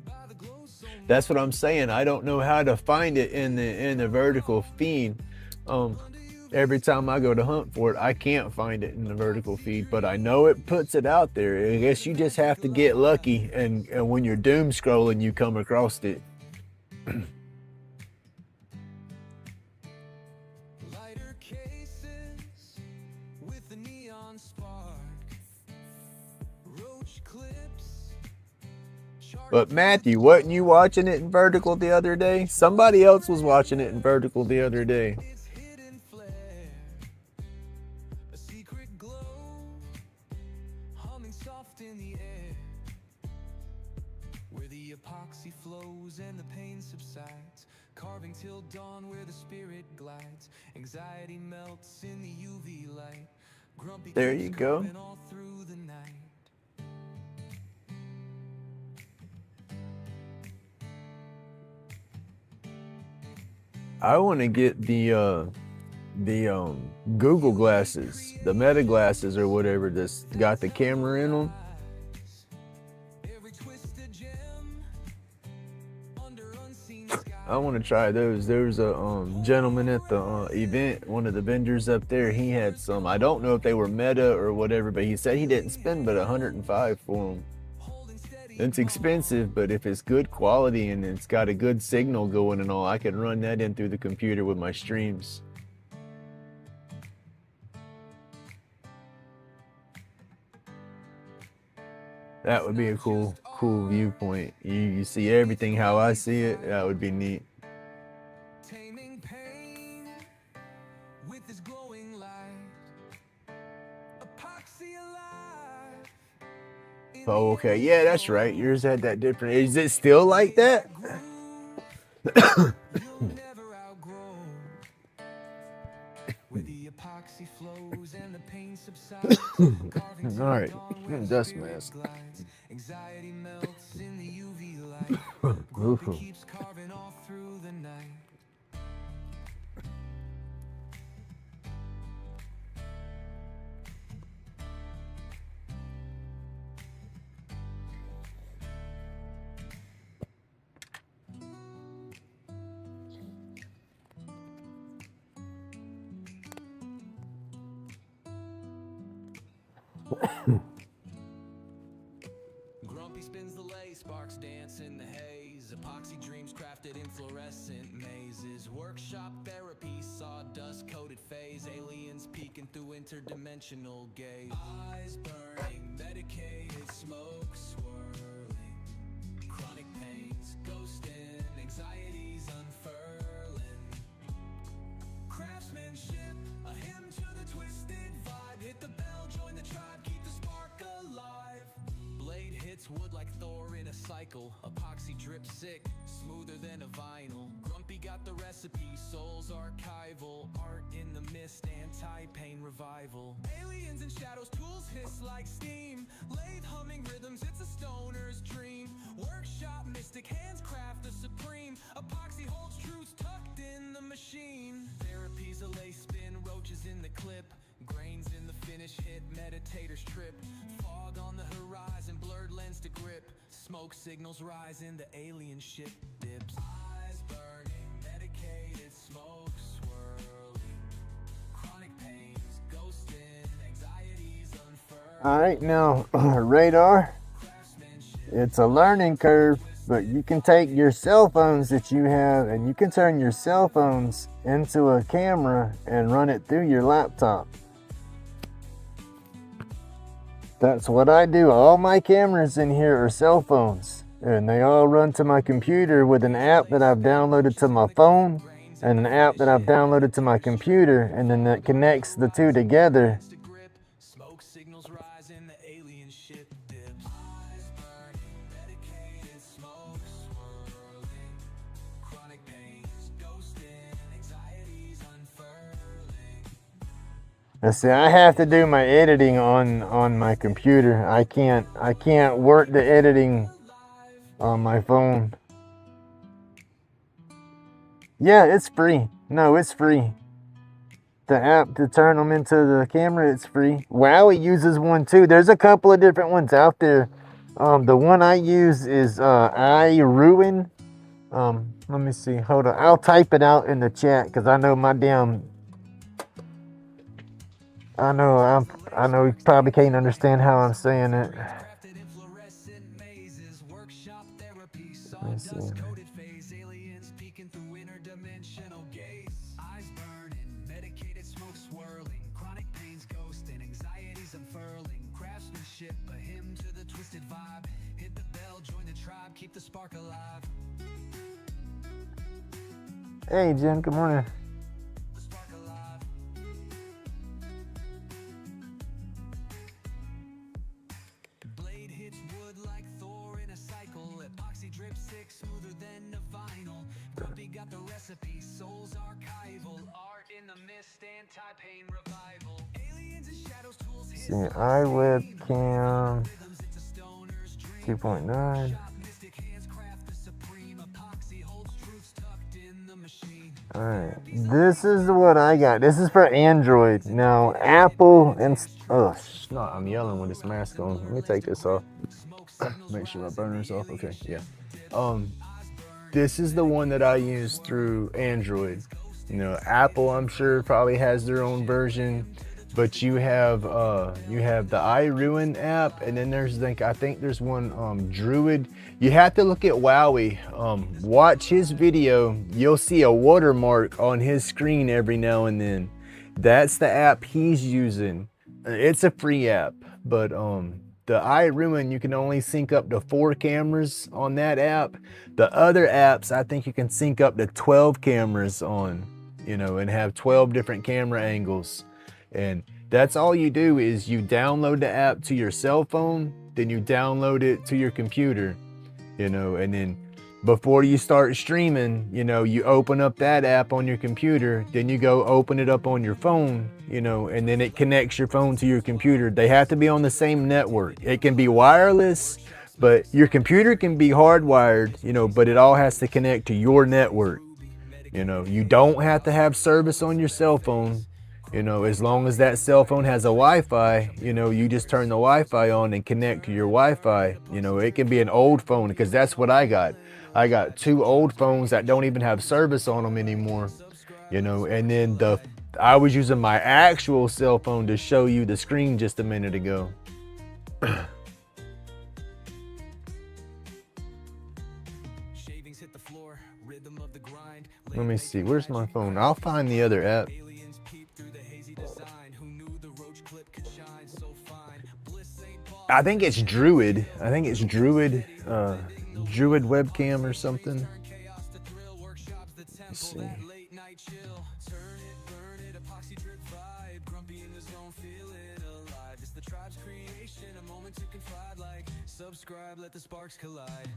by the glow so That's what I'm saying. I don't know how to find it in the vertical feed. Every time I go to hunt for it, I can't find it in the vertical feed, but I know it puts it out there. I guess you just have to get lucky, and when you're doom scrolling, you come across it. lighter cases with the neon spark. Roach clips. But Matthew, wasn't you watching it in vertical the other day? Somebody else was watching it in vertical the other day. Its hidden flare. A secret glow. Humming soft in the air. Where the epoxy flows and the pain subsides. Carving till dawn where the spirit glides. Anxiety melts in the UV light. Grumpy There keeps you go. carving all through the night. I want to get the Google glasses, the Meta glasses or whatever that's got the camera in them. Every twisted gem under unseen skies. I want to try those. There was a gentleman at the event, one of the vendors up there. He had some. I don't know if they were Meta or whatever, but he said he didn't spend but $105 for them. Holding steady. It's expensive, but if it's good quality and it's got a good signal going and all, I could run that in through the computer with my streams. That would be a cool viewpoint. You see everything how I see it. That would be neat. Taming pain with his glowing light. Epoxy alive. In Oh, the okay. Yeah, that's right. Yours had that different. Is it still like that? groove you'll never outgrow. Where the epoxy flows and the pain subsides. Carving till All right. dawn where the Dust spirit mask. glides. Anxiety melts in the UV light. Grumpy Ooh. keeps carving all through the night. Grumpy spins the lay, sparks dance in the haze. Epoxy dreams crafted in fluorescent mazes. Workshop therapy, sawdust coated phase. Aliens peeking through interdimensional gaze. Eyes burning, medicated smoke swirling. Chronic pains, ghosting, anxieties unfurling. Craftsmanship, a hymn to the twisted vibe. Hit the bell, join the tribe, keep the spark alive. Blade hits wood like Thor in a cycle. Epoxy drip sick, smoother than a vinyl. Grumpy got the recipe, soul's archival. Art in the mist, anti-pain revival. Aliens and shadows, tools hiss like steam. Lathe humming rhythms, it's a stoner's dream. Workshop mystic, hands craft the supreme. Epoxy holds truths tucked in the machine. Therapy's a lace spin, roaches in the clip. Grains in the finish hit, meditators trip. Fog on the horizon, blurred lens to grip. Smoke signals rise in the alien ship dips. Eyes burning, medicated smoke swirling. Chronic pains, ghosting, anxieties unfurling. All right, now radar. It's a learning curve, but you can take your cell phones that you have and you can turn your cell phones into a camera and run it through your laptop. That's what I do. All my cameras in here are cell phones, and they all run to my computer with an app that I've downloaded to my phone and an app that I've downloaded to my computer, and then that connects the two together. To grip, smoke signals rise in the alien ship dips. Eyes burning, medicated smoke swirling. Chronic pains, ghosting, anxieties unfurling. Let's see, I have to do my editing on my computer. I can't work the editing on my phone. Yeah, it's free. No, it's free. The app to turn them into the camera, it's free. Wowie uses one too. There's a couple of different ones out there. The one I use is iRuin. Let me see. Hold on. I'll type it out in the chat because I know my damn. I know you probably can't understand how I'm saying it. Crafted in fluorescent mazes, workshop therapy, Let me see. sawdust coated phase, aliens peeking through interdimensional gaze. Eyes burning, medicated smoke swirling, chronic pains ghosting, anxieties unfurling, craftsmanship, a hymn to the twisted vibe. Hit the bell, join the tribe, keep the spark alive. Hey, Jen. Good morning. The spark alive. Blade hits wood like Thor in a cycle. Epoxy drip sick, smoother than the vinyl. Grumpy got the recipe, soul's archival. Art in the mist, anti-pain revival. Aliens and shadows, tools, his See, iWebcam 2.9. mystic hands craft the supreme. Epoxy holds truths tucked in the machine. Alright, this is what I got. This is for Android. Now, Apple and... Oh, snot, I'm yelling with this mask on. Let me take this off. Make sure my burner's off. Okay, yeah. This is the one that I use through Android. You know, Apple, I'm sure, probably has their own version, but you have the iRuin app, and then there's like I think there's one Druid. You have to look at Wowie. Watch his video. You'll see a watermark on his screen every now and then. That's the app he's using. It's a free app, but the iRuin, you can only sync up to 4 cameras on that app. The other apps, I think you can sync up to 12 cameras on, you know, and have 12 different camera angles. And that's all you do is you download the app to your cell phone, then you download it to your computer, you know, and then before you start streaming, you know, you open up that app on your computer, then you go open it up on your phone, you know, and then it connects your phone to your computer. They have to be on the same network. It can be wireless, but your computer can be hardwired, you know, but it all has to connect to your network. You know, you don't have to have service on your cell phone. You know, as long as that cell phone has a Wi-Fi, you know, you just turn the Wi-Fi on and connect to your Wi-Fi. You know, it can be an old phone because that's what I got. I got 2 old phones that don't even have service on them anymore. You know, and then I was using my actual cell phone to show you the screen just a minute ago. Shavings hit the floor, rhythm of the grind. Let me see, where's my phone? I'll find the other app. Aliens peep through the hazy design. Who knew the roach clip could shine so fine? Bliss ain't bought. I think it's Druid. I think it's Druid, Druid webcam or something. Chaos to thrill workshops, the temple, see. that late night chill. Turn it, burn it, epoxy drip vibe. Grumpy in the zone, feeling alive. It's the tribe's creation, a moment to confide. Like, subscribe, let the sparks collide.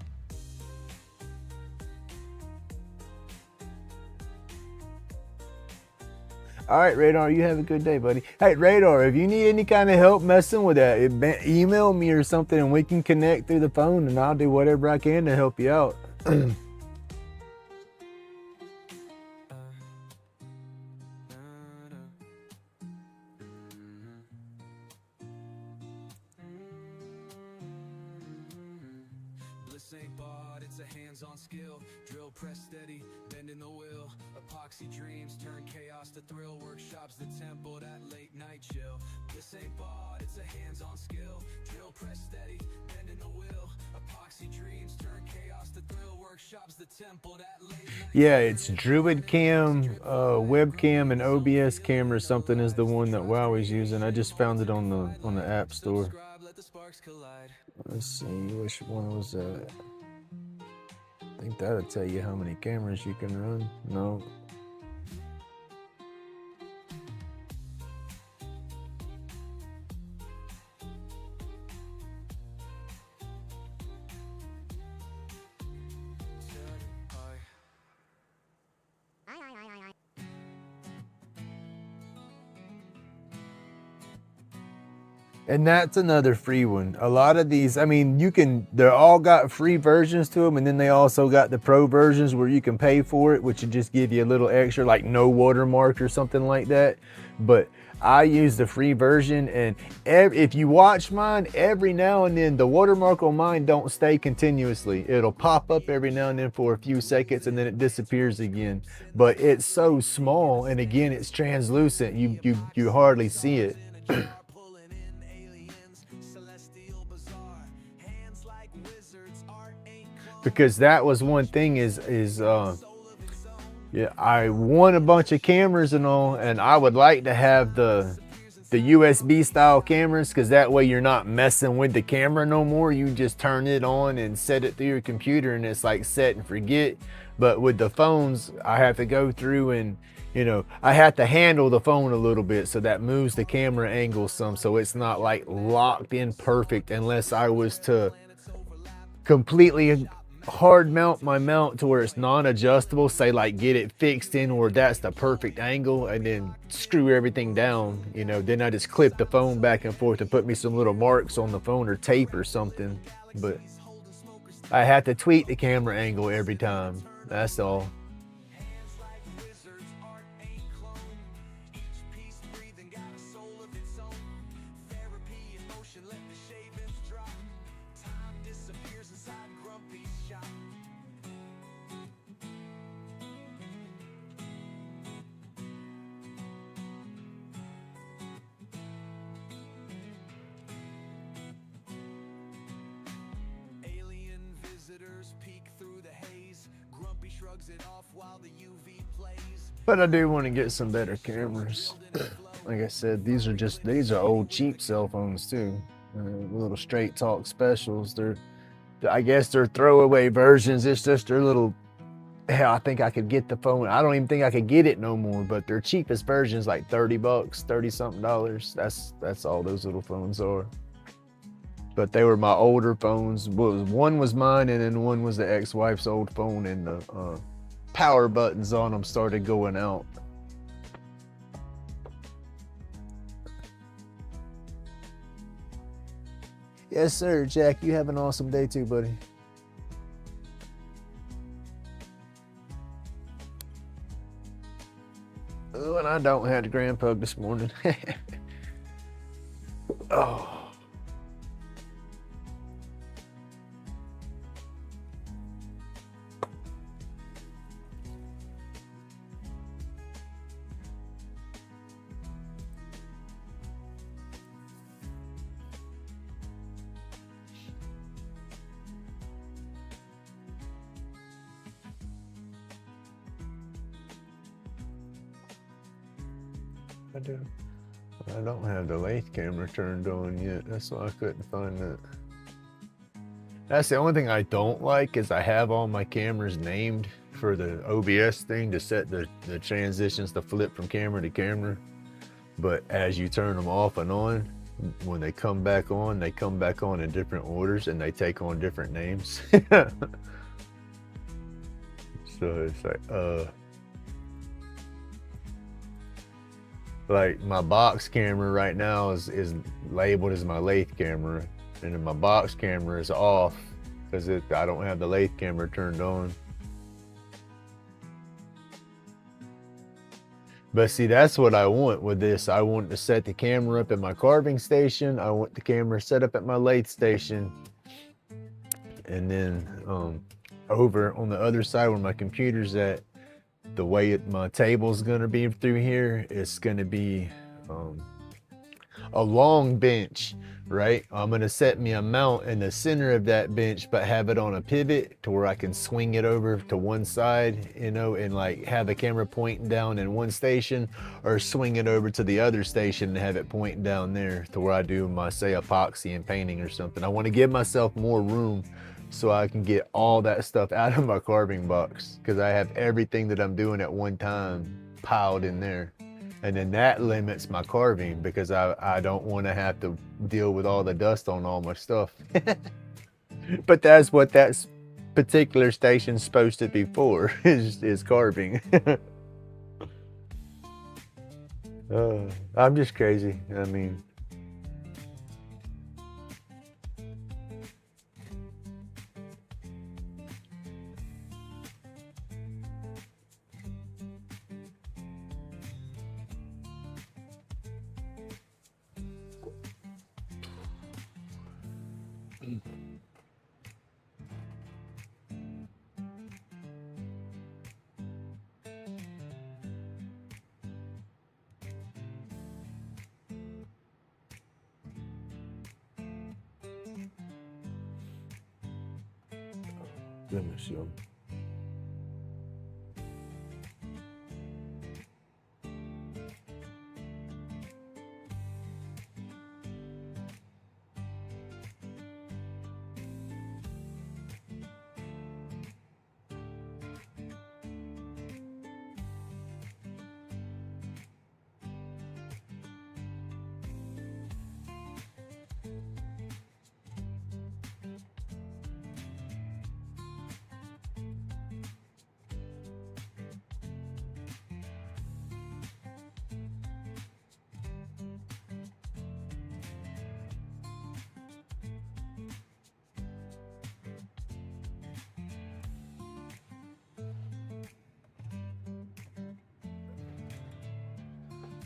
All right, Radar, you have a good day, buddy. Hey, Radar, if you need any kind of help messing with that, email me or something and we can connect through the phone and I'll do whatever I can to help you out. Bliss ain't bought, it's a hands-on skill. Drill, press steady, bending the wheel. Epoxy dreams turn chaos to thrill. Workshops, the temple, that late night chill. Bliss ain't bought, it's a hands-on skill. Drill, press steady, bending the wheel. Epoxy dreams turn chaos to thrill. Workshops, the temple, that late night. Yeah, it's Druid Cam, webcam, and OBS camera. Something is the one that Wowie's using. I just found it on the App Store. Subscribe, let the sparks collide. Let's see, which one was that? I think that'll tell you how many cameras you can run. No. And that's another free one. A lot of these, I mean, they're all got free versions to them, and then they also got the pro versions where you can pay for it, which would just give you a little extra, like no watermark or something like that. But I use the free version, and if you watch mine, every now and then the watermark on mine don't stay continuously. It'll pop up every now and then for a few seconds, and then it disappears again. But it's so small, and again, it's translucent. You hardly see it. Because that was one thing yeah, I won a bunch of cameras and all, and I would like to have the USB style cameras, because that way you're not messing with the camera no more. You just turn it on and set it through your computer, and it's like set and forget. But with the phones, I have to go through and, you know, I have to handle the phone a little bit, so that moves the camera angle some, so it's not like locked in perfect, unless I was to completely hard mount my mount to where it's non-adjustable, say like get it fixed in where that's the perfect angle, and then screw everything down, you know, then I just clip the phone back and forth and put me some little marks on the phone or tape or something. But I have to tweak the camera angle every time, that's all. But I do want to get some better cameras. Like I said, these are old cheap cell phones too. Little straight talk specials. I guess they're throwaway versions. It's just their little, hell, I think I could get the phone. I don't even think I could get it no more, but their cheapest version's like $30, 30 something dollars. That's all those little phones are. But they were my older phones. One was mine, and then one was the ex-wife's old phone, and the power buttons on them started going out. Yes, sir, Jack. You have an awesome day too, buddy. Oh, and I don't have the grand pug this morning. Oh. I don't have the lathe camera turned on yet. That's why I couldn't find that. That's the only thing I don't like, is I have all my cameras named for the OBS thing to set the transitions to flip from camera to camera. But as you turn them off and on, when they come back on in different orders, and they take on different names. So it's like my box camera right now is labeled as my lathe camera, and then my box camera is off because I don't have the lathe camera turned on. But see, that's what I want with this. I want to set the camera up at my carving station. I want the camera set up at my lathe station. And then over on the other side where my computer's at, the way my table's gonna be through here, it's gonna be a long bench, right? I'm gonna set me a mount in the center of that bench, but have it on a pivot to where I can swing it over to one side, you know, and like have the camera pointing down in one station, or swing it over to the other station and have it pointing down there to where I do my, say, epoxy and painting or something. I want to give myself more room so I can get all that stuff out of my carving box, because I have everything that I'm doing at one time piled in there. And then that limits my carving, because I don't want to have to deal with all the dust on all my stuff. But that's what that particular station's supposed to be for, is carving. I'm just crazy. I mean, Goodness, yo.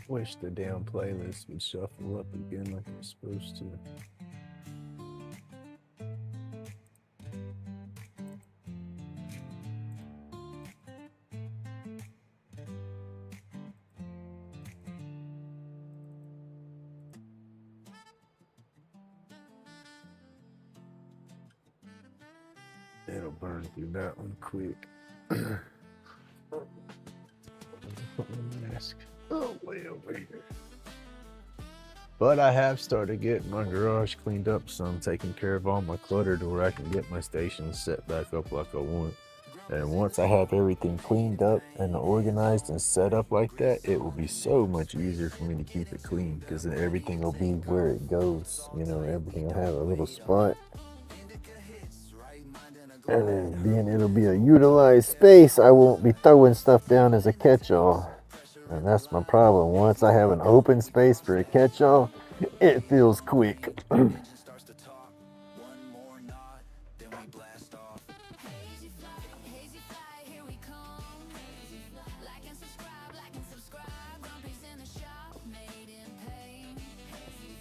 Wish the damn playlist would shuffle up again like it's supposed to. It'll burn through that one quick. Put my mask way over here. But I have started getting my garage cleaned up some, taking care of all my clutter to where I can get my stations set back up like I want. And once I have everything cleaned up and organized and set up like that, it will be so much easier for me to keep it clean, because then everything will be where it goes. You know, everything will have a little spot. And then being it'll be a utilized space, I won't be throwing stuff down as a catch-all. And that's my problem. Once I have an open space for a catch-all, it feels quick. Starts to talk, one more knot, then we blast off. Hazy fly, here we come. Like and subscribe. Grumpy's in the shop, made in pain. Hazy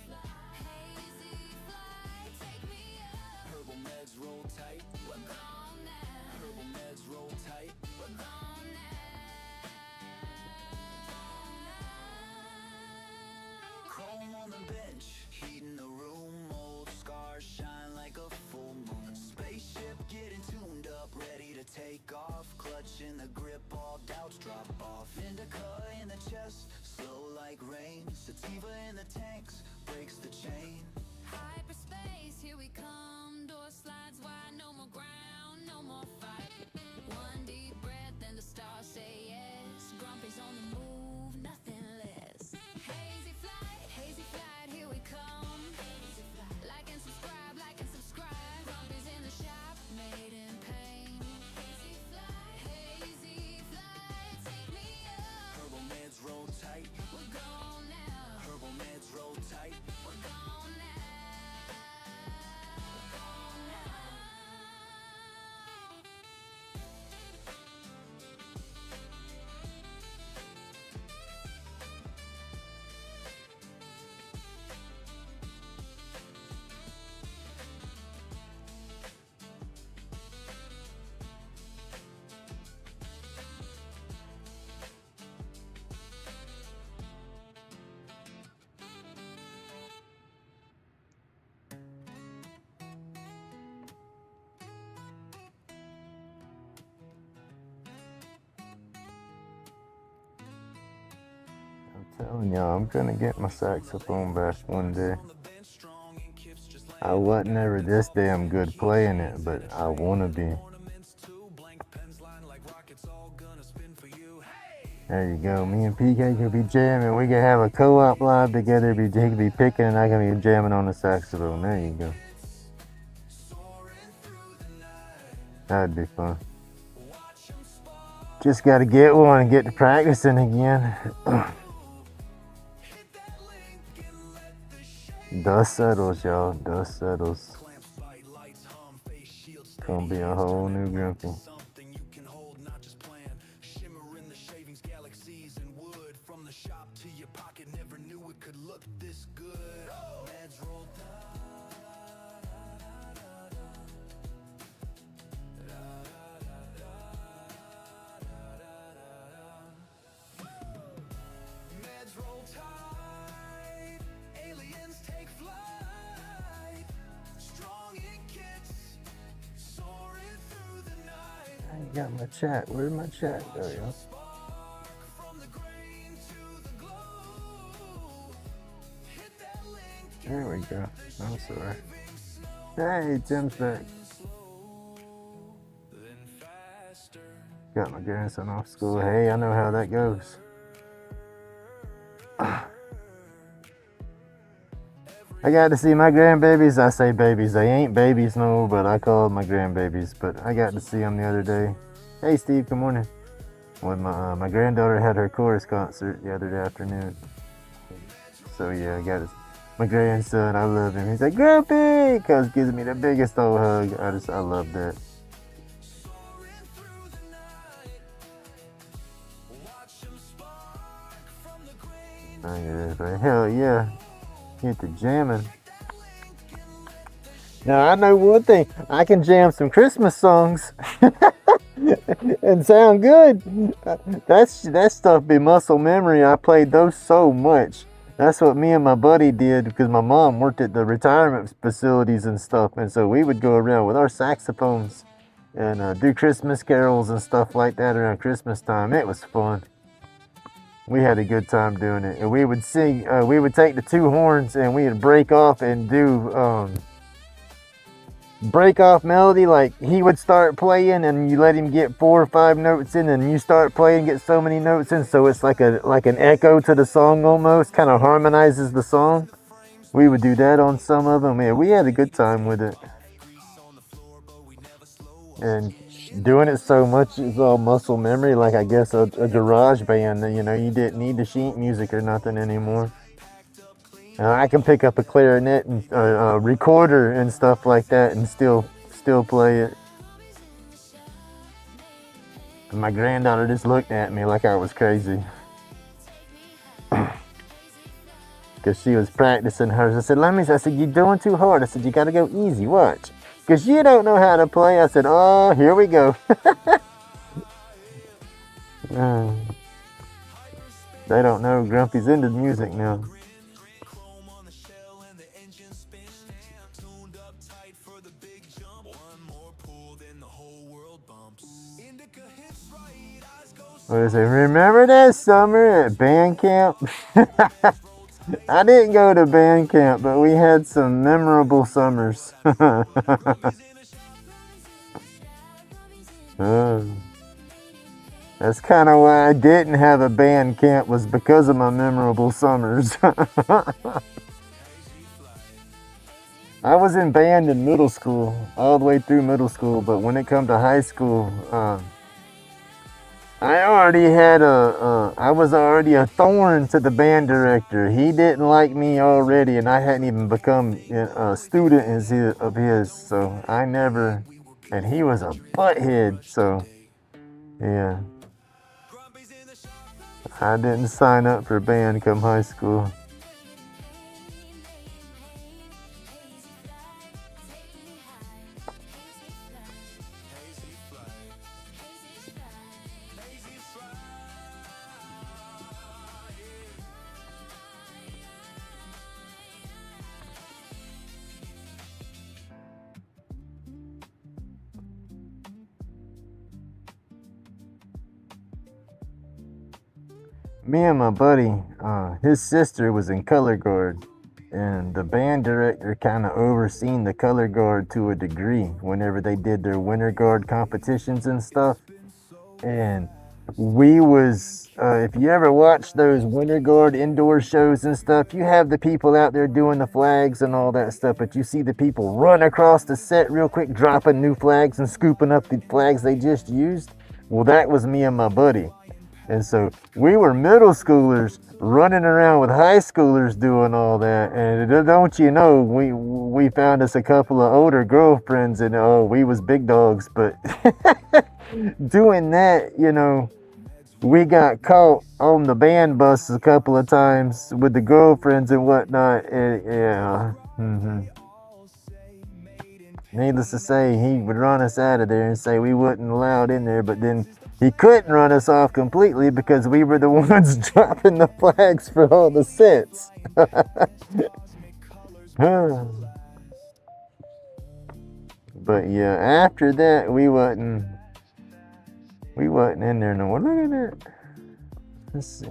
fly, take me up. Herbal meds roll tight, We're gone now. herbal meds roll tight. We're gone now. Chrome on the bench, heating the room. Old scars shine like a full moon. Spaceship getting tuned up, ready to take off. Clutch in the grip, all doubts drop off. Indica in the chest, slow like rain. Sativa in the tanks, breaks the chain. Hyperspace, here we come. Door slides wide, no more ground, no more fight. One deep breath, and the stars say yes. Grumpy's on the move, nothing less. Hazy flight, here we come. Like and subscribe. Grumpy's in the shop, made in pain. Hazy flight, take me up. Herbal meds roll tight, We're gone now. herbal meds roll tight. We're gone now. I'm telling y'all, I'm gonna get my saxophone back one day. I wasn't ever this damn good playing it, but I wanna be. There you go. Me and PK could be jamming. We could have a co-op live together. He could be picking and I could be jamming on the saxophone. There you go. That'd be fun. Just gotta get one and get to practicing again. Dust settles, y'all. Dust settles. Gonna be a whole new Grumpy. Something you can hold, not just plan. Shimmer in the shavings, galaxies and wood. From the shop to your pocket, never knew it could look this good. Meds roll tight. ain't got my chat. Where's my chat? There we go. There we go. I'm sorry. Hey, Tim's back. Got my grandson off school. Hey, I know how that goes. I got to see my grandbabies. I say babies. They ain't babies, no, but I call them my grandbabies. But I got to see them the other day. Hey, Steve, good morning. When my granddaughter had her chorus concert the other afternoon. So, yeah, I got to... My grandson, I love him. He's like, Grumpy! Because gives me the biggest old hug. I love that. Hell yeah. Get to jamming. Now, I know one thing. I can jam some Christmas songs and sound good. That stuff be muscle memory. I played those so much. That's what me and my buddy did because my mom worked at the retirement facilities and stuff. And so we would go around with our saxophones and do Christmas carols and stuff like that around Christmas time. It was fun. We had a good time doing it. And we would sing, we would take the two horns and we would break off and do break off melody. Like he would start playing and you let him get 4 or 5 notes in and you start playing, get so many notes in. So it's like an echo to the song almost, kind of harmonizes the song. We would do that on some of them. Yeah, we had a good time with it. And doing it so much is all muscle memory. Like I guess a garage band, you know, you didn't need the sheet music or nothing anymore. I can pick up a clarinet and a recorder and stuff like that and still play it. And my granddaughter just looked at me like I was crazy. Because she was practicing hers. I said, I said, you're doing too hard. I said, you got to go easy, watch. Because you don't know how to play. I said, oh, here we go. They don't know Grumpy's into music now. What is it? Remember that summer at band camp? I didn't go to band camp, but we had some memorable summers. That's kind of why I didn't have a band camp, was because of my memorable summers. I was in band in middle school, all the way through middle school, but when it come to high school, I was already a thorn to the band director. He didn't like me already, and I hadn't even become a student of his, so I never, and he was a butthead, so yeah. I didn't sign up for band come high school. Me and my buddy, his sister was in color guard, and the band director kind of overseen the color guard to a degree whenever they did their winter guard competitions and stuff. And we was, if you ever watch those winter guard indoor shows and stuff, you have the people out there doing the flags and all that stuff, but you see the people run across the set real quick, dropping new flags and scooping up the flags they just used. Well, that was me and my buddy. And so we were middle schoolers running around with high schoolers doing all that. And don't you know, we found us a couple of older girlfriends, and we was big dogs. But doing that, you know, we got caught on the band bus a couple of times with the girlfriends and whatnot. And, yeah. Needless to say, he would run us out of there and say we wasn't allowed in there, but then he couldn't run us off completely because we were the ones dropping the flags for all the sets. But yeah, after that, we wasn't We wasn't in there no more. Look at that. Let's see.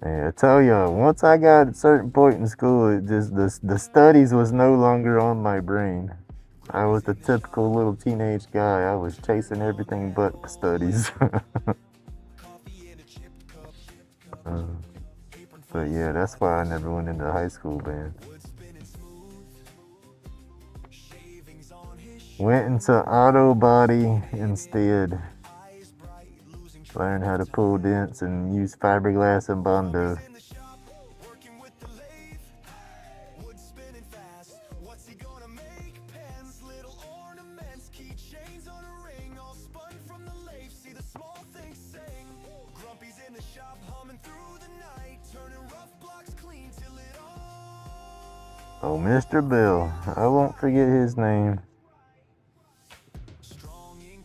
Yeah, I tell you, once I got at a certain point in school, it just the studies was no longer on my brain. I was the typical little teenage guy. I was chasing everything but studies. But yeah, that's why I never went into high school band. Went into auto body instead. Learned how to pull dents and use fiberglass and Bondo. Oh, Mr. Bill. I won't forget his name.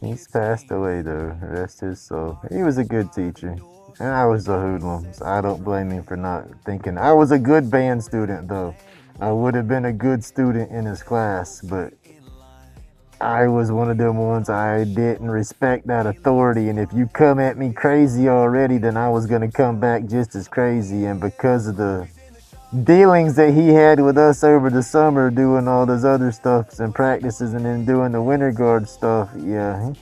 He's passed away though, rest his soul. He was a good teacher, and I was a hoodlum, so I don't blame him for not thinking. I was a good band student though. I would have been a good student in his class, but I was one of them ones I didn't respect that authority, and if you come at me crazy already, then I was gonna come back just as crazy, and because of the dealings that he had with us over the summer doing all those other stuffs and practices and then doing the winter guard stuff, yeah.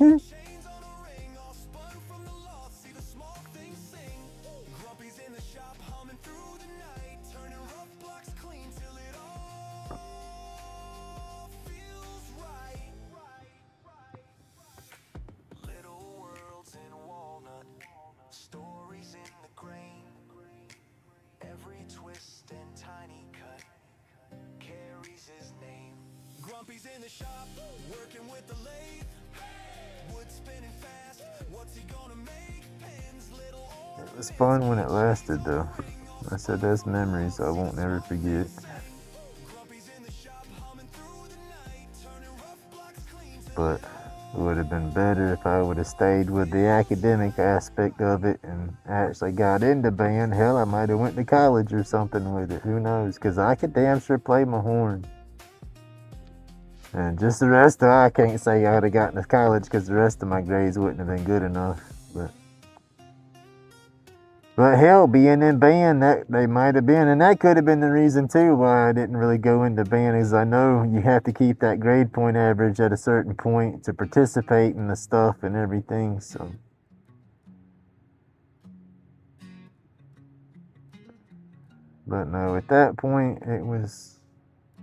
In the shop, working with the lathe. Wood spinning fast. What's he gonna make? Pens, little It was fun when it lasted though. I said that's memories I won't never forget. But it would have been better if I would have stayed with the academic aspect of it and actually got into band. Hell, I might have went to college or something with it. Who knows? Because I could damn sure play my horn. And just the rest of I can't say I would have gotten to college because the rest of my grades wouldn't have been good enough. But hell, being in band, that they might have been, and that could have been the reason too why I didn't really go into band, is I know you have to keep that grade point average at a certain point to participate in the stuff and everything. So. But no, at that point it was.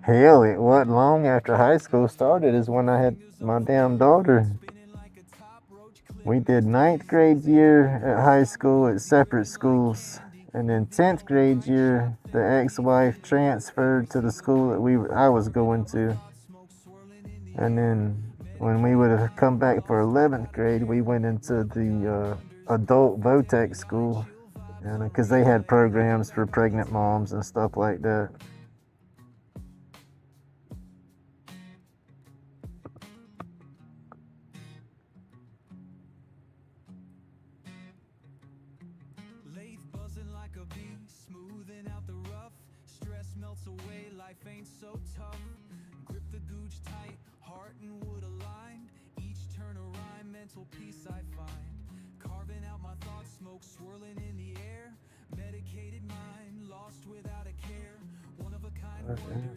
Hell, it wasn't long after high school started is when I had my damn daughter. We did 9th grade year at high school at separate schools. And then 10th grade year, the ex-wife transferred to the school that I was going to. And then when we would have come back for 11th grade, we went into the adult Votech school. Because they had programs for pregnant moms and stuff like that.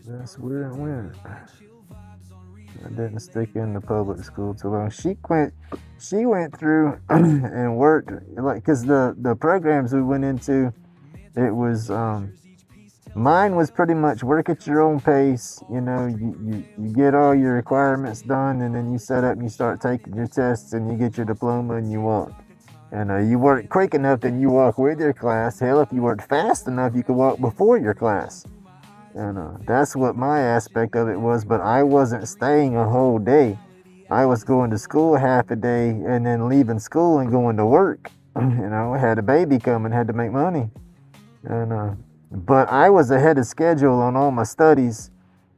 That's where it went. I didn't stick in the public school too long. She went through and worked, like, cause the programs we went into, it was mine was pretty much work at your own pace. You know, you get all your requirements done, and then you set up and you start taking your tests, and you get your diploma and you walk. And you work quick enough, then you walk with your class. Hell, if you work fast enough, you could walk before your class. And that's what my aspect of it was, but I wasn't staying a whole day. I was going to school half a day and then leaving school and going to work. I had a baby coming, had to make money. But I was ahead of schedule on all my studies.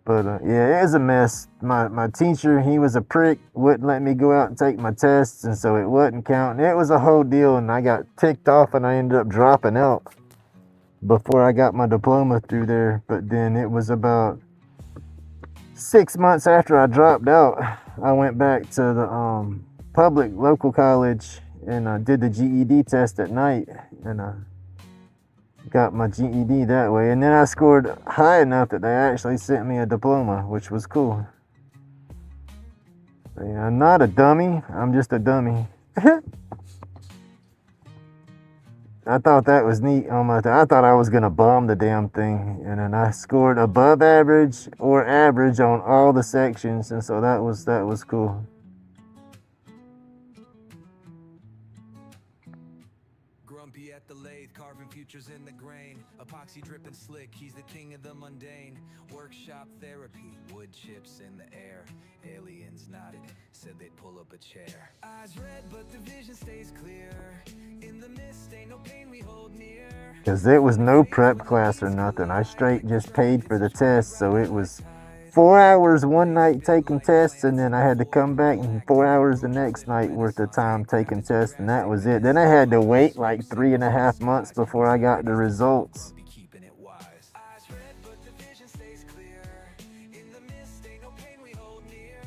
But yeah, it was a mess. My teacher, he was a prick, wouldn't let me go out and take my tests, and so it wasn't counting. It was a whole deal, and I got ticked off, and I ended up dropping out before I got my diploma through there. But then it was about 6 months after I dropped out, I went back to the public local college and did the GED test at night, and got my GED that way. And then I scored high enough that they actually sent me a diploma, which was cool. Yeah, I'm not a dummy. I'm just a dummy. I thought that was neat on my I thought I was gonna bomb the damn thing, and then I scored above average or average on all the sections, and so that was cool. Grumpy at the lathe, carving futures in the grain. Epoxy dripping slick, he's the king of the mundane. Workshop therapy, wood chips in the air. Aliens nodded, said they'd pull up a chair. Eyes red, but the vision stays clear. In the mist, ain't no pain we hold near. Because there was no prep class or nothing. I straight just paid for the test, so it was 4 hours one night taking tests, and then I had to come back and 4 hours the next night worth of time taking tests, and that was it. Then I had to wait like 3.5 months before I got the results. Be keeping it wise. Eyes red, but the vision stays clear. In the mist, ain't no pain we hold near.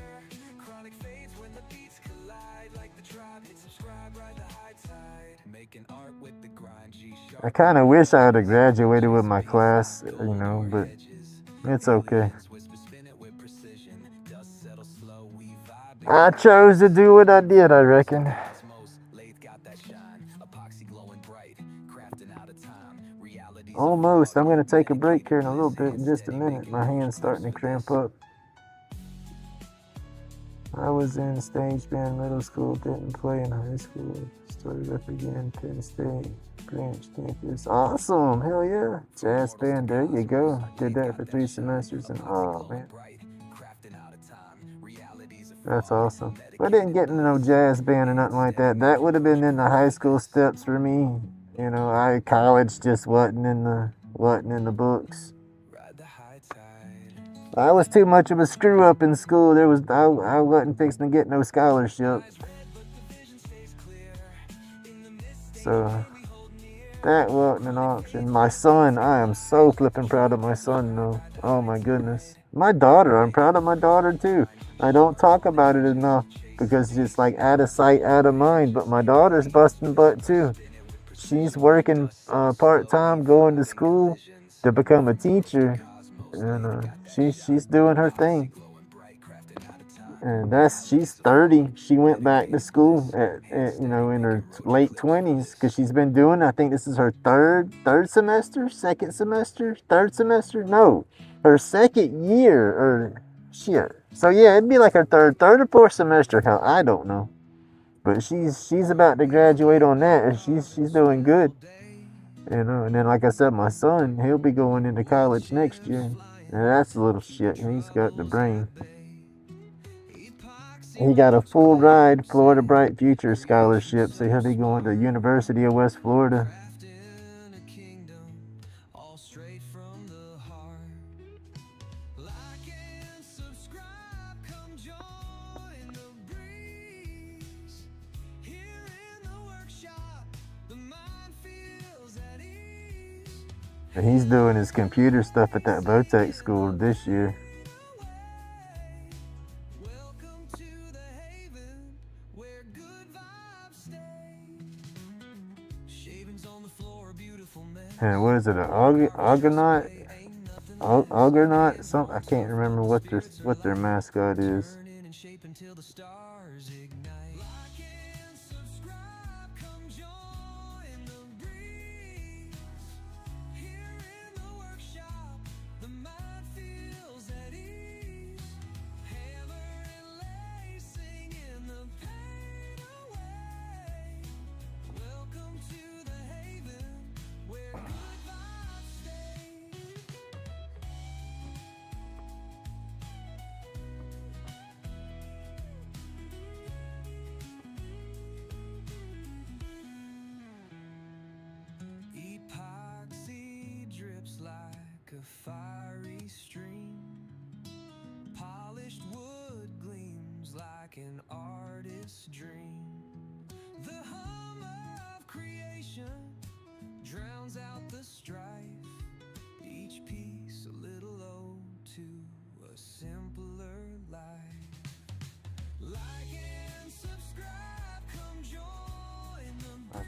Chronic fades when the beats collide. Like the tribe, hit subscribe, ride the high tide. Making art with the grind, G-sharp. I kind of wish I would have graduated with my class, you know, but it's okay. I chose to do what I did, I reckon. Almost. I'm going to take a break here in a little bit, in just a minute. My hand's starting to cramp up. I was in stage band middle school, didn't play in high school. Started up again, Penn State, branch campus. Awesome, hell yeah. Jazz band, there you go. Did that for 3 semesters, and oh man. That's awesome. I didn't get into no jazz band or nothing like that. That would have been in the high school steps for me. You know, college just wasn't in the books. I was too much of a screw up in school. I wasn't fixing to get no scholarship. So that wasn't an option. My son, I am so flipping proud of my son though. Oh my goodness. My daughter, I'm proud of my daughter too. I don't talk about it enough because it's like out of sight, out of mind. But my daughter's busting butt too. She's working part-time, going to school to become a teacher, and she's doing her thing. And she's 30. She went back to school at in her late 20s because she's been doing. I think this is her third semester, second semester, third semester. No, her second year or shit. So yeah, it'd be like her third or fourth semester. Hell, I don't know. But she's about to graduate on that, and she's doing good. And then like I said, my son, he'll be going into college next year. And that's a little shit. He's got the brain. He got a full ride Florida Bright Future scholarship, so he'll be going to University of West Florida. And he's doing his computer stuff at that Votech school this year. And what is it, an Argonaut? Argonaut? Something, I can't remember what their mascot is.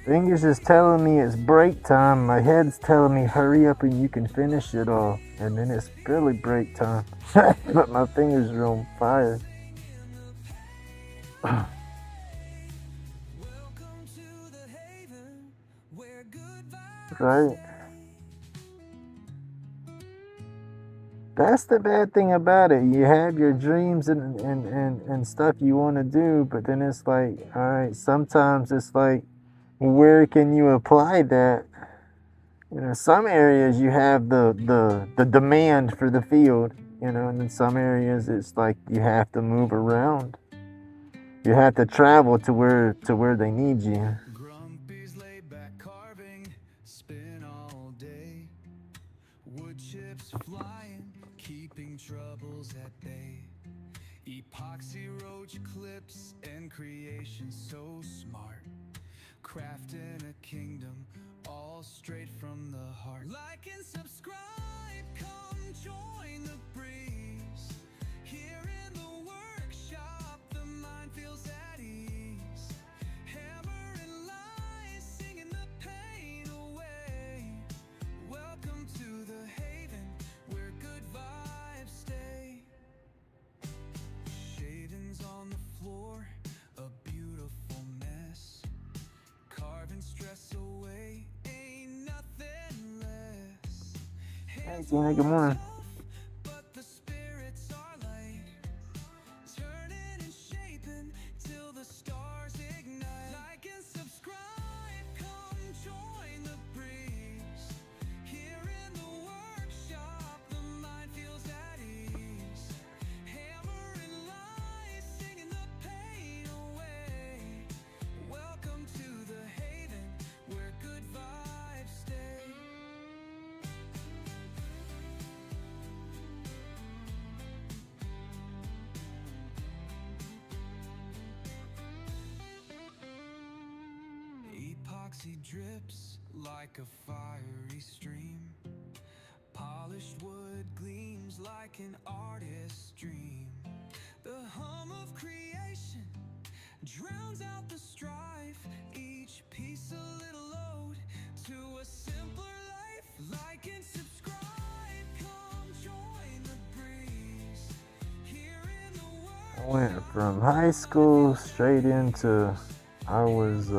Fingers is telling me it's break time. My head's telling me hurry up and you can finish it all. And then it's really break time. But my fingers are on fire. Welcome to the haven where good vibes Right? That's the bad thing about it. You have your dreams and stuff you want to do, but then it's like, all right, sometimes it's like, where can you apply that? You know, some areas you have the demand for the field, you know, and in some areas it's like you have to move around. You have to travel to where they need you. Grumpy's laid back carving, spin all day. Wood chips flying, keeping troubles at bay. Epoxy roach clips and creation so smart. Crafting a kingdom, all straight from the heart. Like and subscribe, come join the breeze. Here in the workshop, the mind feels at ease. Hammer and lies, singing the pain away. Welcome to the haven where good vibes stay. Shavings on the floor, a beautiful mess. Carving stress away, ain't nothing less. Hey, Tina, good morning. But the spirits are light, turning and shaping till the stars ignite. Like and subscribe, come join the breeze. Here in the workshop, the mind feels at ease. Hammer and lies, singing the pain away. Welcome to the haven where good vibes stay. Epoxy drips like a fiery stream. Polished wood gleams like an artist's dream. The hum of creation drowns out the strife. Each piece a little ode to a simpler life. Like and subscribe, come join the breeze. Here in the world. I went from high school straight into, I was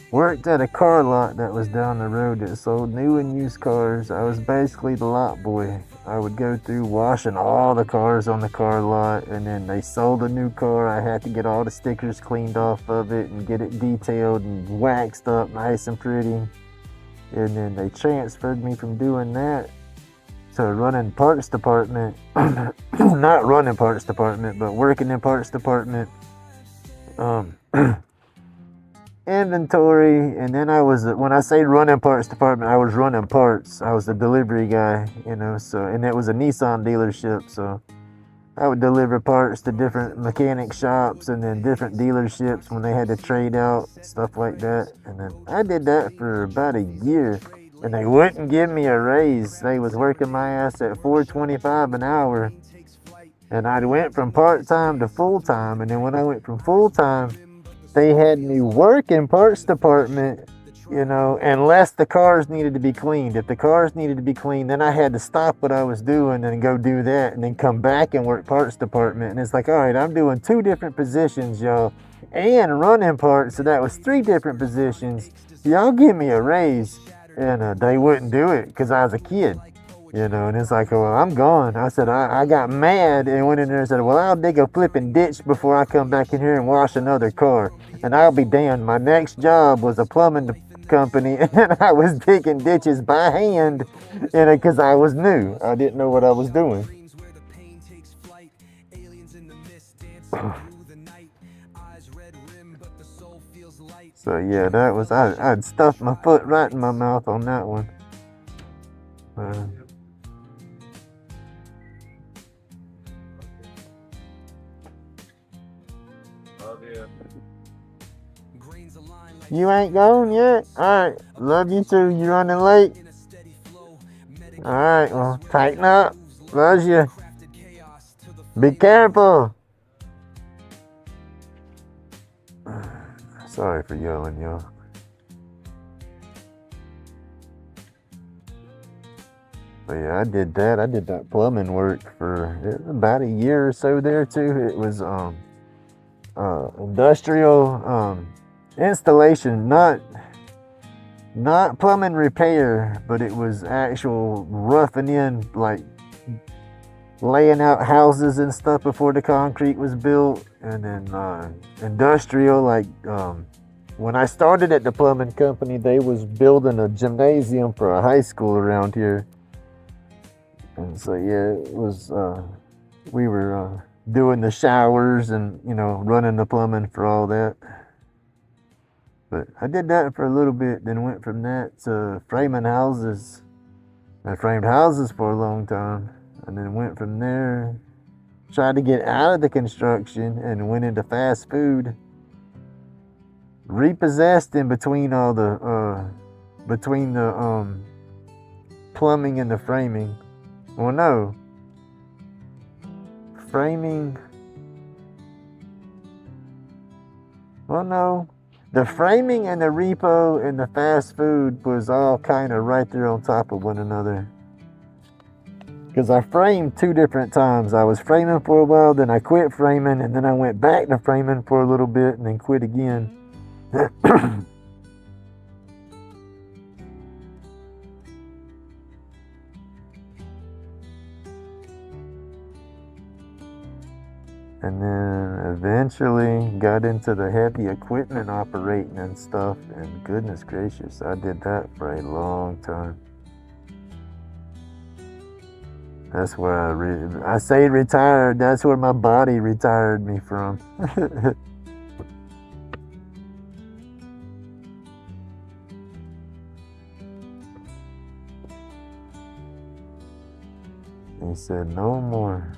worked at a car lot that was down the road that sold new and used cars. I was basically the lot boy. I would go through washing all the cars on the car lot, and then they sold a new car. I had to get all the stickers cleaned off of it and get it detailed and waxed up nice and pretty. And then they transferred me from doing that to running parts department. Not running parts department, but working in parts department. Inventory, and then I was, when I say running parts department, I was running parts. I was the delivery guy, you know, so, and it was a Nissan dealership, so I would deliver parts to different mechanic shops and then different dealerships when they had to trade out, stuff like that. And then I did that for about a year, and they wouldn't give me a raise. They was working my ass at $4.25 an hour, and I went from part-time to full-time. And then when I went from full-time, they had me work in parts department, you know, unless the cars needed to be cleaned. If the cars needed to be cleaned, then I had to stop what I was doing and go do that and then come back and work parts department. And it's like, all right, I'm doing 2 different positions, y'all, and running parts. So that was 3 different positions. Y'all give me a raise. And they wouldn't do it because I was a kid, you know, and it's like, well, I'm gone. I said, I got mad and went in there and said, well, I'll dig a flipping ditch before I come back in here and wash another car. And I'll be damned. My next job was a plumbing company, and I was digging ditches by hand, you know, because I was new. I didn't know what I was doing. So yeah, that was, I'd stuffed my foot right in my mouth on that one. You ain't gone yet? Alright, love you too. You running late? Alright, well, tighten up. Love you. Be careful. Sorry for yelling, y'all. But yeah, I did that. I did that plumbing work for about a year or so there too. It was industrial installation, not plumbing repair, but it was actual roughing in, like laying out houses and stuff before the concrete was built. And then industrial, like when I started at the plumbing company, they was building a gymnasium for a high school around here. And so yeah, it was we were doing the showers and, you know, running the plumbing for all that. But I did that for a little bit, then went from that to framing houses. I framed houses for a long time, and then went from there, tried to get out of the construction and went into fast food. Repossessed in between all the plumbing and the framing. Well, no. Framing. Well, no. The framing and the repo and the fast food was all kind of right there on top of one another. Because I framed 2 different times. I was framing for a while, then I quit framing, and then I went back to framing for a little bit and then quit again. And then eventually got into the heavy equipment operating and stuff, and goodness gracious, I did that for a long time. That's where I say retired, that's where my body retired me from. He said, no more.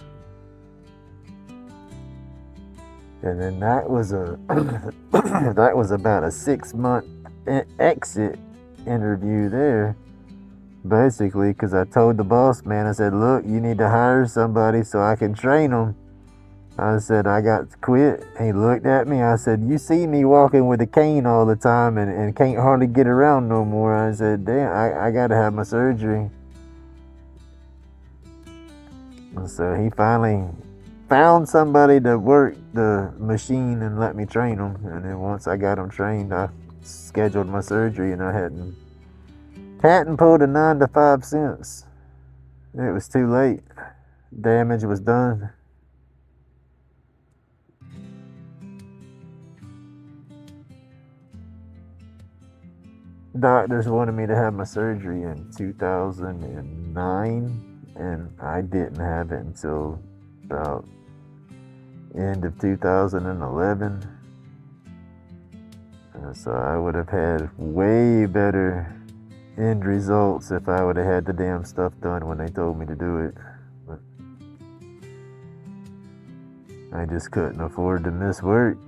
And then that was that was about a 6-month exit interview there, basically, because I told the boss man, I said, look, you need to hire somebody so I can train them. I said, I got to quit. He looked at me. I said, you see me walking with a cane all the time and can't hardly get around no more. I said, damn, I got to have my surgery. And so he finally found somebody to work the machine and let me train them. And then once I got them trained, I scheduled my surgery, and I hadn't pulled a 9 to 5 since. It was too late. Damage was done. Doctors wanted me to have my surgery in 2009, and I didn't have it until about end of 2011. So I would have had way better end results if I would have had the damn stuff done when they told me to do it. But I just couldn't afford to miss work.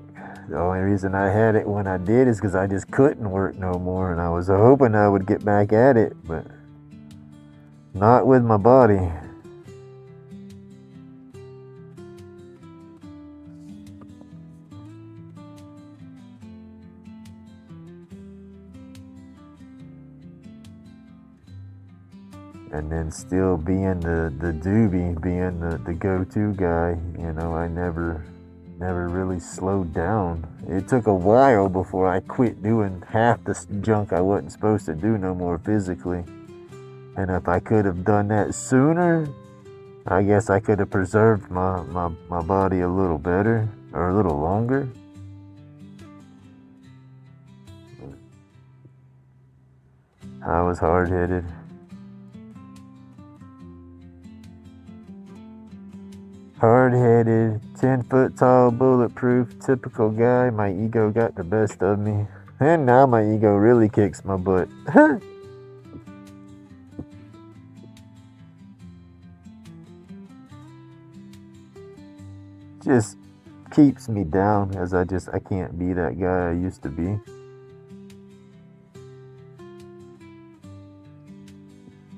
The only reason I had it when I did is because I just couldn't work no more, and I was hoping I would get back at it, but not with my body. And then still being the doobie, being the go-to guy, you know, I never really slowed down. It took a while before I quit doing half the junk I wasn't supposed to do no more physically. And if I could have done that sooner, I guess I could have preserved my body a little better, or a little longer. I was hard-headed. Hard-headed, 10-foot tall, bulletproof, typical guy. My ego got the best of me. And now my ego really kicks my butt. Just keeps me down, as I can't be that guy I used to be.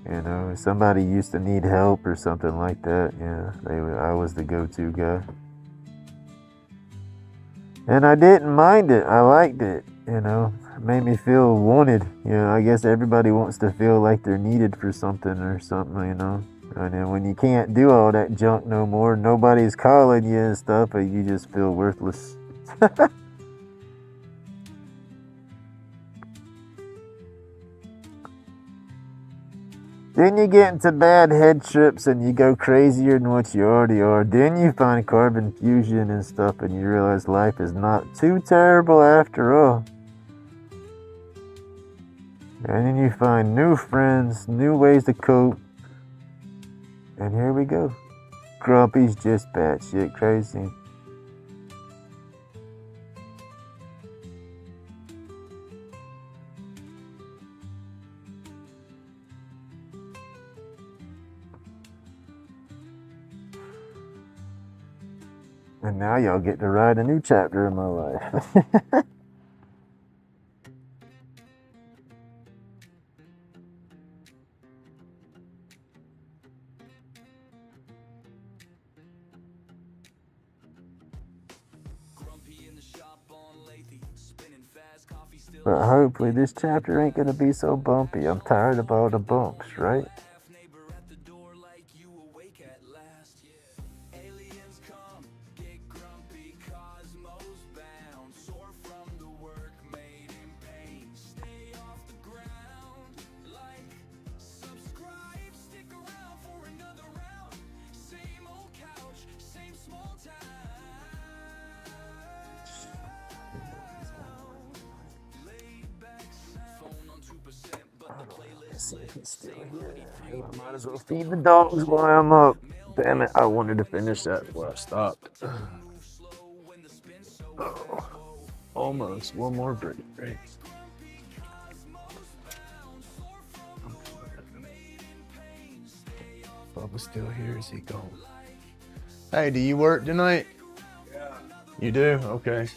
You know, if somebody used to need help or something like that, yeah, I was the go-to guy. And I didn't mind it. I liked it, you know. It made me feel wanted. You know, I guess everybody wants to feel like they're needed for something or something, you know. And then when you can't do all that junk no more, nobody's calling you and stuff, and you just feel worthless. Then you get into bad head trips and you go crazier than what you already are. Then you find carbon fusion and stuff and you realize life is not too terrible after all. And then you find new friends, new ways to cope. And here we go. Grumpy's just batshit crazy. And now y'all get to write a new chapter in my life. But hopefully this chapter ain't gonna be so bumpy. I'm tired of all the bumps, right? See if he's still here. I might as well feed the dogs while I'm up. Damn it, I wanted to finish that before I stopped. Oh, almost. One more break, right? Bubba's still here. Is he gone? Hey, do you work tonight? Yeah. You do? Okay.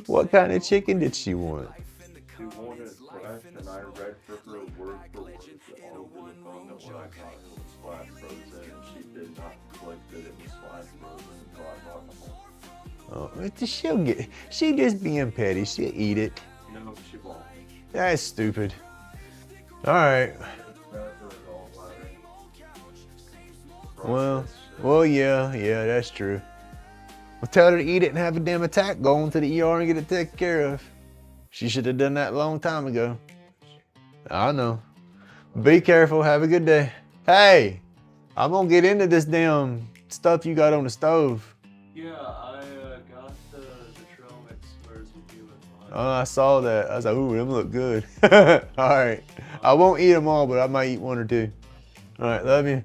What kind of chicken did she want? She wanted flash, and I read for her word for word over the phone that what I thought it was flash frozen, and she did not click that it was flash frozen until I bought them all. She just being petty. She'll eat it. No, she won't. That's stupid. All right. Well, yeah, that's true. Well, tell her to eat it and have a damn attack. Go into the ER and get it taken care of. She should have done that a long time ago. I know. Be careful. Have a good day. Hey, I'm gonna get into this damn stuff you got on the stove. Yeah, I got the trail mix squares with you and mine. Oh, I saw that. I was like, ooh, them look good. All right. I won't eat them all, but I might eat one or two. All right, love you.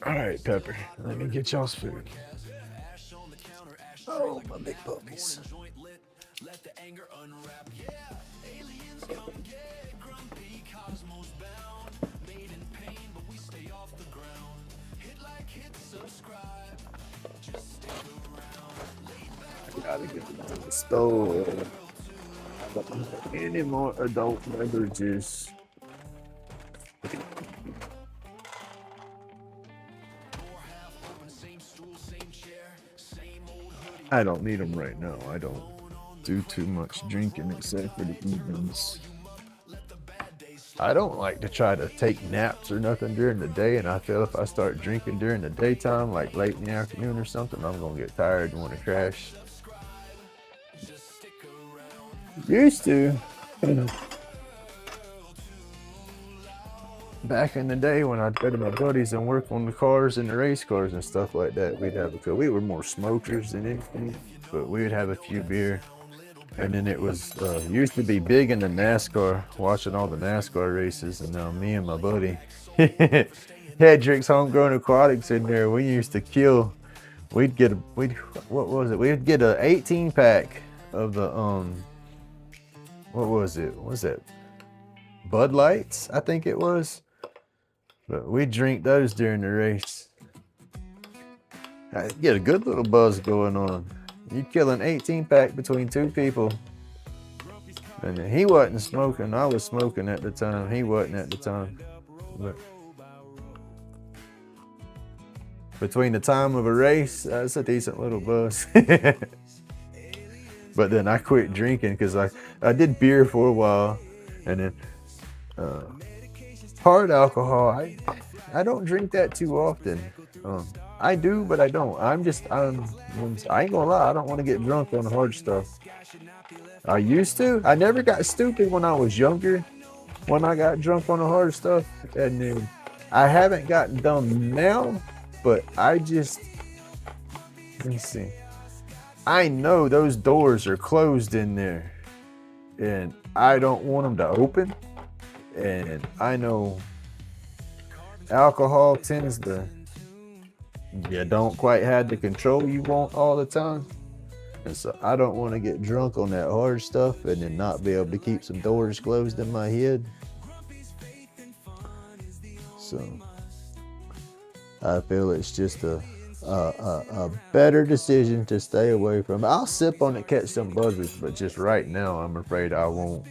All right, Pepper, let me get y'all's food. Oh, my big puppies. I gotta get them to the stove. Any more adult beverages? I don't need them right now. I don't do too much drinking except for the evenings. I don't like to try to take naps or nothing during the day, and I feel if I start drinking during the daytime, like late in the afternoon or something, I'm gonna get tired and want to crash. Used to. Back in the day when I'd go to my buddies and work on the cars and the race cars and stuff like that, we were more smokers than anything, but we would have a few beer. And then it was, used to be big in the NASCAR, watching all the NASCAR races, and now me and my buddy, Hedrick's Homegrown Aquatics in there, we used to kill, we'd get a 18 pack of the, what was that? Bud Lights, I think it was. But we drink those during the race. I get a good little buzz going on. You kill an 18-pack between two people. And he wasn't smoking. I was smoking at the time. He wasn't at the time. But between the time of a race, that's a decent little buzz. But then I quit drinking because I did beer for a while. And then hard alcohol, I don't drink that too often. I do, but I don't. I ain't gonna lie, I don't want to get drunk on the hard stuff. I used to. I never got stupid when I was younger, when I got drunk on the hard stuff. And then I haven't gotten dumb now, but let me see. I know those doors are closed in there, and I don't want them to open. And I know alcohol tends to, you don't quite have the control you want all the time. And so I don't want to get drunk on that hard stuff and then not be able to keep some doors closed in my head. So I feel it's just a better decision to stay away from it. I'll sip on it, catch some buzzes, but just right now, I'm afraid I won't.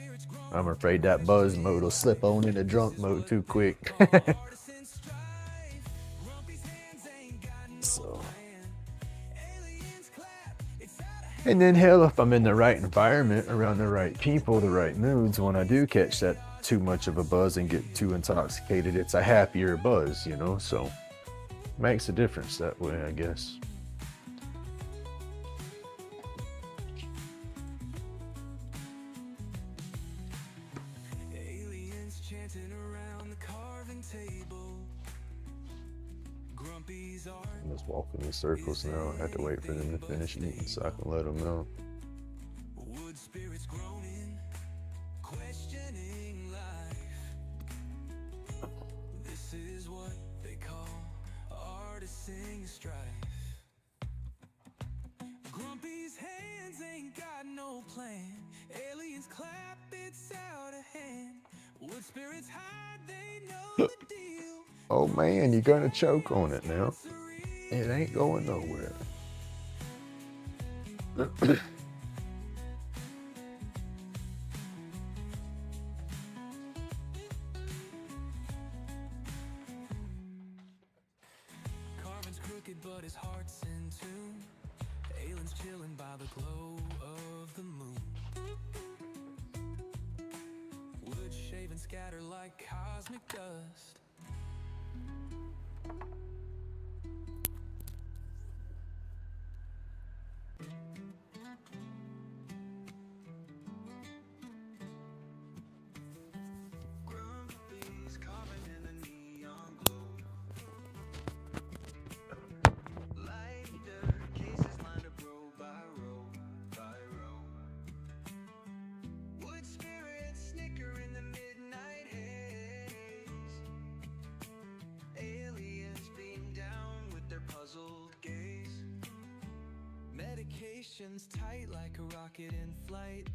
I'm afraid that buzz mode will slip on into drunk mode too quick. So. And then hell, if I'm in the right environment, around the right people, the right moods, when I do catch that too much of a buzz and get too intoxicated, it's a happier buzz, you know, so makes a difference that way, I guess. Aliens chanting around the carving table. Grumpy's art. I'm just walking in circles now. I have to wait for them to finish eating so I can let them know. Wood spirits groaning, questioning life. This is what they call artists sing strife. Grumpy's hands ain't got no plan. Aliens clap, it's out of hand. Wood spirits hide, they know the deal. Oh man, you're gonna choke on it now. It ain't going nowhere. Carvin's crooked, but his heart's in tune. Aliens chilling by the glow of the moon. Wood shave and scatter like cosmic dust. Grumpy's carving in the neon glow. Light dirt cases lined up row by row by row. Wood spirits snicker in the midnight haze. Aliens beam down with their puzzled gaze. Medications tight like a rocket in flight.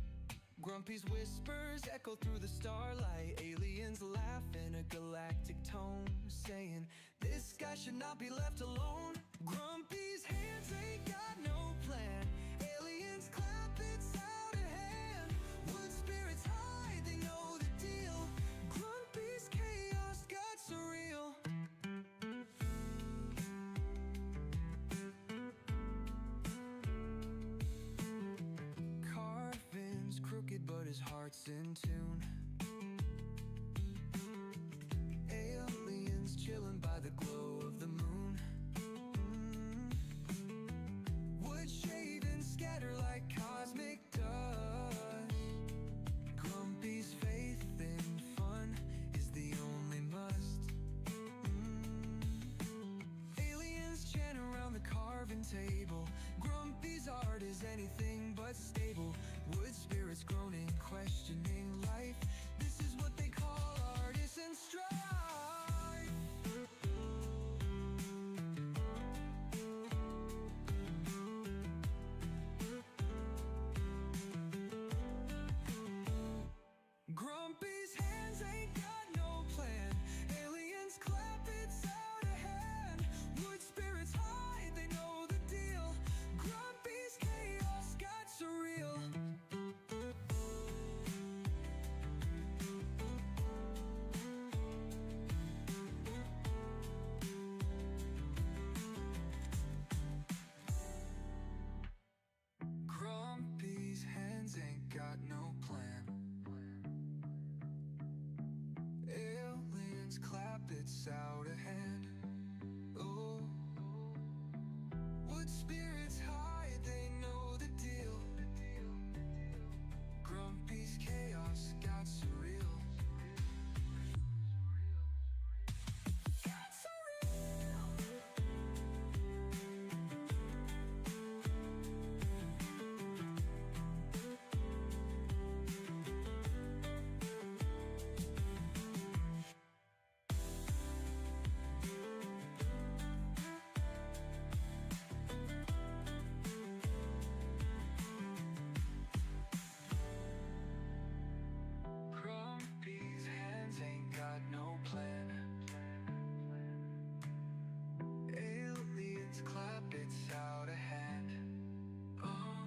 Grumpy's whispers echo through the starlight. Aliens laugh in a galactic tone, saying, this guy should not be left alone. Grumpy's hands ain't got no plan. Aliens clap, it's out of hand. Wood spirits hide, they know the deal. Grumpy's chaos got surreal. Carvin's crooked, but his heart's in tune. Aliens chilling by the glow of the moon. Wood shave and scatter like cosmic dust. Grumpy's faith in fun is the only must. Aliens chant around the carving table. Grumpy's art is anything but stable. Wood spirits groaning, questioning life. it's out of hand. Oh, wood spirits hide, they know the deal. Grumpy's chaos got surreal. Grumpy's hands ain't got no plan. Aliens clap, it's out of hand. Oh,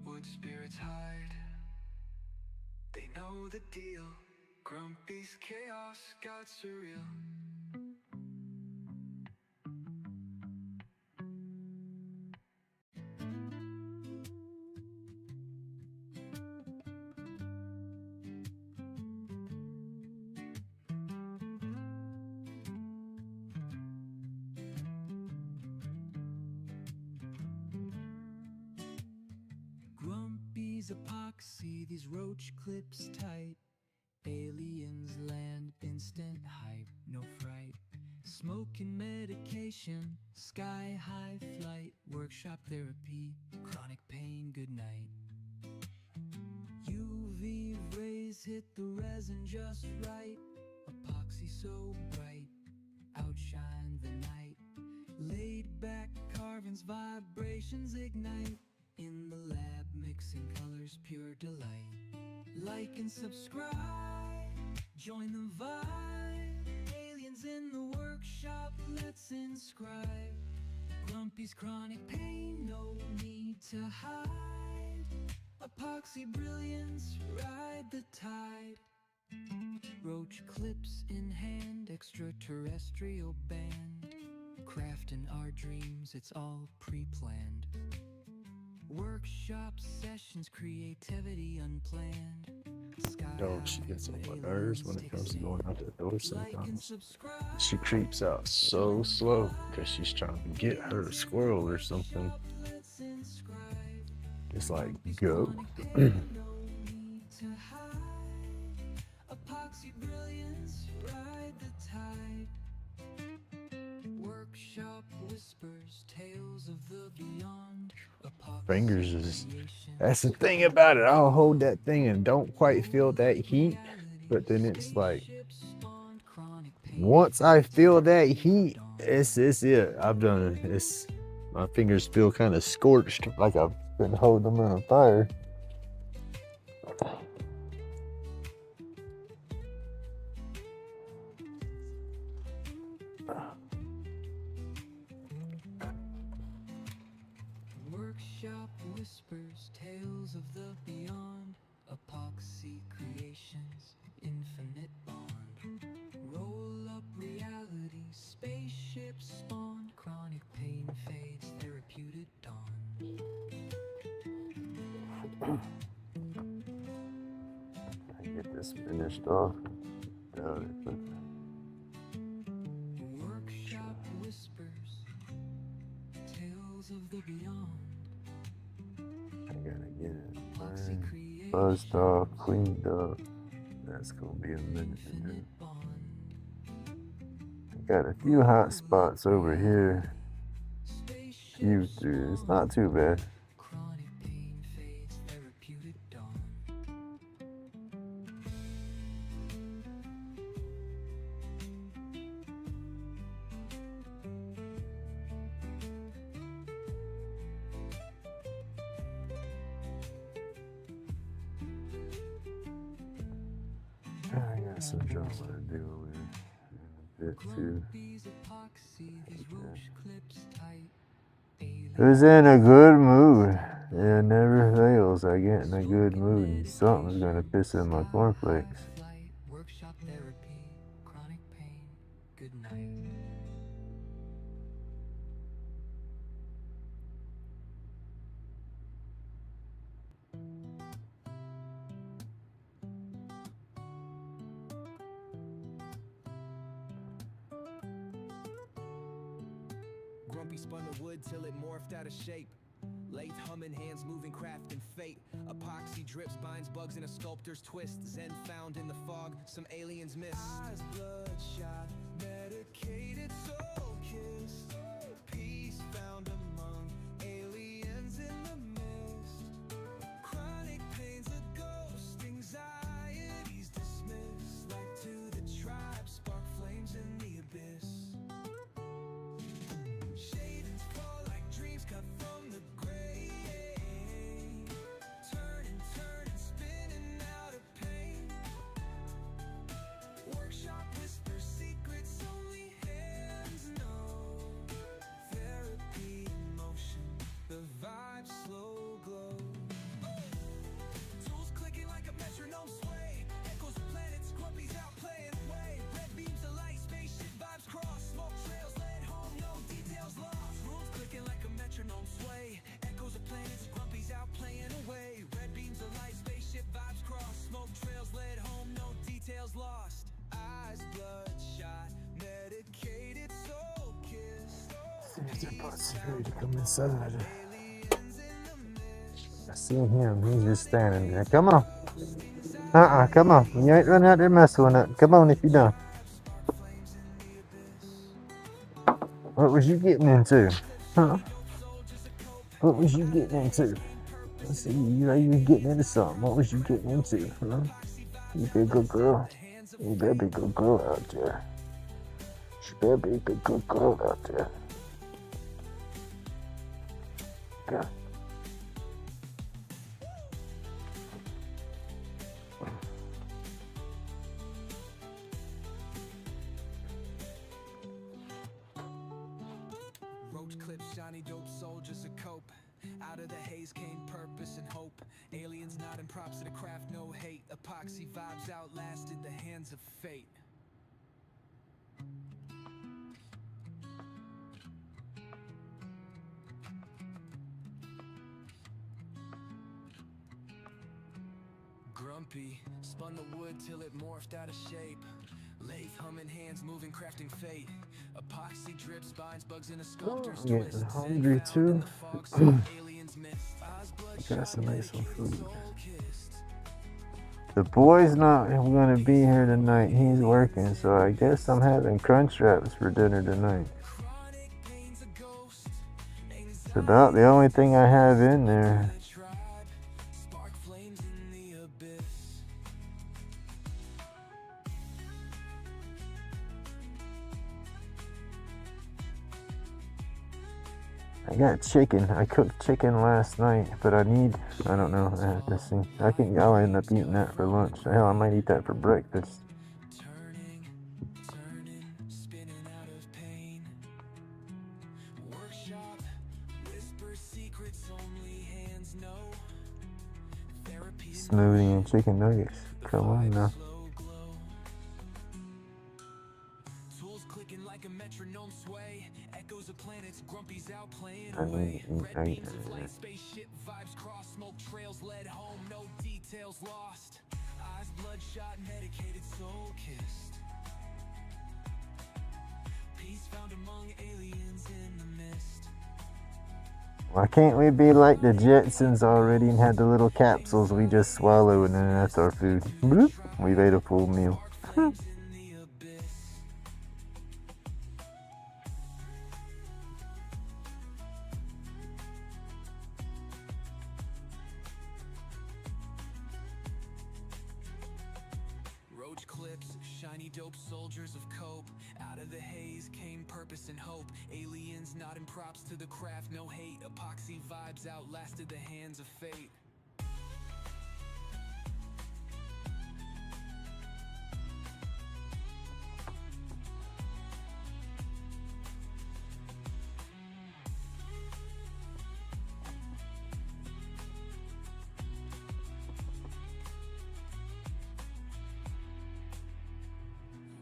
wood spirits hide, they know the deal. Grumpy's chaos got surreal. Grumpy's epoxy, these roach clips tight. Aliens land, instant hype, no fright. Smoking medication, sky high flight. Workshop therapy, chronic pain, good night. UV rays hit the resin just right. Epoxy so bright, outshine the night. Laid back carvings, vibrations ignite. In the lab, mixing colors, pure delight. Like and subscribe, join the vibe. Aliens in the workshop, let's inscribe. Grumpy's chronic pain, no need to hide. Epoxy brilliance, ride the tide. Roach clips in hand, extraterrestrial band. Crafting our dreams, it's all pre-planned. Workshop sessions, creativity unplanned. Dog, she gets on my nerves when it comes to going out the door sometimes. She creeps out so slow because she's trying to get her squirrel or something. It's like, go. Epoxy brilliance, ride the tide. Workshop whispers, tales of the beyond. Fingers is, that's the thing about it. I'll hold that thing and don't quite feel that heat, but then it's like, once I feel that heat, it's it. I've done it. It's, my fingers feel kind of scorched, like I've been holding them on fire. Workshop whispers, tales of the beyond. Epoxy creations, infinite bond. Roll up reality, spaceships spawn. Chronic pain fades, therapeutic dawn. I get this finished off. Doubt it, but Workshop whispers, tales of the beyond. I gotta get it Epoxy burned, creations, buzzed off, cleaned up. That's gonna be a minute to do. infinite bond. I got a few hot spots over here. Few Spaceships through. It's not too bad. Chronic pain fades, therapeutic dawn. I got some drama to do over here in a bit too. Grumpy's epoxy, these roach clips tight. Who's in a good mood? It never fails. I get in a good mood and something's gonna piss in my cornflakes. Flight, workshop therapy, chronic pain, good night. Grumpy spun the wood till it morphed out of shape. Lathe humming, hands moving, craft and fate. Epoxy drips, binds bugs in a sculptor's twist. Zen found in the fog, some aliens miss. Eyes bloodshot, medicated, soul kissed. Peace found among aliens in the mist. Chronic pains a ghost, anxieties dismissed. Like to the tribe, spark flames in the abyss. Shadings fall like dreams cut from the gray. Turning, spinning out of pain. Workshop whispers secrets only hands know. Therapy in motion, the vibe slow glow. Tools clicking like a metronome sway. Echoes of planets, Grumpy's out playing way. Red beams of light, spaceship vibes cross. Smoke trails led home, no details lost. Rules clicking like a metronome sway. Echoes of planets, Grumpy's out playing away. Red beams of light, spaceship vibes cross. Smoke trails led home, no details lost. Eyes bloodshot, medicated, soul kissed. There's a boss ready to come inside. Aliens in the mist. I see him. He's just standing there. Come on. Come on. You ain't running out there messing with it. Come on if you done. What was you getting into? Huh? What was you getting into? I see you were getting into something. What was you getting into? Huh? You be a good girl. You better be a good girl out there. You better be a good girl out there. Okay. Roach clips, shiny dope soldiers a cope. Out of the haze came purpose and hope. Aliens nodding props to the craft, no hate. Epoxy vibes outlasted the hands of fate. Grumpy spun the wood till it morphed out of shape. Lathe humming, hands moving, crafting fate. Epoxy drips, binds bugs in a sculptor's I'm getting twist. hungry Found too. in the fog, some aliens missed. Eyes Gotta bloodshot, make some medicated, food. soul-kissed. The boy's not gonna be here tonight. He's working, so I guess I'm having crunch wraps for dinner tonight. Chronic pain's a ghost. It's about the only thing I have in there. Tribe, spark flames in the abyss. I got chicken. I cooked chicken last night, but I don't know. Let's see. I'll end up eating that for lunch. Hell, I might eat that for breakfast. Turning, spinning out of pain. Workshop, whisper secrets only hands know. Therapy in Smoothie and chicken nuggets. Come on now. slow glow. Tools clicking like a metronome sway. Echoes of planets, Grumpy's out playing I away. mean, Red beams of light, spaceship vibes cross. Smoke trails led home, no details lost. Eyes bloodshot, medicated, soul kissed. Peace found among aliens in the mist. Why can't we be like the Jetsons already and have the little capsules we just swallow and then that's our food? Bloop. We've ate a full meal. Flames in the abyss. Roach clips, shiny dope soldiers of cope. Out of the haze came purpose and hope. Aliens nodding props to the craft, no hate. Epoxy vibes outlasted the hands of fate.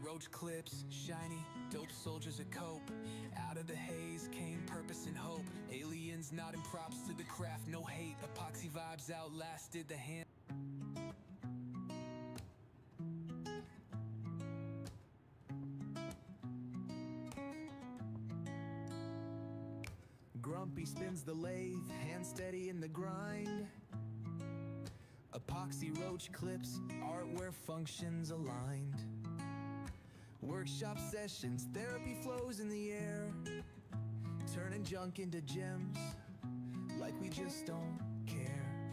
Roach clips, shiny, dope soldiers a cope. Out of the haze came purpose and hope. Aliens nodding props to the craft, no hate. Epoxy vibes outlasted the hand. Grumpy spins the lathe, hand steady in the grind. Epoxy roach clips, art where functions aligned. Workshop sessions, therapy flows in the air, turning junk into gems, like we just don't care.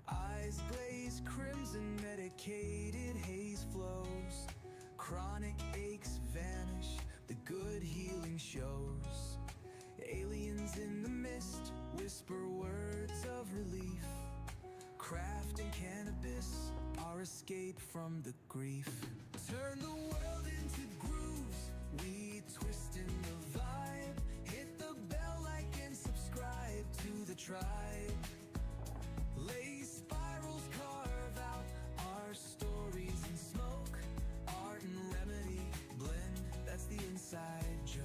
Eyes glaze crimson, medicated haze flows. Chronic aches vanish, the good healing shows. Aliens in the mist whisper words of relief. Craft and cannabis, our escape from the grief. Turn the world into grooves, we twist in the vibe. Hit the bell, like and subscribe to the tribe. Lay spirals, carve out our stories in smoke. Art and remedy blend, that's the inside joke.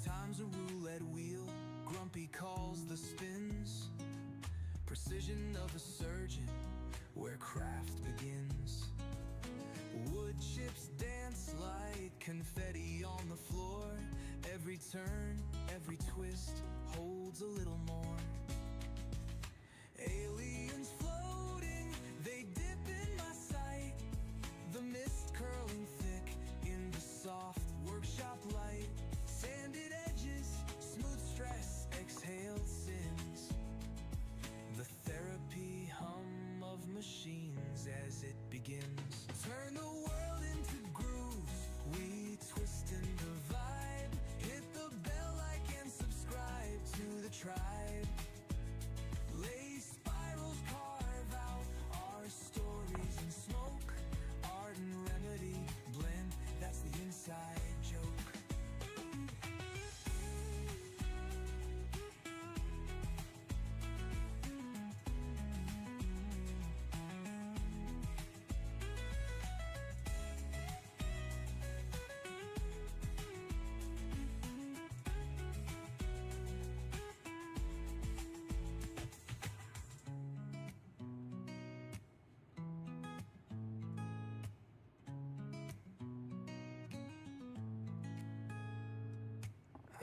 Time's a roulette wheel, Grumpy calls the spins. Precision of a surgeon, where craft begins. Wood chips dance like confetti on the floor. Every turn, every twist holds a little more. Aliens floating, they dip in my sight. The mist curling thick in the soft workshop light. Sanded edges, smooth stress, exhaled sins. The therapy hum of machines as it begins. Turn the world into grooves, we twist in the vibe. Hit the bell, like and subscribe to the tribe. Lay spirals, carve out our stories in smoke. Art and remedy blend, that's the inside joke.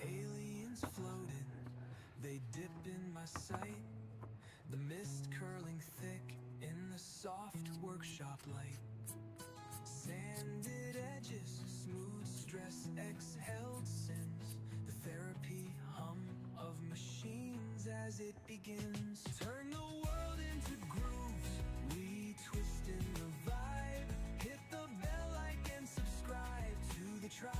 Aliens floating, they dip in my sight. The mist curling thick in the soft workshop light. Sanded edges, smooth stress, exhaled sins. The therapy hum of machines as it begins. Turn the world into grooves, we twist in the vibe. Hit the bell, like and subscribe to the tribe.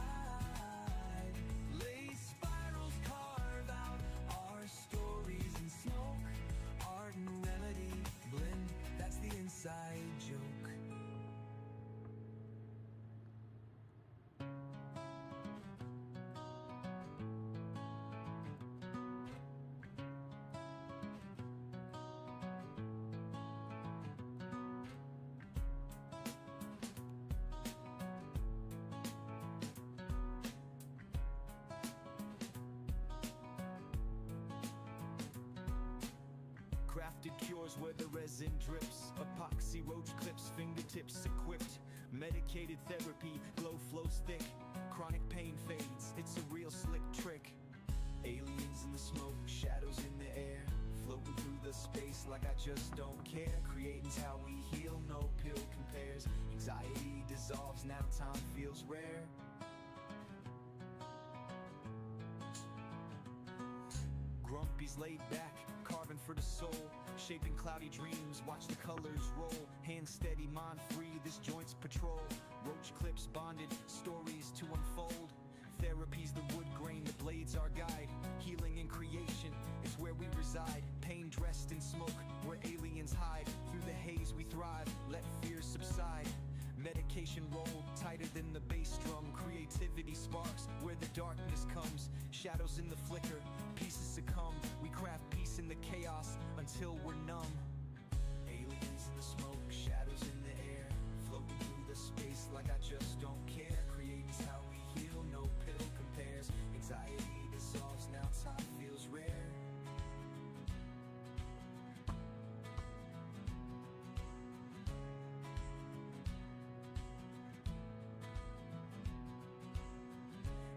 Lay spirals, carve out our stories in smoke. Art and remedy blend, that's the inside joke. Crafted cures where the resin drips. Epoxy roach clips, fingertips equipped. Medicated therapy, glow flows thick. Chronic pain fades, it's a real slick trick. Aliens in the smoke, shadows in the air. Floating through the space like I just don't care. Creating's how we heal, no pill compares. Anxiety dissolves, now time feels rare. Grumpy's laid back, carving for the soul. Shaping cloudy dreams, watch the colors roll. Hand steady, mind free, this joint's patrol. Roach clips bonded, stories to unfold. Therapy's the wood grain, the blade's our guide. Healing and creation, it's where we reside. Pain dressed in smoke, where aliens hide. Through the haze we thrive, let fears subside. Medication roll, tighter than the bass drum. Creativity sparks, where the darkness comes. Shadows in the flicker, pieces succumb. We craft peace in the chaos, until we're numb. Aliens in the smoke, shadows in the air. Floating through the space like I just don't care. Creating's how we heal, no pill compares. Anxiety dissolves, now time feels rare.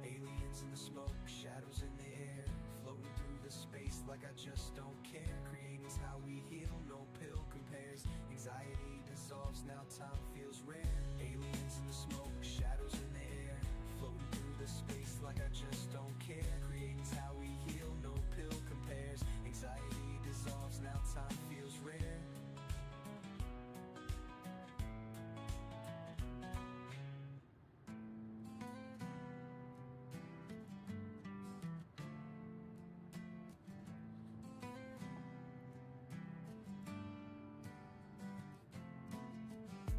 Aliens in the the smoke, shadows in the air, floating through the space like I just don't care. Creating's how we heal, no pill compares. Anxiety dissolves, now time feels rare. Aliens in the smoke, shadows in the air, floating through the space like I just don't care. Creating's how we heal, no pill compares. Anxiety dissolves, now time feels rare.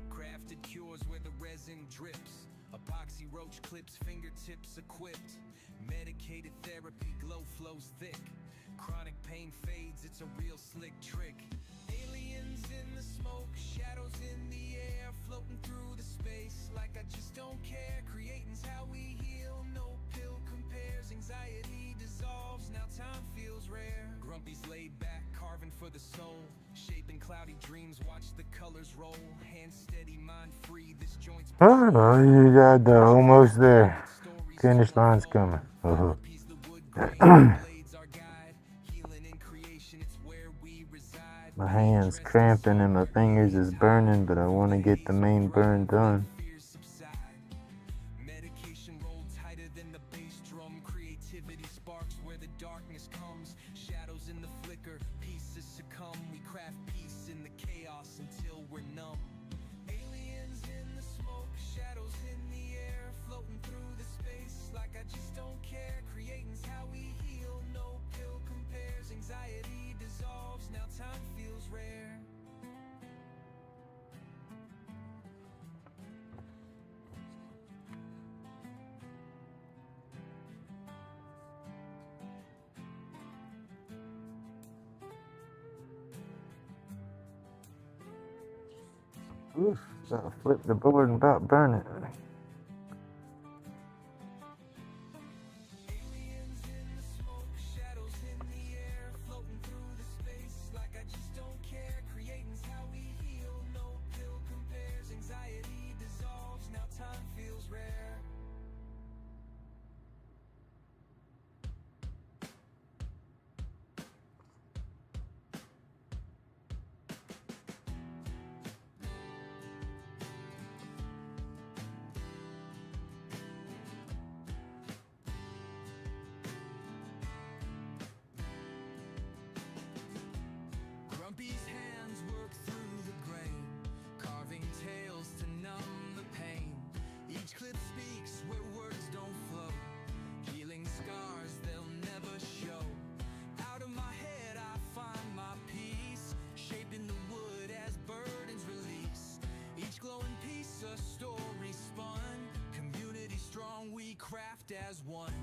Crafted cures where the resin drips. Epoxy roach clips, fingertips equipped. Medicated therapy, glow flows thick. Chronic pain fades, it's a real slick trick. Aliens in the smoke, shadows in the air, floating through the space like I just don't care. Creating's how we heal, no pill compares. Anxiety dissolves, now time feels rare. Grumpy's laid back, carving for the soul. Shaping cloudy dreams, watch the colors roll. Hand steady, mind free, this joint's Oh, you got almost there. Finish line's coming. piece the wood grain, blades our guide. Healing in creation, it's where we reside. My hand's cramping and my fingers is burning, but I want to get the main burn done. Fears subside. Medication rolled tighter than the bass drum. Creativity sparks where the darkness comes. Shadows in the flicker, pieces succumb. We craft peace in the chaos until we're numb. Aliens in the smoke, shadows in the air, floating through the space like I just don't care. Creating's how we heal, no pill compares. Anxiety dissolves, now time feels rare. Oof, about to flip the board and about burn it. Aliens in the smoke, shadows in the air, floating through the space like I just don't care. Creating's how we heal, no pill compares. Anxiety dissolves, now time feels rare. Grumpy's hands work through the grain, carving tales to numb the pain. Each clip speaks where words don't flow, healing scars they'll never show. Out of my head I find my peace, shaping the wood as burdens release. Each glowing piece a story spun, community strong we craft as one.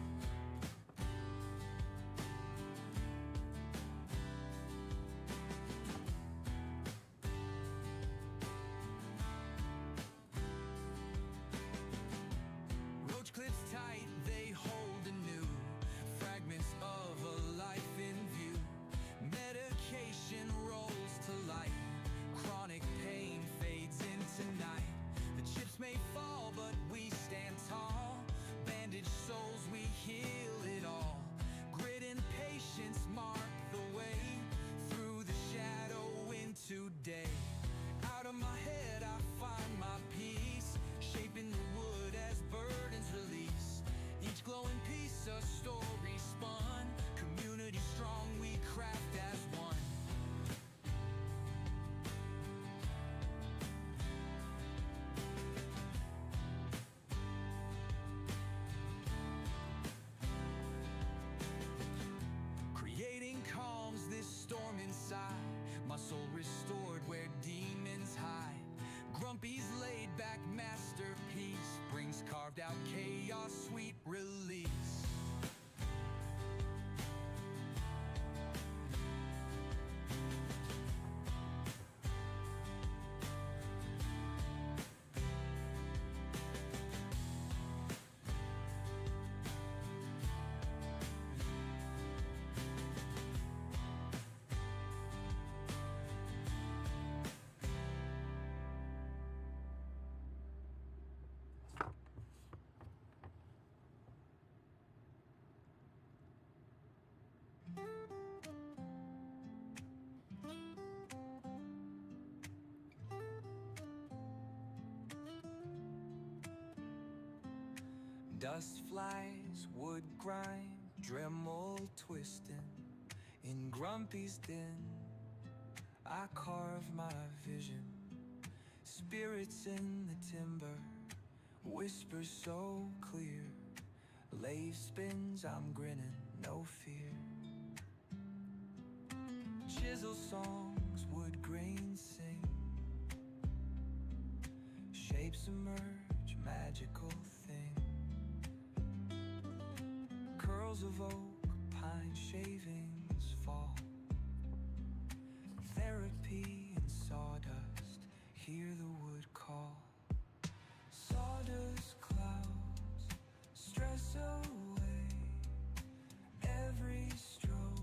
Roach clips tight, they hold anew, fragments of a life in view. Medication rolls to light, chronic pain fades into night. The chips may fall, but we stand tall. Bandaged souls, we heal it all. Grit and patience mark the way through the shadow into day. Out of my head I find my peace, shaping the wood as burdens release. Each glowing piece a story spun, community strong we craft as one. Creating calms this storm inside, my soul restored where demons hide. Grumpy's laid back masterpiece brings carved out chaos sweet release. Dust flies, wood grind, Dremel twisting. In Grumpy's den, I carve my vision. Spirits in the timber, whispers so clear. Lathe spins, I'm grinning, no fear. Chisel songs, wood grains sing. Shapes emerge, magical thing. Curls of oak, pine shavings fall. Therapy and sawdust, hear the wood call. Sawdust clouds, stress away. Every stroke,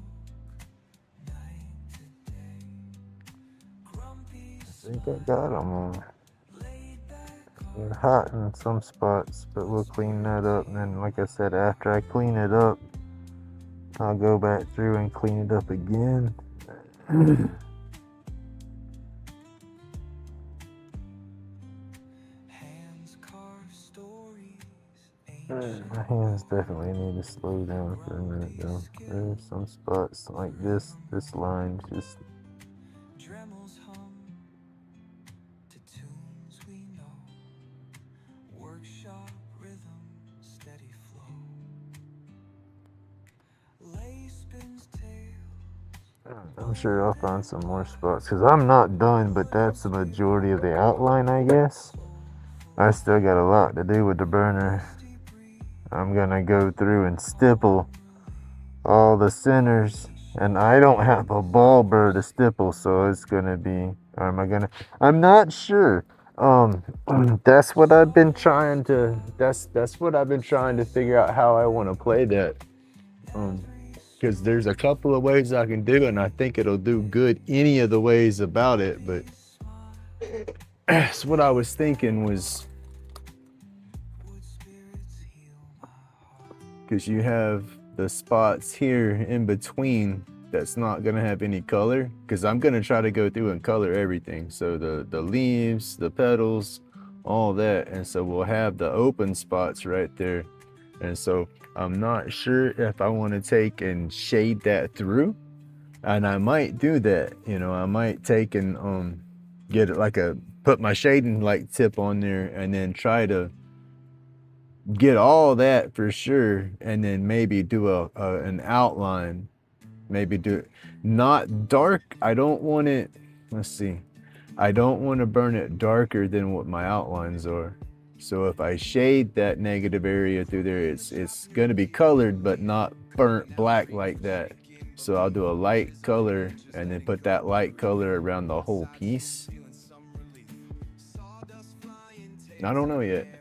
night to day. Grumpy I think I got them all. laid back. They're hot in some spots, but we'll clean that up. And then, like I said, after I clean it up, I'll go back through and clean it up again. Hands carve stories, My hands definitely need to slow down for a minute though. There's some spots like this line just Dremels hum to tunes we know. Workshop rhythm, steady flow. Lay spins tail. I'm sure I'll find some more spots because I'm not done, but that's the majority of the outline, I guess. I still got a lot to do with the burner. I'm gonna go through and stipple all the centers, and I don't have a ball burr to stipple, so it's gonna be, or am I gonna, I'm not sure. That's what I've been trying to, that's what I've been trying to figure out how I want to play that. Because there's a couple of ways I can do it, and I think it'll do good any of the ways about it, but that's what I was thinking was, because you have the spots here in between that's not gonna have any color, because I'm gonna try to go through and color everything. So the leaves, the petals, all that, and so we'll have the open spots right there. And so I'm not sure if I want to take and shade that through, and I might do that. You know, I might take and get it like put my shading like tip on there, and then try to get all that for sure, and then maybe do an outline. Maybe do it not dark. I don't want it, let's see, I don't want to burn it darker than what my outlines are. So if I shade that negative area through there, it's going to be colored but not burnt black like that. So I'll do a light color and then put that light color around the whole piece. I don't know yet.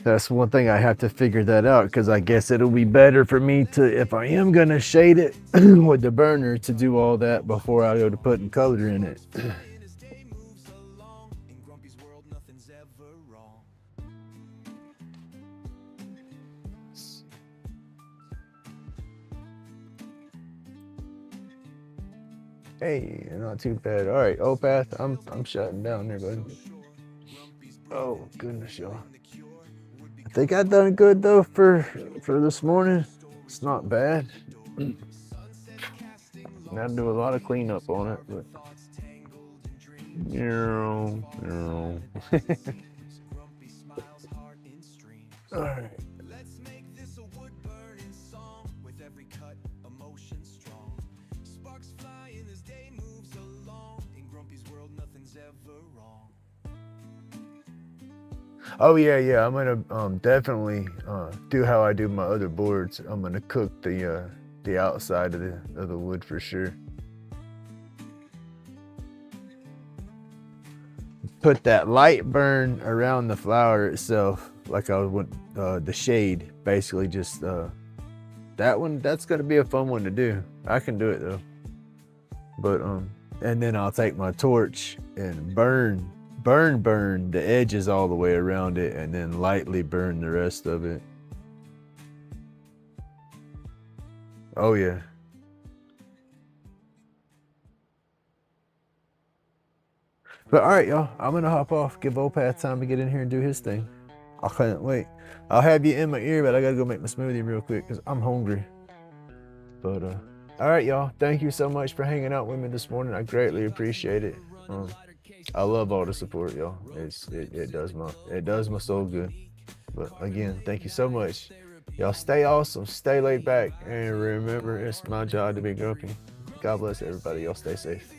That's one thing I have to figure that out, because I guess it'll be better for me to, if I am gonna shade it with the burner, to do all that before I go to putting color in it. Hey, not too bad. All right, Opath, I'm shutting down there, bud. Oh goodness, y'all. I think I done good though for this morning. It's not bad. Now do a lot of cleanup on it, but all right. Let's make this a wood burning song with every cut, emotion strong. Sparks fly and this day moves along. In Grumpy's world, nothing's ever wrong. Oh yeah, I'm gonna definitely do how I do my other boards. I'm gonna cook the outside of the wood for sure. Put that light burn around the flower itself, like I would the shade. Basically, just that one. That's gonna be a fun one to do. I can do it though. But and then I'll take my torch and burn the edges all the way around it, and then lightly burn the rest of it. Oh yeah. But all right, y'all, I'm gonna hop off. Give Opath time to get in here and do his thing. I can't wait. I'll have you in my ear, but I gotta go make my smoothie real quick because I'm hungry. But all right, y'all. Thank you so much for hanging out with me this morning. I greatly appreciate it. I love all the support, y'all. It does my soul good. But again, thank you so much. Y'all stay awesome, stay laid back, and remember, it's my job to be grumpy. God bless everybody. Y'all stay safe.